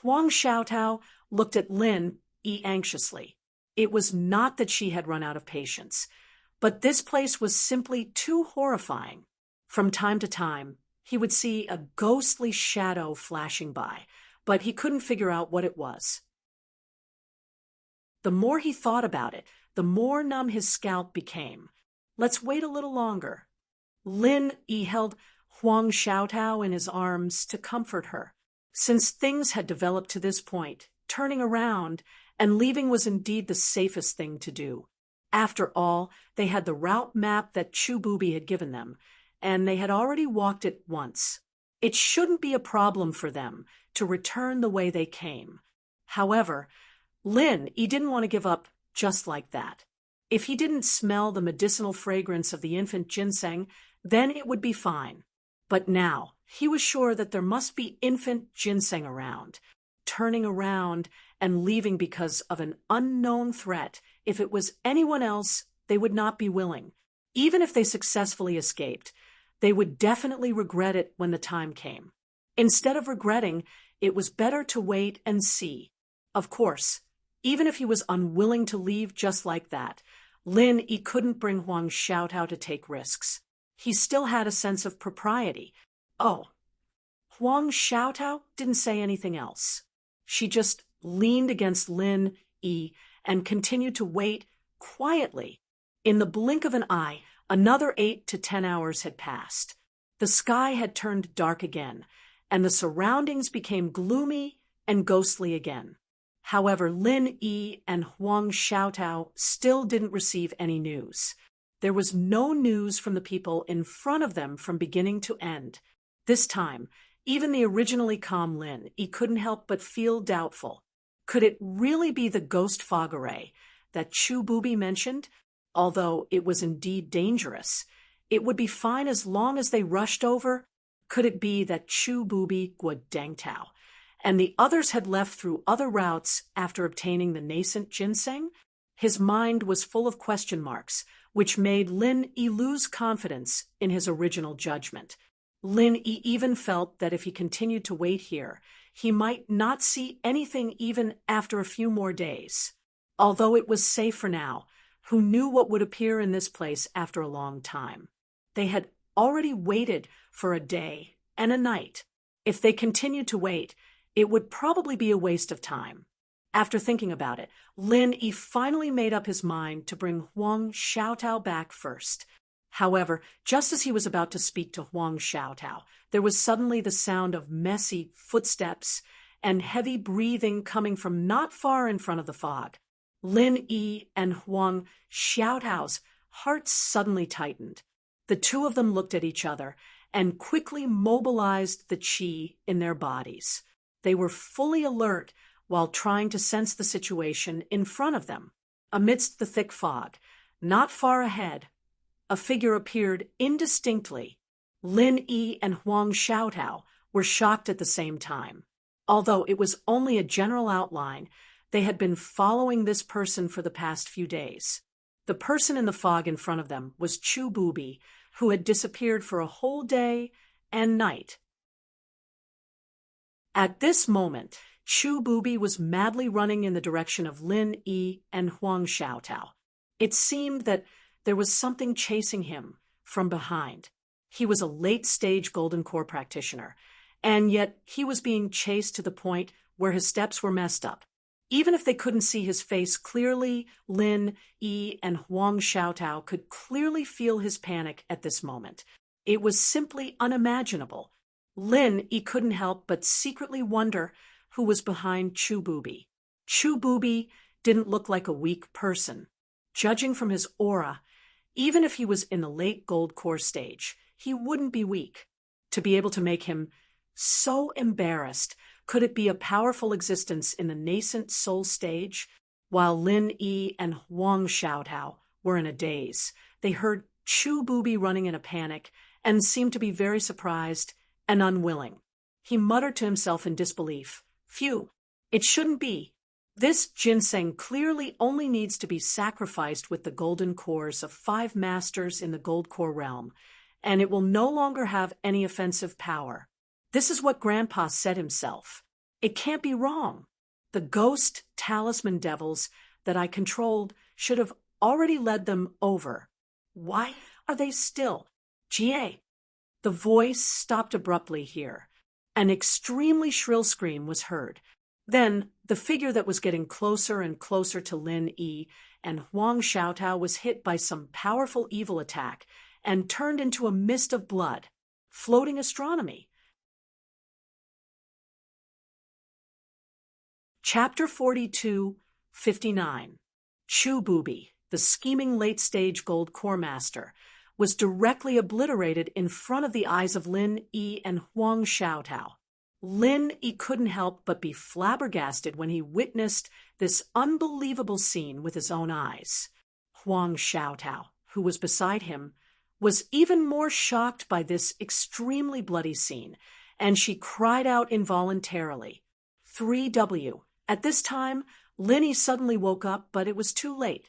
Huang Xiaotao looked at Lin Yi anxiously. It was not that she had run out of patience, but this place was simply too horrifying. From time to time, he would see a ghostly shadow flashing by, but he couldn't figure out what it was. The more he thought about it, the more numb his scalp became. Let's wait a little longer. Lin Yi held Huang Xiaotao in his arms to comfort her. Since things had developed to this point, turning around and leaving was indeed the safest thing to do. After all, they had the route map that Chu Bubi had given them, and they had already walked it once. It shouldn't be a problem for them to return the way they came. However, Lin Yi didn't want to give up just like that. If he didn't smell the medicinal fragrance of the infant ginseng, then it would be fine. But now, he was sure that there must be infant ginseng around. Turning around and leaving because of an unknown threat, if it was anyone else, they would not be willing. Even if they successfully escaped, they would definitely regret it when the time came. Instead of regretting, it was better to wait and see. Of course, even if he was unwilling to leave just like that, Lin Yi couldn't bring Huang Xiaotao to take risks. He still had a sense of propriety. Oh, Huang Xiaotao didn't say anything else. She just leaned against Lin Yi and continued to wait quietly. In the blink of an eye, another 8 to 10 hours had passed. The sky had turned dark again, and the surroundings became gloomy and ghostly again. However, Lin Yi and Huang Xiaotao still didn't receive any news. There was no news from the people in front of them from beginning to end. This time, even the originally calm Lin Yi couldn't help but feel doubtful. Could it really be the ghost fog array that Chu Bubi mentioned? Although it was indeed dangerous, it would be fine as long as they rushed over. Could it be that Chu Bubi Guodeng Tao and the others had left through other routes after obtaining the nascent ginseng? His mind was full of question marks, which made Lin Yi lose confidence in his original judgment. Lin Yi even felt that if he continued to wait here, he might not see anything even after a few more days. Although it was safe for now, who knew what would appear in this place after a long time? They had already waited for a day and a night. If they continued to wait, it would probably be a waste of time. After thinking about it, Lin Yi finally made up his mind to bring Huang Xiaotao back first. However, just as he was about to speak to Huang Xiaotao, there was suddenly the sound of messy footsteps and heavy breathing coming from not far in front of the fog. Lin Yi and Huang Xiaotao's hearts suddenly tightened. The two of them looked at each other and quickly mobilized the qi in their bodies. They were fully alert while trying to sense the situation in front of them. Amidst the thick fog, not far ahead, a figure appeared indistinctly. Lin Yi and Huang Xiaotao were shocked at the same time. Although it was only a general outline, they had been following this person for the past few days. The person in the fog in front of them was Chu Bubi, who had disappeared for a whole day and night. At this moment, Chu Bubi was madly running in the direction of Lin Yi and Huang Xiaotao. It seemed that there was something chasing him from behind. He was a late-stage Golden Core practitioner, and yet he was being chased to the point where his steps were messed up. Even if they couldn't see his face clearly, Lin Yi and Huang Xiaotao could clearly feel his panic at this moment. It was simply unimaginable. Lin Yi couldn't help but secretly wonder who was behind Chu Bubi. Chu Bubi didn't look like a weak person. Judging from his aura, even if he was in the late gold core stage, he wouldn't be weak. To be able to make him so embarrassed, could it be a powerful existence in the nascent soul stage? While Lin Yi and Huang Xiaotao were in a daze, they heard Chu Bubi running in a panic and seemed to be very surprised and unwilling. He muttered to himself in disbelief, "Phew, it shouldn't be. This ginseng clearly only needs to be sacrificed with the golden cores of 5 masters in the gold core realm, and it will no longer have any offensive power. This is what Grandpa said himself. It can't be wrong. The ghost talisman devils that I controlled should have already led them over. Why are they still? Jie." The voice stopped abruptly here. An extremely shrill scream was heard. Then, the figure that was getting closer and closer to Lin Yi and Huang Xiaotao was hit by some powerful evil attack and turned into a mist of blood. Floating astronomy. Chapter 42:59. Chu Bubi, the scheming late-stage gold core master, was directly obliterated in front of the eyes of Lin Yi and Huang Xiaotao. Lin Yi couldn't help but be flabbergasted when he witnessed this unbelievable scene with his own eyes. Huang Xiaotao, who was beside him, was even more shocked by this extremely bloody scene, and she cried out involuntarily, "3W." At this time, Lin Yi suddenly woke up, but it was too late.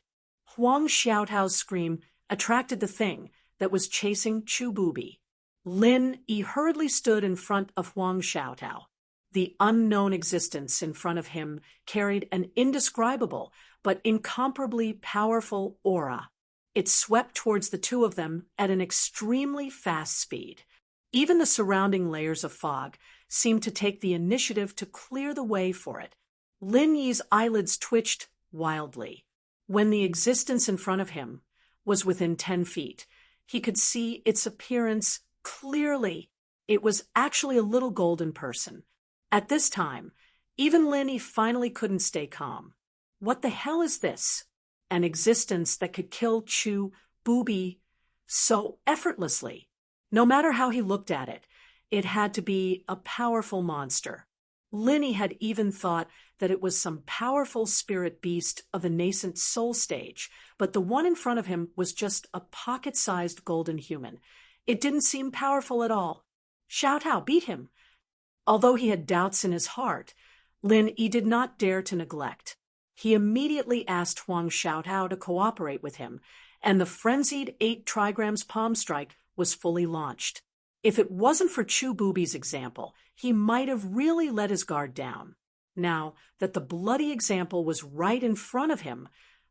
Huang Xiaotao's scream attracted the thing that was chasing Chu Bubi. Lin Yi hurriedly stood in front of Huang Xiaotao. The unknown existence in front of him carried an indescribable but incomparably powerful aura. It swept towards the two of them at an extremely fast speed. Even the surrounding layers of fog seemed to take the initiative to clear the way for it. Lin Yi's eyelids twitched wildly. When the existence in front of him was within 10 feet, he could see its appearance clearly. It was actually a little golden person. At this time, even Lin Yi finally couldn't stay calm. What the hell is this? An existence that could kill Chu Bubi so effortlessly. No matter how he looked at it, it had to be a powerful monster. Lin Yi had even thought that it was some powerful spirit beast of the nascent soul stage, but the one in front of him was just a pocket-sized golden human. It didn't seem powerful at all. Xiaotao beat him. Although he had doubts in his heart, Lin Yi did not dare to neglect. He immediately asked Huang Xiaotao to cooperate with him, and the frenzied 8 trigrams palm strike was fully launched. If it wasn't for Chu Bubi's example, he might have really let his guard down. Now that the bloody example was right in front of him,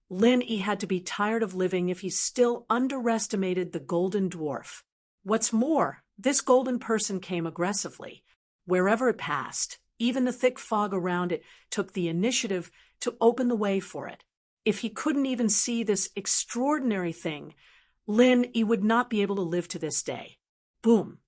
Lin Yi had to be tired of living if he still underestimated the golden dwarf. What's more, this golden person came aggressively. Wherever it passed, even the thick fog around it took the initiative to open the way for it. If he couldn't even see this extraordinary thing, Lin Yi would not be able to live to this day. Boom!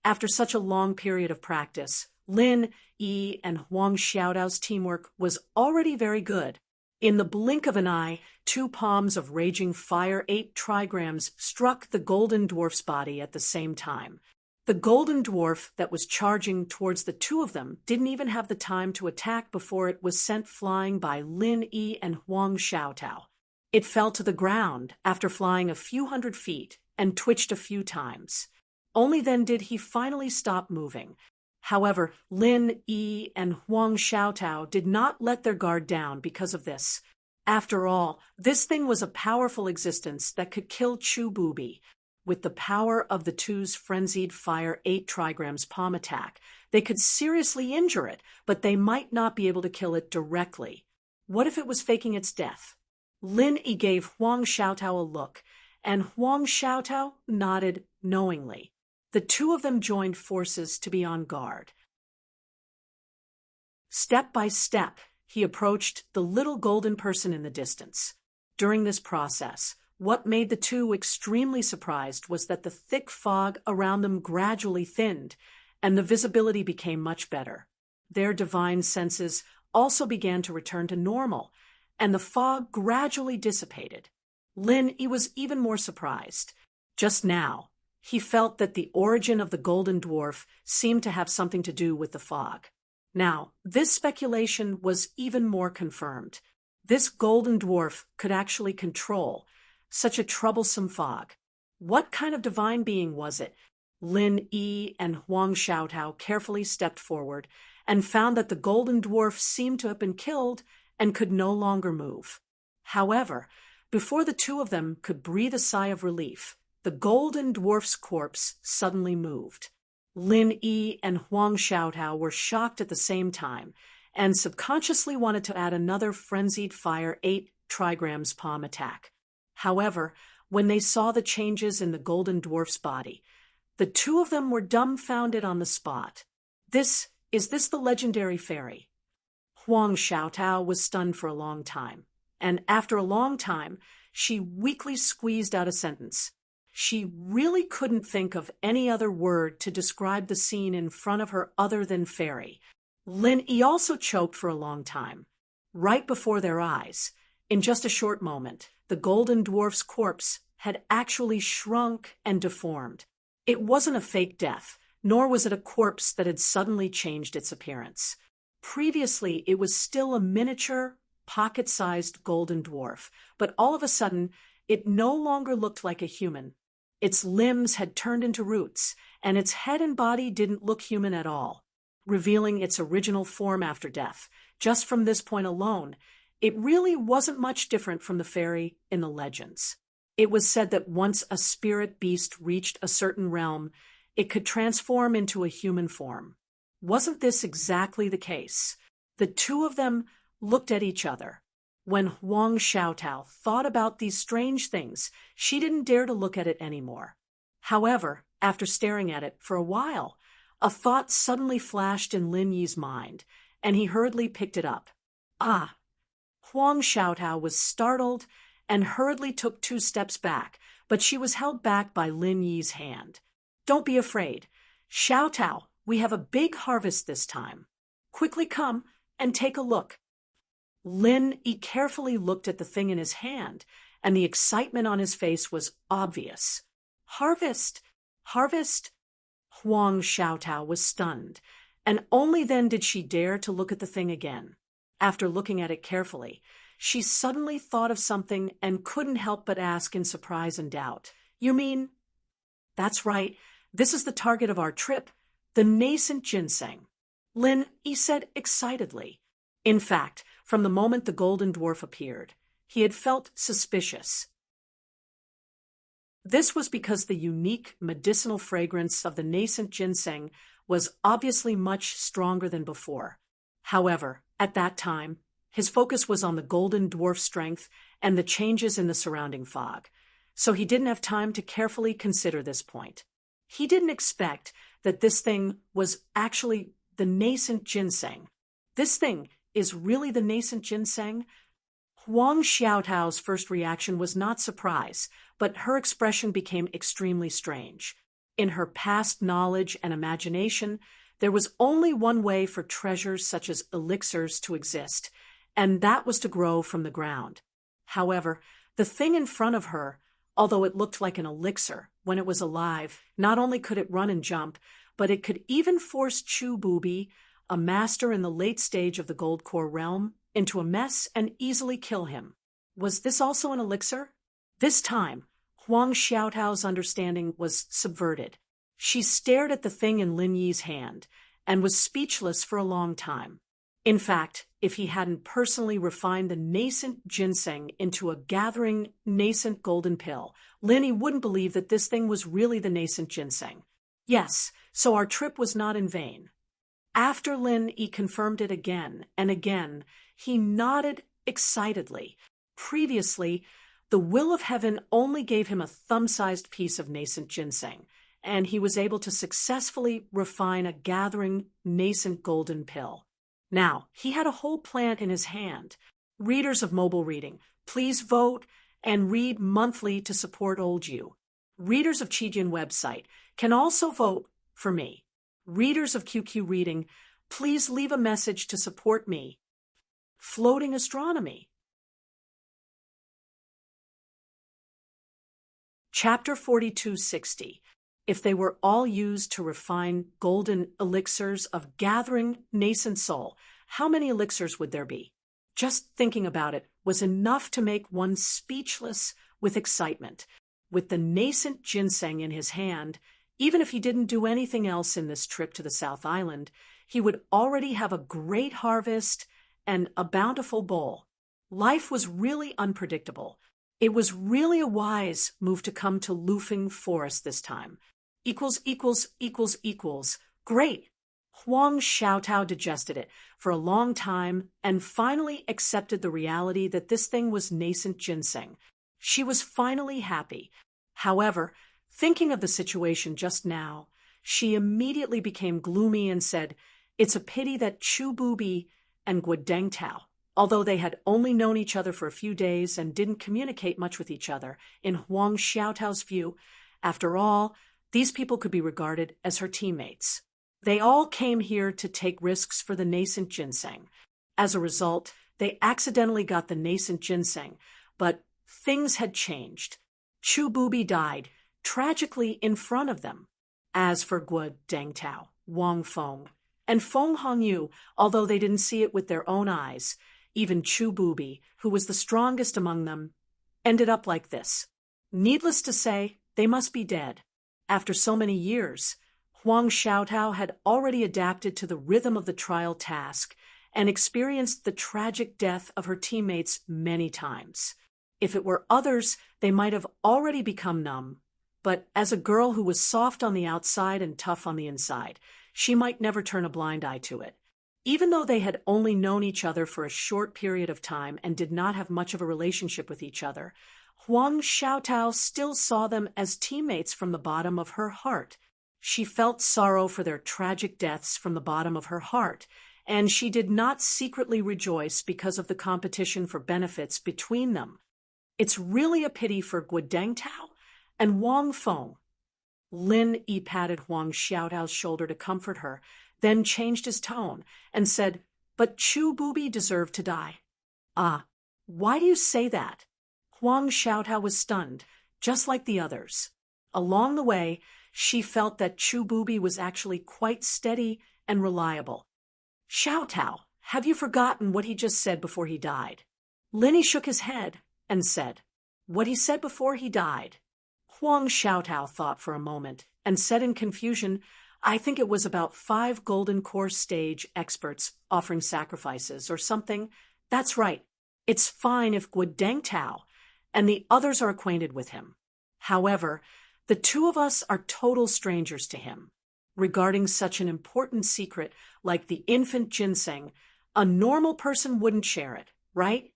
After such a long period of practice, Lin Yi and Huang Xiaotao's teamwork was already very good. In the blink of an eye, 2 palms of raging fire 8 trigrams struck the golden dwarf's body at the same time. The golden dwarf that was charging towards the two of them didn't even have the time to attack before it was sent flying by Lin Yi and Huang Xiaotao. It fell to the ground after flying a few hundred feet and twitched a few times. Only then did he finally stop moving. However, Lin Yi and Huang Xiaotao did not let their guard down because of this. After all, this thing was a powerful existence that could kill Chu Bubi. With the power of the two's frenzied fire 8 trigrams palm attack, they could seriously injure it, but they might not be able to kill it directly. What if it was faking its death? Lin Yi gave Huang Xiaotao a look, and Huang Xiaotao nodded knowingly. The two of them joined forces to be on guard. Step by step, he approached the little golden person in the distance. During this process, what made the two extremely surprised was that the thick fog around them gradually thinned, and the visibility became much better. Their divine senses also began to return to normal, and the fog gradually dissipated. Lin Yi was even more surprised. Just now, he felt that the origin of the golden dwarf seemed to have something to do with the fog. Now, this speculation was even more confirmed. This golden dwarf could actually control such a troublesome fog. What kind of divine being was it? Lin Yi and Huang Xiaotao carefully stepped forward and found that the golden dwarf seemed to have been killed and could no longer move. However, before the two of them could breathe a sigh of relief, the golden dwarf's corpse suddenly moved. Lin Yi and Huang Xiaotao were shocked at the same time and subconsciously wanted to add another frenzied fire 8 trigrams palm attack. However, when they saw the changes in the golden dwarf's body, the two of them were dumbfounded on the spot. Is this the legendary fairy? Huang Xiaotao was stunned for a long time, and after a long time, she weakly squeezed out a sentence. She really couldn't think of any other word to describe the scene in front of her other than fairy. Lin Yi also choked for a long time. Right before their eyes, in just a short moment, the golden dwarf's corpse had actually shrunk and deformed. It wasn't a fake death, nor was it a corpse that had suddenly changed its appearance. Previously, it was still a miniature, pocket-sized golden dwarf, but all of a sudden, it no longer looked like a human. Its limbs had turned into roots, and its head and body didn't look human at all, revealing its original form after death. Just from this point alone, it really wasn't much different from the fairy in the legends. It was said that once a spirit beast reached a certain realm, it could transform into a human form. Wasn't this exactly the case? The two of them looked at each other. When Huang Xiaotao thought about these strange things, she didn't dare to look at it anymore. However, after staring at it for a while, a thought suddenly flashed in Lin Yi's mind, and he hurriedly picked it up. Ah! Huang Xiaotao was startled and hurriedly took 2 steps back, but she was held back by Lin Yi's hand. Don't be afraid. Xiaotao, we have a big harvest this time. Quickly come and take a look. Lin Yi carefully looked at the thing in his hand, and the excitement on his face was obvious. Harvest! Harvest! Huang Xiaotao was stunned, and only then did she dare to look at the thing again. After looking at it carefully, she suddenly thought of something and couldn't help but ask in surprise and doubt. You mean? That's right. This is the target of our trip, the nascent ginseng. Lin Yi said excitedly. In fact, from the moment the golden dwarf appeared, he had felt suspicious. This was because the unique medicinal fragrance of the nascent ginseng was obviously much stronger than before. However, at that time, his focus was on the golden dwarf's strength and the changes in the surrounding fog, so he didn't have time to carefully consider this point. He didn't expect that this thing was actually the nascent ginseng. This thing is really the nascent ginseng? Huang Xiaotao's first reaction was not surprise, but her expression became extremely strange. In her past knowledge and imagination, there was only one way for treasures such as elixirs to exist, and that was to grow from the ground. However, the thing in front of her, although it looked like an elixir when it was alive, not only could it run and jump, but it could even force Chu Bubi, a master in the late stage of the Gold Core realm, into a mess and easily kill him. Was this also an elixir? This time, Huang Xiaotao's understanding was subverted. She stared at the thing in Lin Yi's hand and was speechless for a long time. In fact, if he hadn't personally refined the nascent ginseng into a gathering nascent golden pill, Lin Yi wouldn't believe that this thing was really the nascent ginseng. Yes, so our trip was not in vain. After Lin Yi confirmed it again and again, he nodded excitedly. Previously, the will of heaven only gave him a thumb-sized piece of nascent ginseng, and he was able to successfully refine a gathering nascent golden pill. Now, he had a whole plant in his hand. Readers of mobile reading, please vote and read monthly to support Old You. Readers of Chijian website can also vote for me. Readers of QQ reading, please leave a message to support me. Floating astronomy. Chapter 4260. If they were all used to refine golden elixirs of gathering nascent soul, how many elixirs would there be? Just thinking about it was enough to make one speechless with excitement. With the nascent ginseng in his hand, even if he didn't do anything else in this trip to the South Island, he would already have a great harvest and a bountiful bowl. Life was really unpredictable. It was really a wise move to come to Lufeng Forest this time. Great! Huang Xiaotao digested it for a long time and finally accepted the reality that this thing was nascent ginseng. She was finally happy. However, thinking of the situation just now, she immediately became gloomy and said, "It's a pity that Chu Bubi and Guodengtao, although they had only known each other for a few days and didn't communicate much with each other, in Huang Xiaotao's view, after all, these people could be regarded as her teammates. They all came here to take risks for the nascent ginseng. As a result, they accidentally got the nascent ginseng, but things had changed. Chu Bubi died, tragically in front of them. As for Guodengtao, Wang Feng, and Feng Hongyu, although they didn't see it with their own eyes, even Chu Bubi, who was the strongest among them, ended up like this. Needless to say, they must be dead. After so many years, Huang Xiaotao had already adapted to the rhythm of the trial task and experienced the tragic death of her teammates many times. If it were others, they might have already become numb. But as a girl who was soft on the outside and tough on the inside, she might never turn a blind eye to it. Even though they had only known each other for a short period of time and did not have much of a relationship with each other, Huang Xiaotao still saw them as teammates from the bottom of her heart. She felt sorrow for their tragic deaths from the bottom of her heart, and she did not secretly rejoice because of the competition for benefits between them. It's really a pity for Guodengtao and Wang Feng. Lin Yi patted Huang Xiaotao's shoulder to comfort her, then changed his tone and said, "But Chu Bubi deserved to die." "Ah, why do you say that?" Huang Xiaotao was stunned, just like the others. Along the way, she felt that Chu Bubi was actually quite steady and reliable. "Xiaotao, have you forgotten what he just said before he died?" Lin shook his head and said, "What he said before he died?" Huang Xiaotao thought for a moment and said in confusion, "I think it was about 5 golden core stage experts offering sacrifices or something. That's right. It's fine if Guodengtao and the others are acquainted with him. However, the two of us are total strangers to him. Regarding such an important secret like the infant ginseng, a normal person wouldn't share it, right?"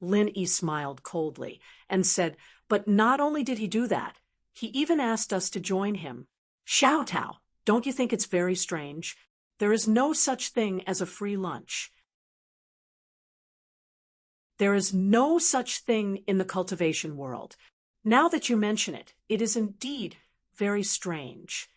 Lin Yi smiled coldly and said, "But not only did he do that, he even asked us to join him. Xiaotao, don't you think it's very strange? There is no such thing as a free lunch. There is no such thing in the cultivation world. Now that you mention it, it is indeed very strange."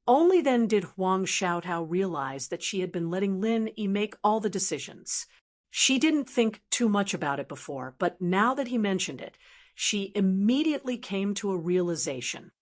Only then did Huang Xiaotao realize that she had been letting Lin Yi make all the decisions. She didn't think too much about it before, but now that he mentioned it, she immediately came to a realization.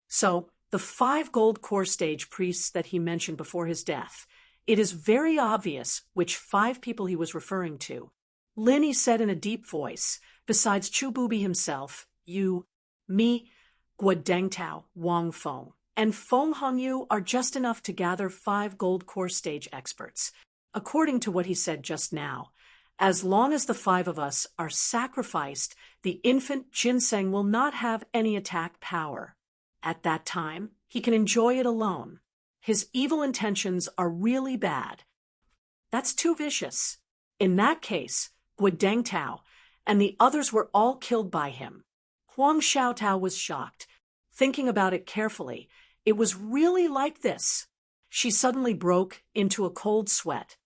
So, the 5 gold core stage priests that he mentioned before his death, it is very obvious which 5 people he was referring to. Lin Yi said in a deep voice, "Besides Chu Bubi himself, you, me, Guodengtao, Wang Feng, and Feng Hongyu are just enough to gather 5 gold core stage experts. According to what he said just now, as long as the 5 of us are sacrificed, the infant ginseng will not have any attack power. At that time, he can enjoy it alone. His evil intentions are really bad. That's too vicious. In that case, Guodengtao and the others were all killed by him." Huang Xiaotao was shocked. Thinking about it carefully, it was really like this. She suddenly broke into a cold sweat.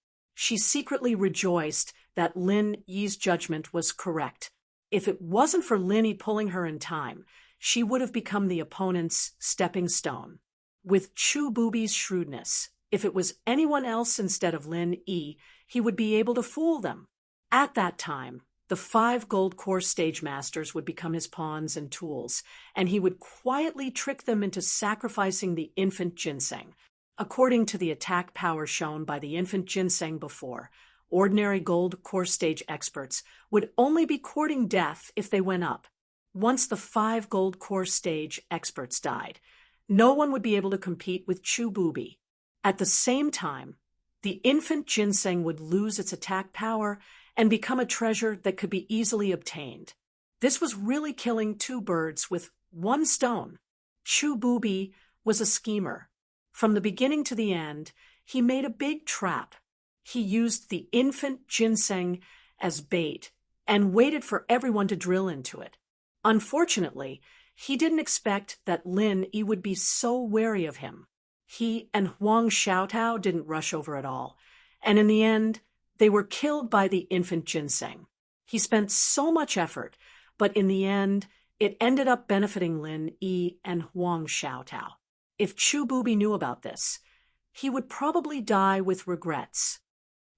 She secretly rejoiced that Lin Yi's judgment was correct. If it wasn't for Lin Yi pulling her in time, she would have become the opponent's stepping stone. With Chu Bubi's shrewdness, if it was anyone else instead of Lin Yi, he would be able to fool them. At that time, the 5 gold core stage masters would become his pawns and tools, and he would quietly trick them into sacrificing the infant ginseng. According to the attack power shown by the infant ginseng before, ordinary gold core stage experts would only be courting death if they went up. Once the 5 gold core stage experts died, no one would be able to compete with Chu Bubi. At the same time, the infant ginseng would lose its attack power and become a treasure that could be easily obtained. This was really killing 2 birds with 1 stone. Chu Bubi was a schemer. From the beginning to the end, he made a big trap. He used the infant ginseng as bait and waited for everyone to drill into it. Unfortunately, he didn't expect that Lin Yi would be so wary of him. He and Huang Xiaotao didn't rush over at all, and in the end, they were killed by the infant ginseng. He spent so much effort, but in the end, it ended up benefiting Lin Yi and Huang Xiaotao. If Chu Bubi knew about this, he would probably die with regrets.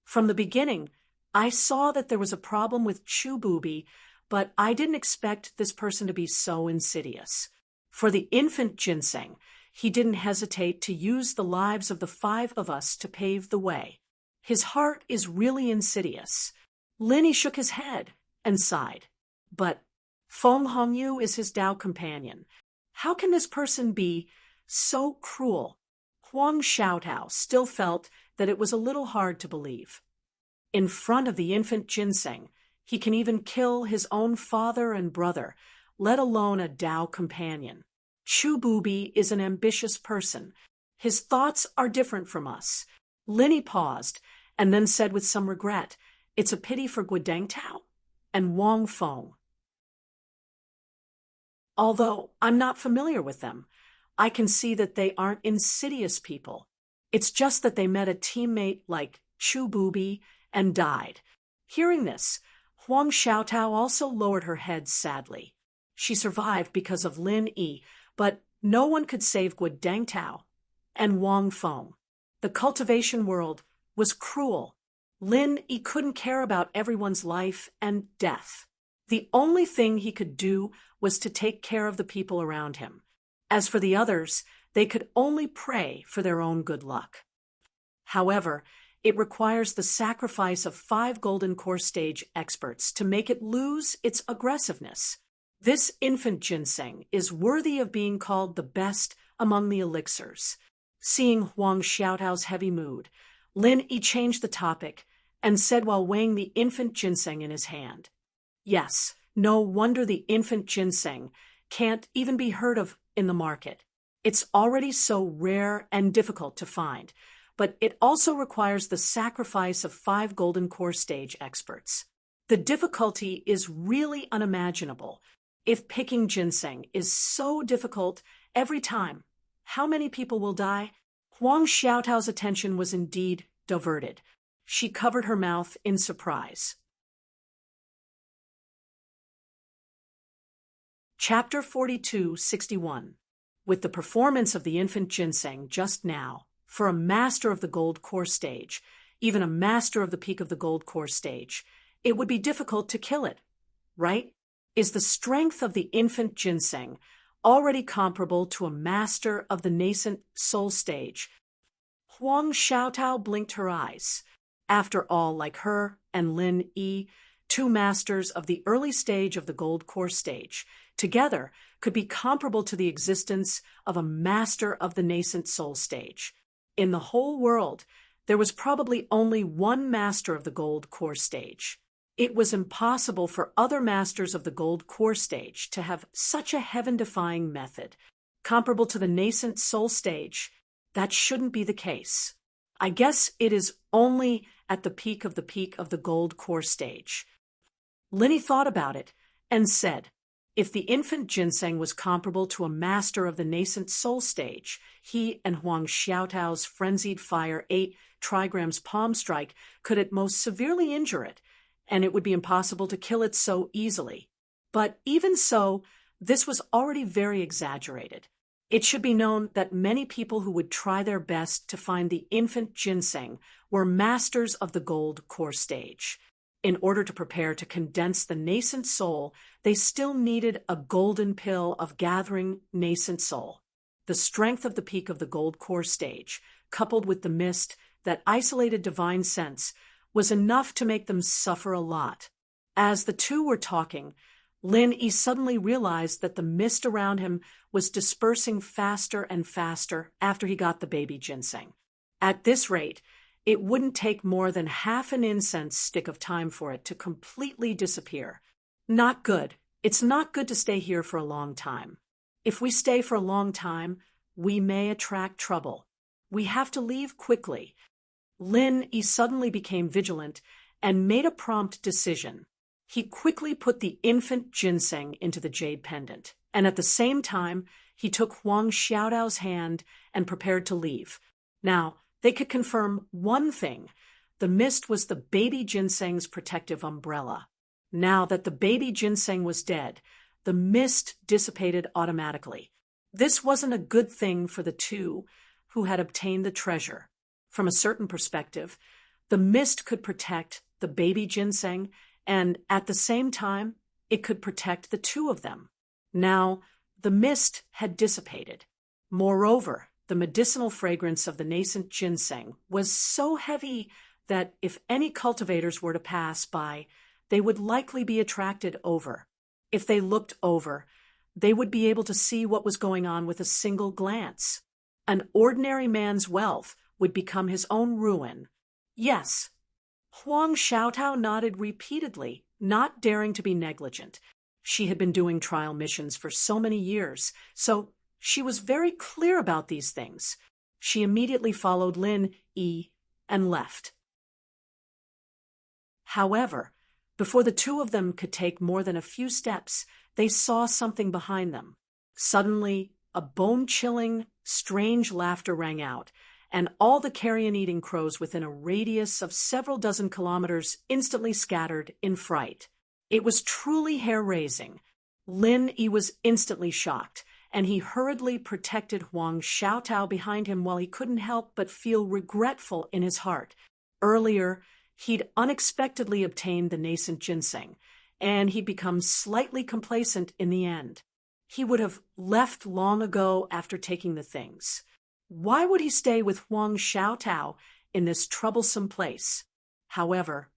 From the beginning, I saw that there was a problem with Chu Bubi, but I didn't expect this person to be so insidious. For the infant ginseng, he didn't hesitate to use the lives of the 5 of us to pave the way. His heart is really insidious. Lin Yi shook his head and sighed. But Feng Hongyu is his Tao companion. How can this person be so cruel? Huang Xiaotao still felt that it was a little hard to believe. In front of the infant ginseng, he can even kill his own father and brother, let alone a Tao companion. Chu Bubi is an ambitious person. His thoughts are different from us. Lin Yi paused and then said with some regret, "It's a pity for Guodeng Tao and Wang Feng. Although I'm not familiar with them, I can see that they aren't insidious people. It's just that they met a teammate like Chu Bubi and died." Hearing this, Huang Xiaotao also lowered her head sadly. She survived because of Lin Yi, but no one could save Guodeng Tao and Wang Feng. The cultivation world was cruel. Lin Yi couldn't care about everyone's life and death. The only thing he could do was to take care of the people around him. As for the others, they could only pray for their own good luck. However, it requires the sacrifice of 5 golden core stage experts to make it lose its aggressiveness. This infant ginseng is worthy of being called the best among the elixirs. Seeing Huang Xiaotao's heavy mood, Lin Yi changed the topic and said while weighing the infant ginseng in his hand, "Yes, no wonder the infant ginseng can't even be heard of in the market. It's already so rare and difficult to find, but it also requires the sacrifice of 5 golden core stage experts. The difficulty is really unimaginable. If picking ginseng is so difficult every time, how many people will die?" Huang Xiaotao's attention was indeed diverted. She covered her mouth in surprise. Chapter 42:61. With the performance of the infant ginseng just now, for a master of the gold core stage, even a master of the peak of the gold core stage, it would be difficult to kill it, right? Is the strength of the infant ginseng already comparable to a master of the nascent soul stage? Huang Xiaotao blinked her eyes. After all, like her and Lin Yi, 2 masters of the early stage of the gold core stage, together could be comparable to the existence of a master of the nascent soul stage. In the whole world, there was probably only 1 master of the gold core stage. It was impossible for other masters of the gold core stage to have such a heaven-defying method. Comparable to the nascent soul stage, that shouldn't be the case. I guess it is only at the peak of the gold core stage. Lin Yi thought about it and said, If the infant ginseng was comparable to a master of the nascent soul stage, he and Huang Xiaotao's frenzied fire 8 trigrams palm strike could at most severely injure it, and it would be impossible to kill it so easily. But even so, this was already very exaggerated. It should be known that many people who would try their best to find the infant ginseng were masters of the gold core stage. In order to prepare to condense the nascent soul, they still needed a golden pill of gathering nascent soul. The strength of the peak of the gold core stage, coupled with the mist that isolated divine sense, was enough to make them suffer a lot. As the two were talking, Lin Yi suddenly realized that the mist around him was dispersing faster and faster after he got the baby ginseng. At this rate, it wouldn't take more than half an incense stick of time for it to completely disappear. Not good. It's not good to stay here for a long time. If we stay for a long time, we may attract trouble. We have to leave quickly. Lin Yi suddenly became vigilant and made a prompt decision. He quickly put the infant ginseng into the jade pendant, and at the same time, he took Huang Xiaodao's hand and prepared to leave. Now, they could confirm one thing. The mist was the baby ginseng's protective umbrella. Now that the baby ginseng was dead, the mist dissipated automatically. This wasn't a good thing for the two who had obtained the treasure. From a certain perspective, the mist could protect the baby ginseng, and at the same time, it could protect the two of them. Now, the mist had dissipated. Moreover, the medicinal fragrance of the nascent ginseng was so heavy that if any cultivators were to pass by, they would likely be attracted over. If they looked over, they would be able to see what was going on with a single glance. An ordinary man's wealth would become his own ruin. Yes. Huang Xiaotao nodded repeatedly, not daring to be negligent. She had been doing trial missions for so many years, so she was very clear about these things. She immediately followed Lin Yi and left. However, before the two of them could take more than a few steps, they saw something behind them. Suddenly, a bone-chilling, strange laughter rang out, and all the carrion-eating crows within a radius of several dozen kilometers instantly scattered in fright. It was truly hair-raising. Lin Yi was instantly shocked, and he hurriedly protected Huang Xiaotao behind him while he couldn't help but feel regretful in his heart. Earlier, he'd unexpectedly obtained the nascent ginseng, and he'd become slightly complacent in the end. He would have left long ago after taking the things. Why would he stay with Huang Xiaotao in this troublesome place? However,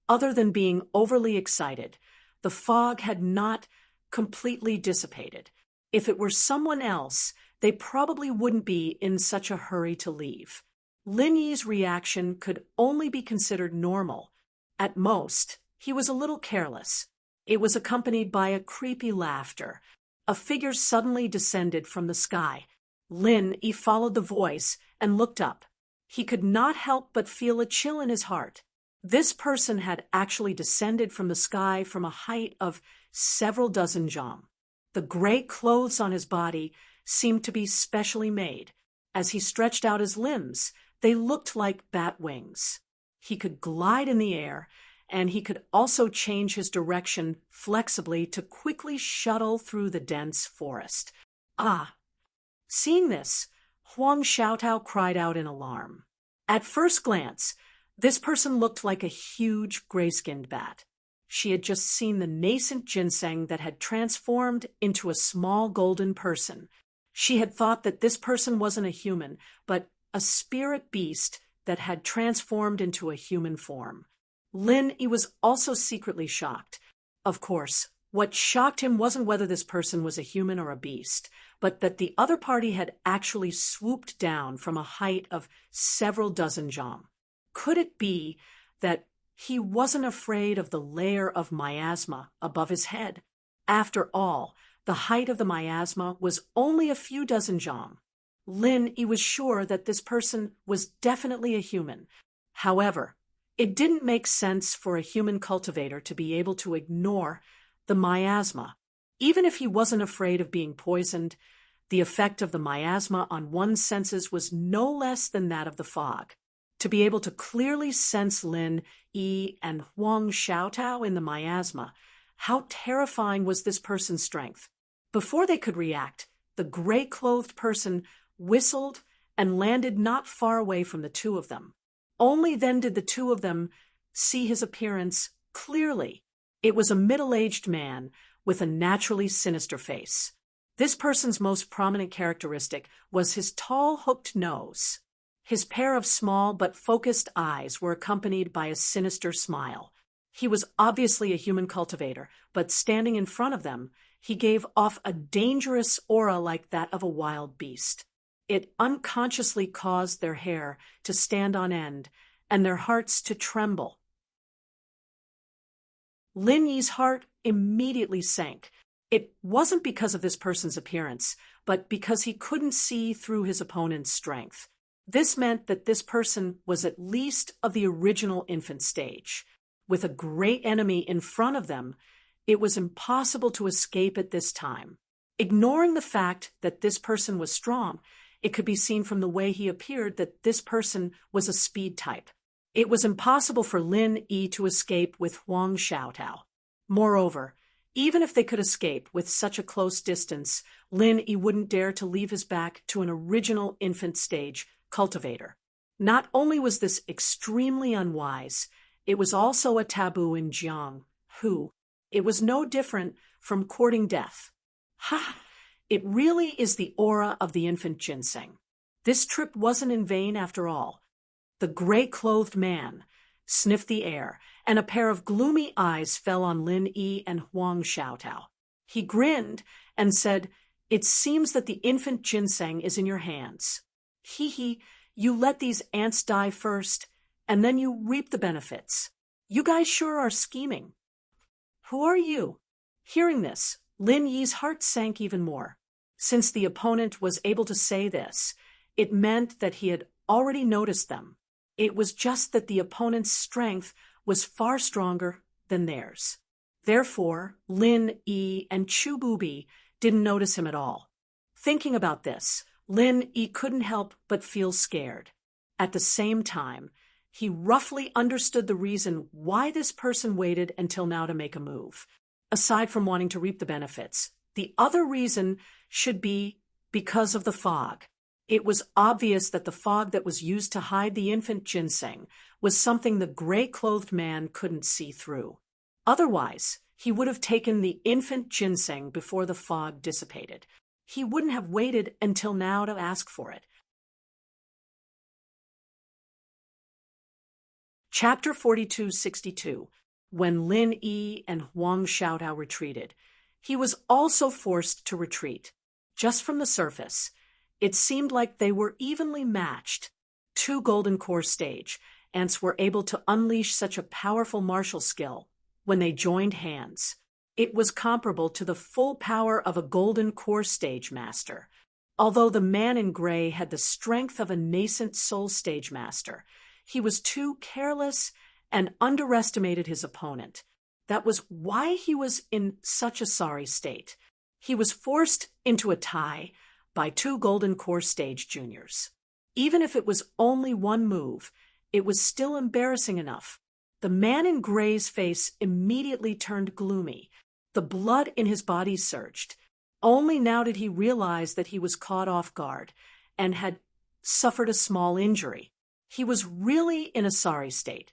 other than being overly excited, the fog had not completely dissipated. If it were someone else, they probably wouldn't be in such a hurry to leave. Lin Yi's reaction could only be considered normal. At most, he was a little careless. It was accompanied by a creepy laughter. A figure suddenly descended from the sky. Lin Yi followed the voice and looked up. He could not help but feel a chill in his heart. This person had actually descended from the sky from a height of several dozen jam. The gray clothes on his body seemed to be specially made. As he stretched out his limbs, they looked like bat wings. He could glide in the air, and he could also change his direction flexibly to quickly shuttle through the dense forest. Ah! Seeing this, Huang Xiaotao cried out in alarm. At first glance, this person looked like a huge gray-skinned bat. She had just seen the nascent ginseng that had transformed into a small golden person. She had thought that this person wasn't a human, but a spirit beast that had transformed into a human form. Lin Yi was also secretly shocked. Of course, what shocked him wasn't whether this person was a human or a beast, but that the other party had actually swooped down from a height of several dozen jam. Could it be that he wasn't afraid of the layer of miasma above his head? After all, the height of the miasma was only a few dozen jam. Lin Yi was sure that this person was definitely a human. However, it didn't make sense for a human cultivator to be able to ignore the miasma. Even if he wasn't afraid of being poisoned, the effect of the miasma on one's senses was no less than that of the fog. To be able to clearly sense Lin Yi and Huang Xiaotao in the miasma, how terrifying was this person's strength? Before they could react, the gray-clothed person whistled and landed not far away from the two of them. Only then did the two of them see his appearance clearly. It was a middle-aged man with a naturally sinister face. This person's most prominent characteristic was his tall, hooked nose. His pair of small but focused eyes were accompanied by a sinister smile. He was obviously a human cultivator, but standing in front of them, he gave off a dangerous aura like that of a wild beast. It unconsciously caused their hair to stand on end and their hearts to tremble. Lin Yi's heart immediately sank. It wasn't because of this person's appearance, but because he couldn't see through his opponent's strength. This meant that this person was at least of the original infant stage. With a great enemy in front of them, it was impossible to escape at this time. Ignoring the fact that this person was strong, it could be seen from the way he appeared that this person was a speed type. It was impossible for Lin Yi to escape with Huang Xiaotao. Moreover, even if they could escape with such a close distance, Lin Yi wouldn't dare to leave his back to an original infant stage cultivator. Not only was this extremely unwise, it was also a taboo in Jiang, Hu. It was no different from courting death. Ha! It really is the aura of the infant ginseng. This trip wasn't in vain after all. The gray-clothed man sniffed the air, and a pair of gloomy eyes fell on Lin Yi and Huang Xiaotao. He grinned and said, "It seems that the infant ginseng is in your hands. Hee, you let these ants die first, and then you reap the benefits. You guys sure are scheming." "Who are you?" Hearing this, Lin Yi's heart sank even more. Since the opponent was able to say this, it meant that he had already noticed them. It was just that the opponent's strength was far stronger than theirs. Therefore, Lin Yi and Chu Bubi didn't notice him at all. Thinking about this, Lin Yi couldn't help but feel scared. At the same time, he roughly understood the reason why this person waited until now to make a move. Aside from wanting to reap the benefits, the other reason should be because of the fog. It was obvious that the fog that was used to hide the infant ginseng was something the gray-clothed man couldn't see through. Otherwise, he would have taken the infant ginseng before the fog dissipated. He wouldn't have waited until now to ask for it. Chapter 4262. When Lin Yi and Huang Xiaotao retreated, he was also forced to retreat. Just from the surface, it seemed like they were evenly matched. Two golden core stage ants were able to unleash such a powerful martial skill when they joined hands. It was comparable to the full power of a golden core stage master. Although the man in gray had the strength of a nascent soul stage master, he was too careless and underestimated his opponent. That was why he was in such a sorry state. He was forced into a tie by two golden core stage juniors. Even if it was only one move, it was still embarrassing enough. The man in gray's face immediately turned gloomy. The blood in his body surged. Only now did he realize that he was caught off guard and had suffered a small injury. He was really in a sorry state.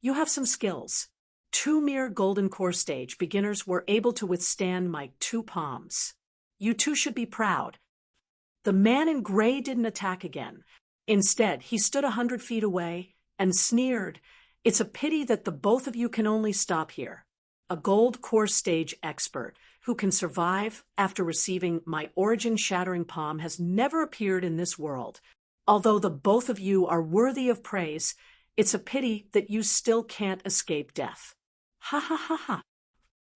You have some skills. Two mere golden core stage beginners were able to withstand my two palms. You two should be proud. The man in gray didn't attack again. Instead, he stood 100 feet away and sneered, "It's a pity that the both of you can only stop here. A gold core stage expert who can survive after receiving my origin-shattering palm has never appeared in this world. Although the both of you are worthy of praise, it's a pity that you still can't escape death." Ha ha ha ha.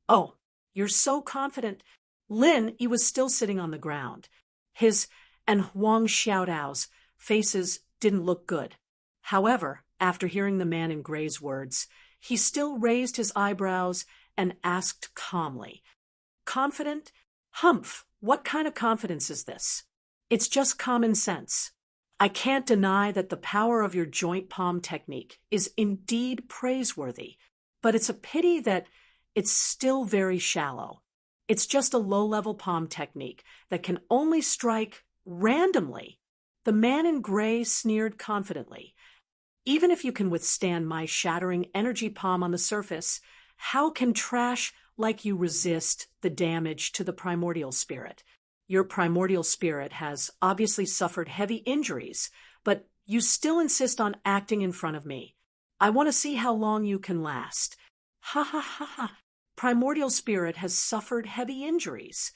"Oh, you're so confident." Lin Yi was still sitting on the ground. His and Huang Xiaotao's faces didn't look good. However, after hearing the man in gray's words, he still raised his eyebrows and asked calmly, Confident? Humph, what kind of confidence is this? It's just common sense. I can't deny that the power of your joint palm technique is indeed praiseworthy, but it's a pity that it's still very shallow. It's just a low-level palm technique that can only strike randomly. The man in gray sneered confidently. Even if you can withstand my shattering energy palm on the surface, how can trash like you resist the damage to the primordial spirit? Your primordial spirit has obviously suffered heavy injuries, but you still insist on acting in front of me. I want to see how long you can last. Ha ha ha ha. Primordial spirit has suffered heavy injuries.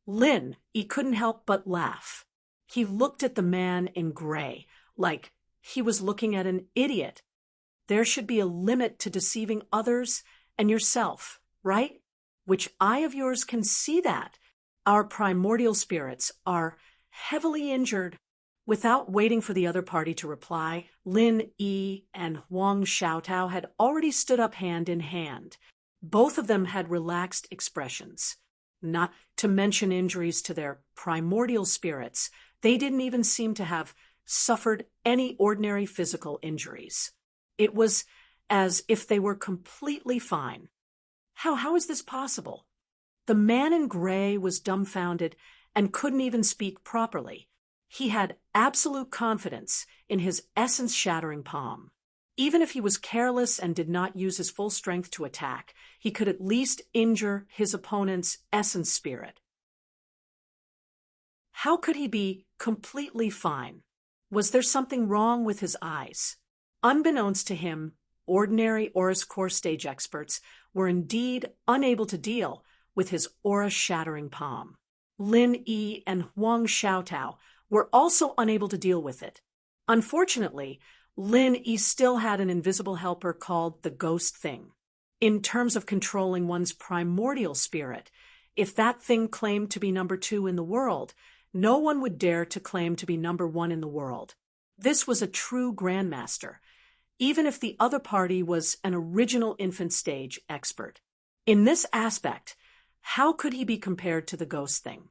Lin, he couldn't help but laugh. He looked at the man in gray, like he was looking at an idiot. There should be a limit to deceiving others and yourself, right? Which eye of yours can see that? Our primordial spirits are heavily injured. Without waiting for the other party to reply, Lin Yi and Huang Xiaotao had already stood up hand in hand. Both of them had relaxed expressions. Not to mention injuries to their primordial spirits, they didn't even seem to have suffered any ordinary physical injuries. It was as if they were completely fine. How is this possible? The man in gray was dumbfounded and couldn't even speak properly. He had absolute confidence in his essence-shattering palm. Even if he was careless and did not use his full strength to attack, he could at least injure his opponent's essence spirit. How could he be completely fine? Was there something wrong with his eyes? Unbeknownst to him, ordinary Aura's core stage experts were indeed unable to deal with his aura-shattering palm. Lin Yi and Huang Xiaotao were also unable to deal with it. Unfortunately, Lin Yi still had an invisible helper called the ghost thing. In terms of controlling one's primordial spirit, if that thing claimed to be number 2 in the world, no one would dare to claim to be number 1 in the world. This was a true grandmaster, even if the other party was an original infant stage expert. In this aspect, how could he be compared to the ghost thing?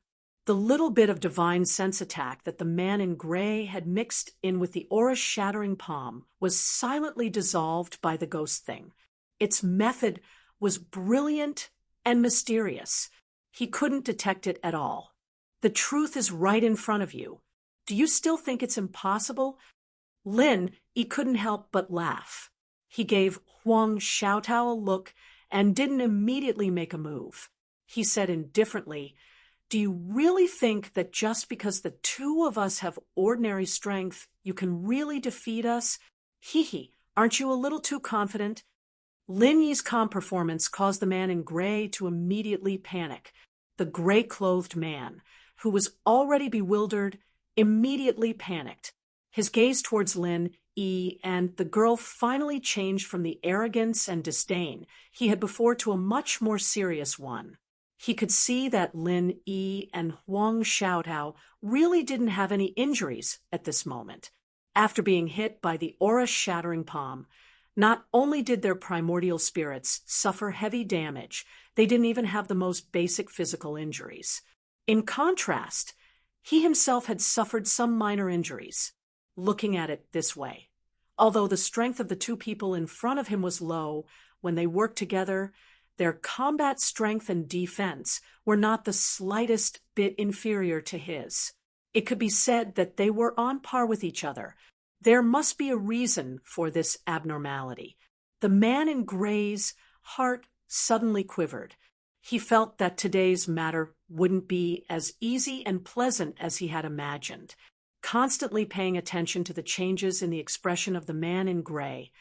The little bit of divine sense attack that the man in gray had mixed in with the aura-shattering palm was silently dissolved by the ghost thing. Its method was brilliant and mysterious. He couldn't detect it at all. The truth is right in front of you. Do you still think it's impossible? Lin, he couldn't help but laugh. He gave Huang Xiaotao a look and didn't immediately make a move. He said indifferently, "Do you really think that just because the 2 of us have ordinary strength, you can really defeat us? Hee, aren't you a little too confident?" Lin Yi's calm performance caused the man in gray to immediately panic. The gray-clothed man, who was already bewildered, immediately panicked. His gaze towards Lin Yi and the girl finally changed from the arrogance and disdain he had before to a much more serious one. He could see that Lin Yi and Huang Xiaotao really didn't have any injuries at this moment. After being hit by the aura-shattering palm, not only did their primordial spirits suffer heavy damage, they didn't even have the most basic physical injuries. In contrast, he himself had suffered some minor injuries. Looking at it this way, although the strength of the 2 people in front of him was low, when they worked together, their combat strength and defense were not the slightest bit inferior to his. It could be said that they were on par with each other. There must be a reason for this abnormality. The man in gray's heart suddenly quivered. He felt that today's matter wouldn't be as easy and pleasant as he had imagined. Constantly paying attention to the changes in the expression of the man in gray,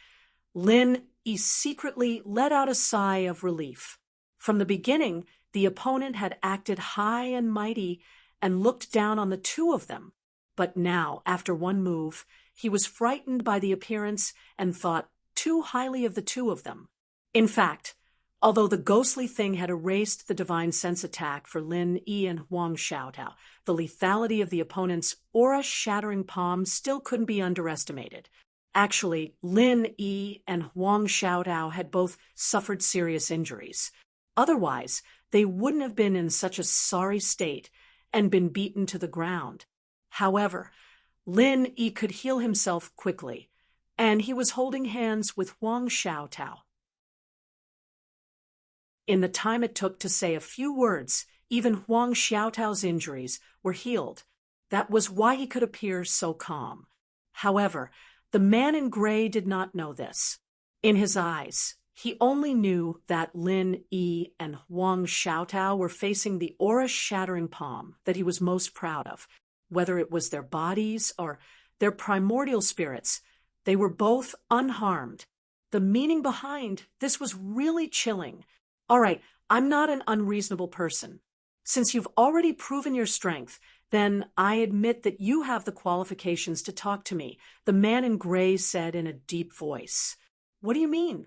Lin Yi secretly let out a sigh of relief. From the beginning, the opponent had acted high and mighty and looked down on the 2 of them. But now, after one move, he was frightened by the appearance and thought too highly of the 2 of them. In fact, although the ghostly thing had erased the divine sense attack for Lin Yi and Huang Xiaotao, the lethality of the opponent's aura-shattering palm still couldn't be underestimated. Actually, Lin Yi and Huang Xiaotao had both suffered serious injuries. Otherwise, they wouldn't have been in such a sorry state and been beaten to the ground. However, Lin Yi could heal himself quickly, and he was holding hands with Huang Xiaotao. In the time it took to say a few words, even Huang Xiaotao's injuries were healed. That was why he could appear so calm. However, the man in gray did not know this. In his eyes, he only knew that Lin Yi and Huang Xiaotao were facing the aura-shattering palm that he was most proud of. Whether it was their bodies or their primordial spirits, they were both unharmed. The meaning behind this was really chilling. All right, I'm not an unreasonable person. Since you've already proven your strength, then I admit that you have the qualifications to talk to me, the man in gray said in a deep voice. What do you mean?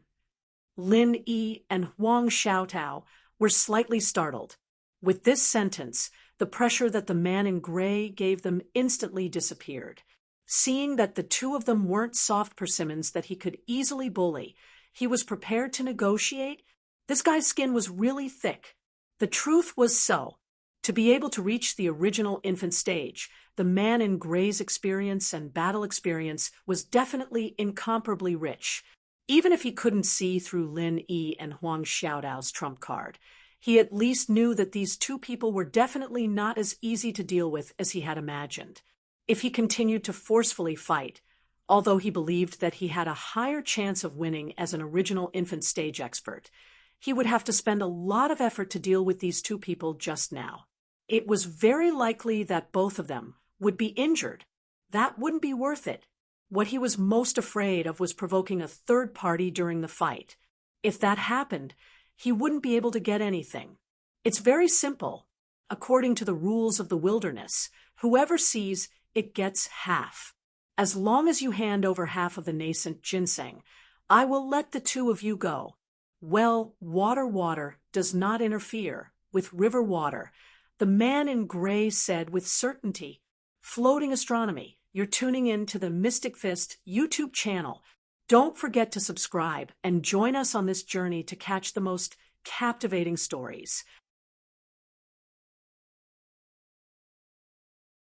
Lin Yi and Huang Xiaotao were slightly startled. With this sentence, the pressure that the man in gray gave them instantly disappeared. Seeing that the two of them weren't soft persimmons that he could easily bully, he was prepared to negotiate. This guy's skin was really thick. The truth was so. To be able to reach the original infant stage, the man in gray's experience and battle experience was definitely incomparably rich. Even if he couldn't see through Lin Yi and Huang Xiaotao's trump card, he at least knew that these two people were definitely not as easy to deal with as he had imagined. If he continued to forcefully fight, although he believed that he had a higher chance of winning as an original infant stage expert, he would have to spend a lot of effort to deal with these two people just now. It was very likely that both of them would be injured. That wouldn't be worth it. What he was most afraid of was provoking a third party during the fight. If that happened, he wouldn't be able to get anything. It's very simple. According to the rules of the wilderness, whoever sees it gets half. As long as you hand over half of the nascent ginseng, I will let the two of you go. Well, water does not interfere with river water, the man in gray said with certainty. Floating astronomy, you're tuning in to the Mystic Fist YouTube channel. Don't forget to subscribe and join us on this journey to catch the most captivating stories.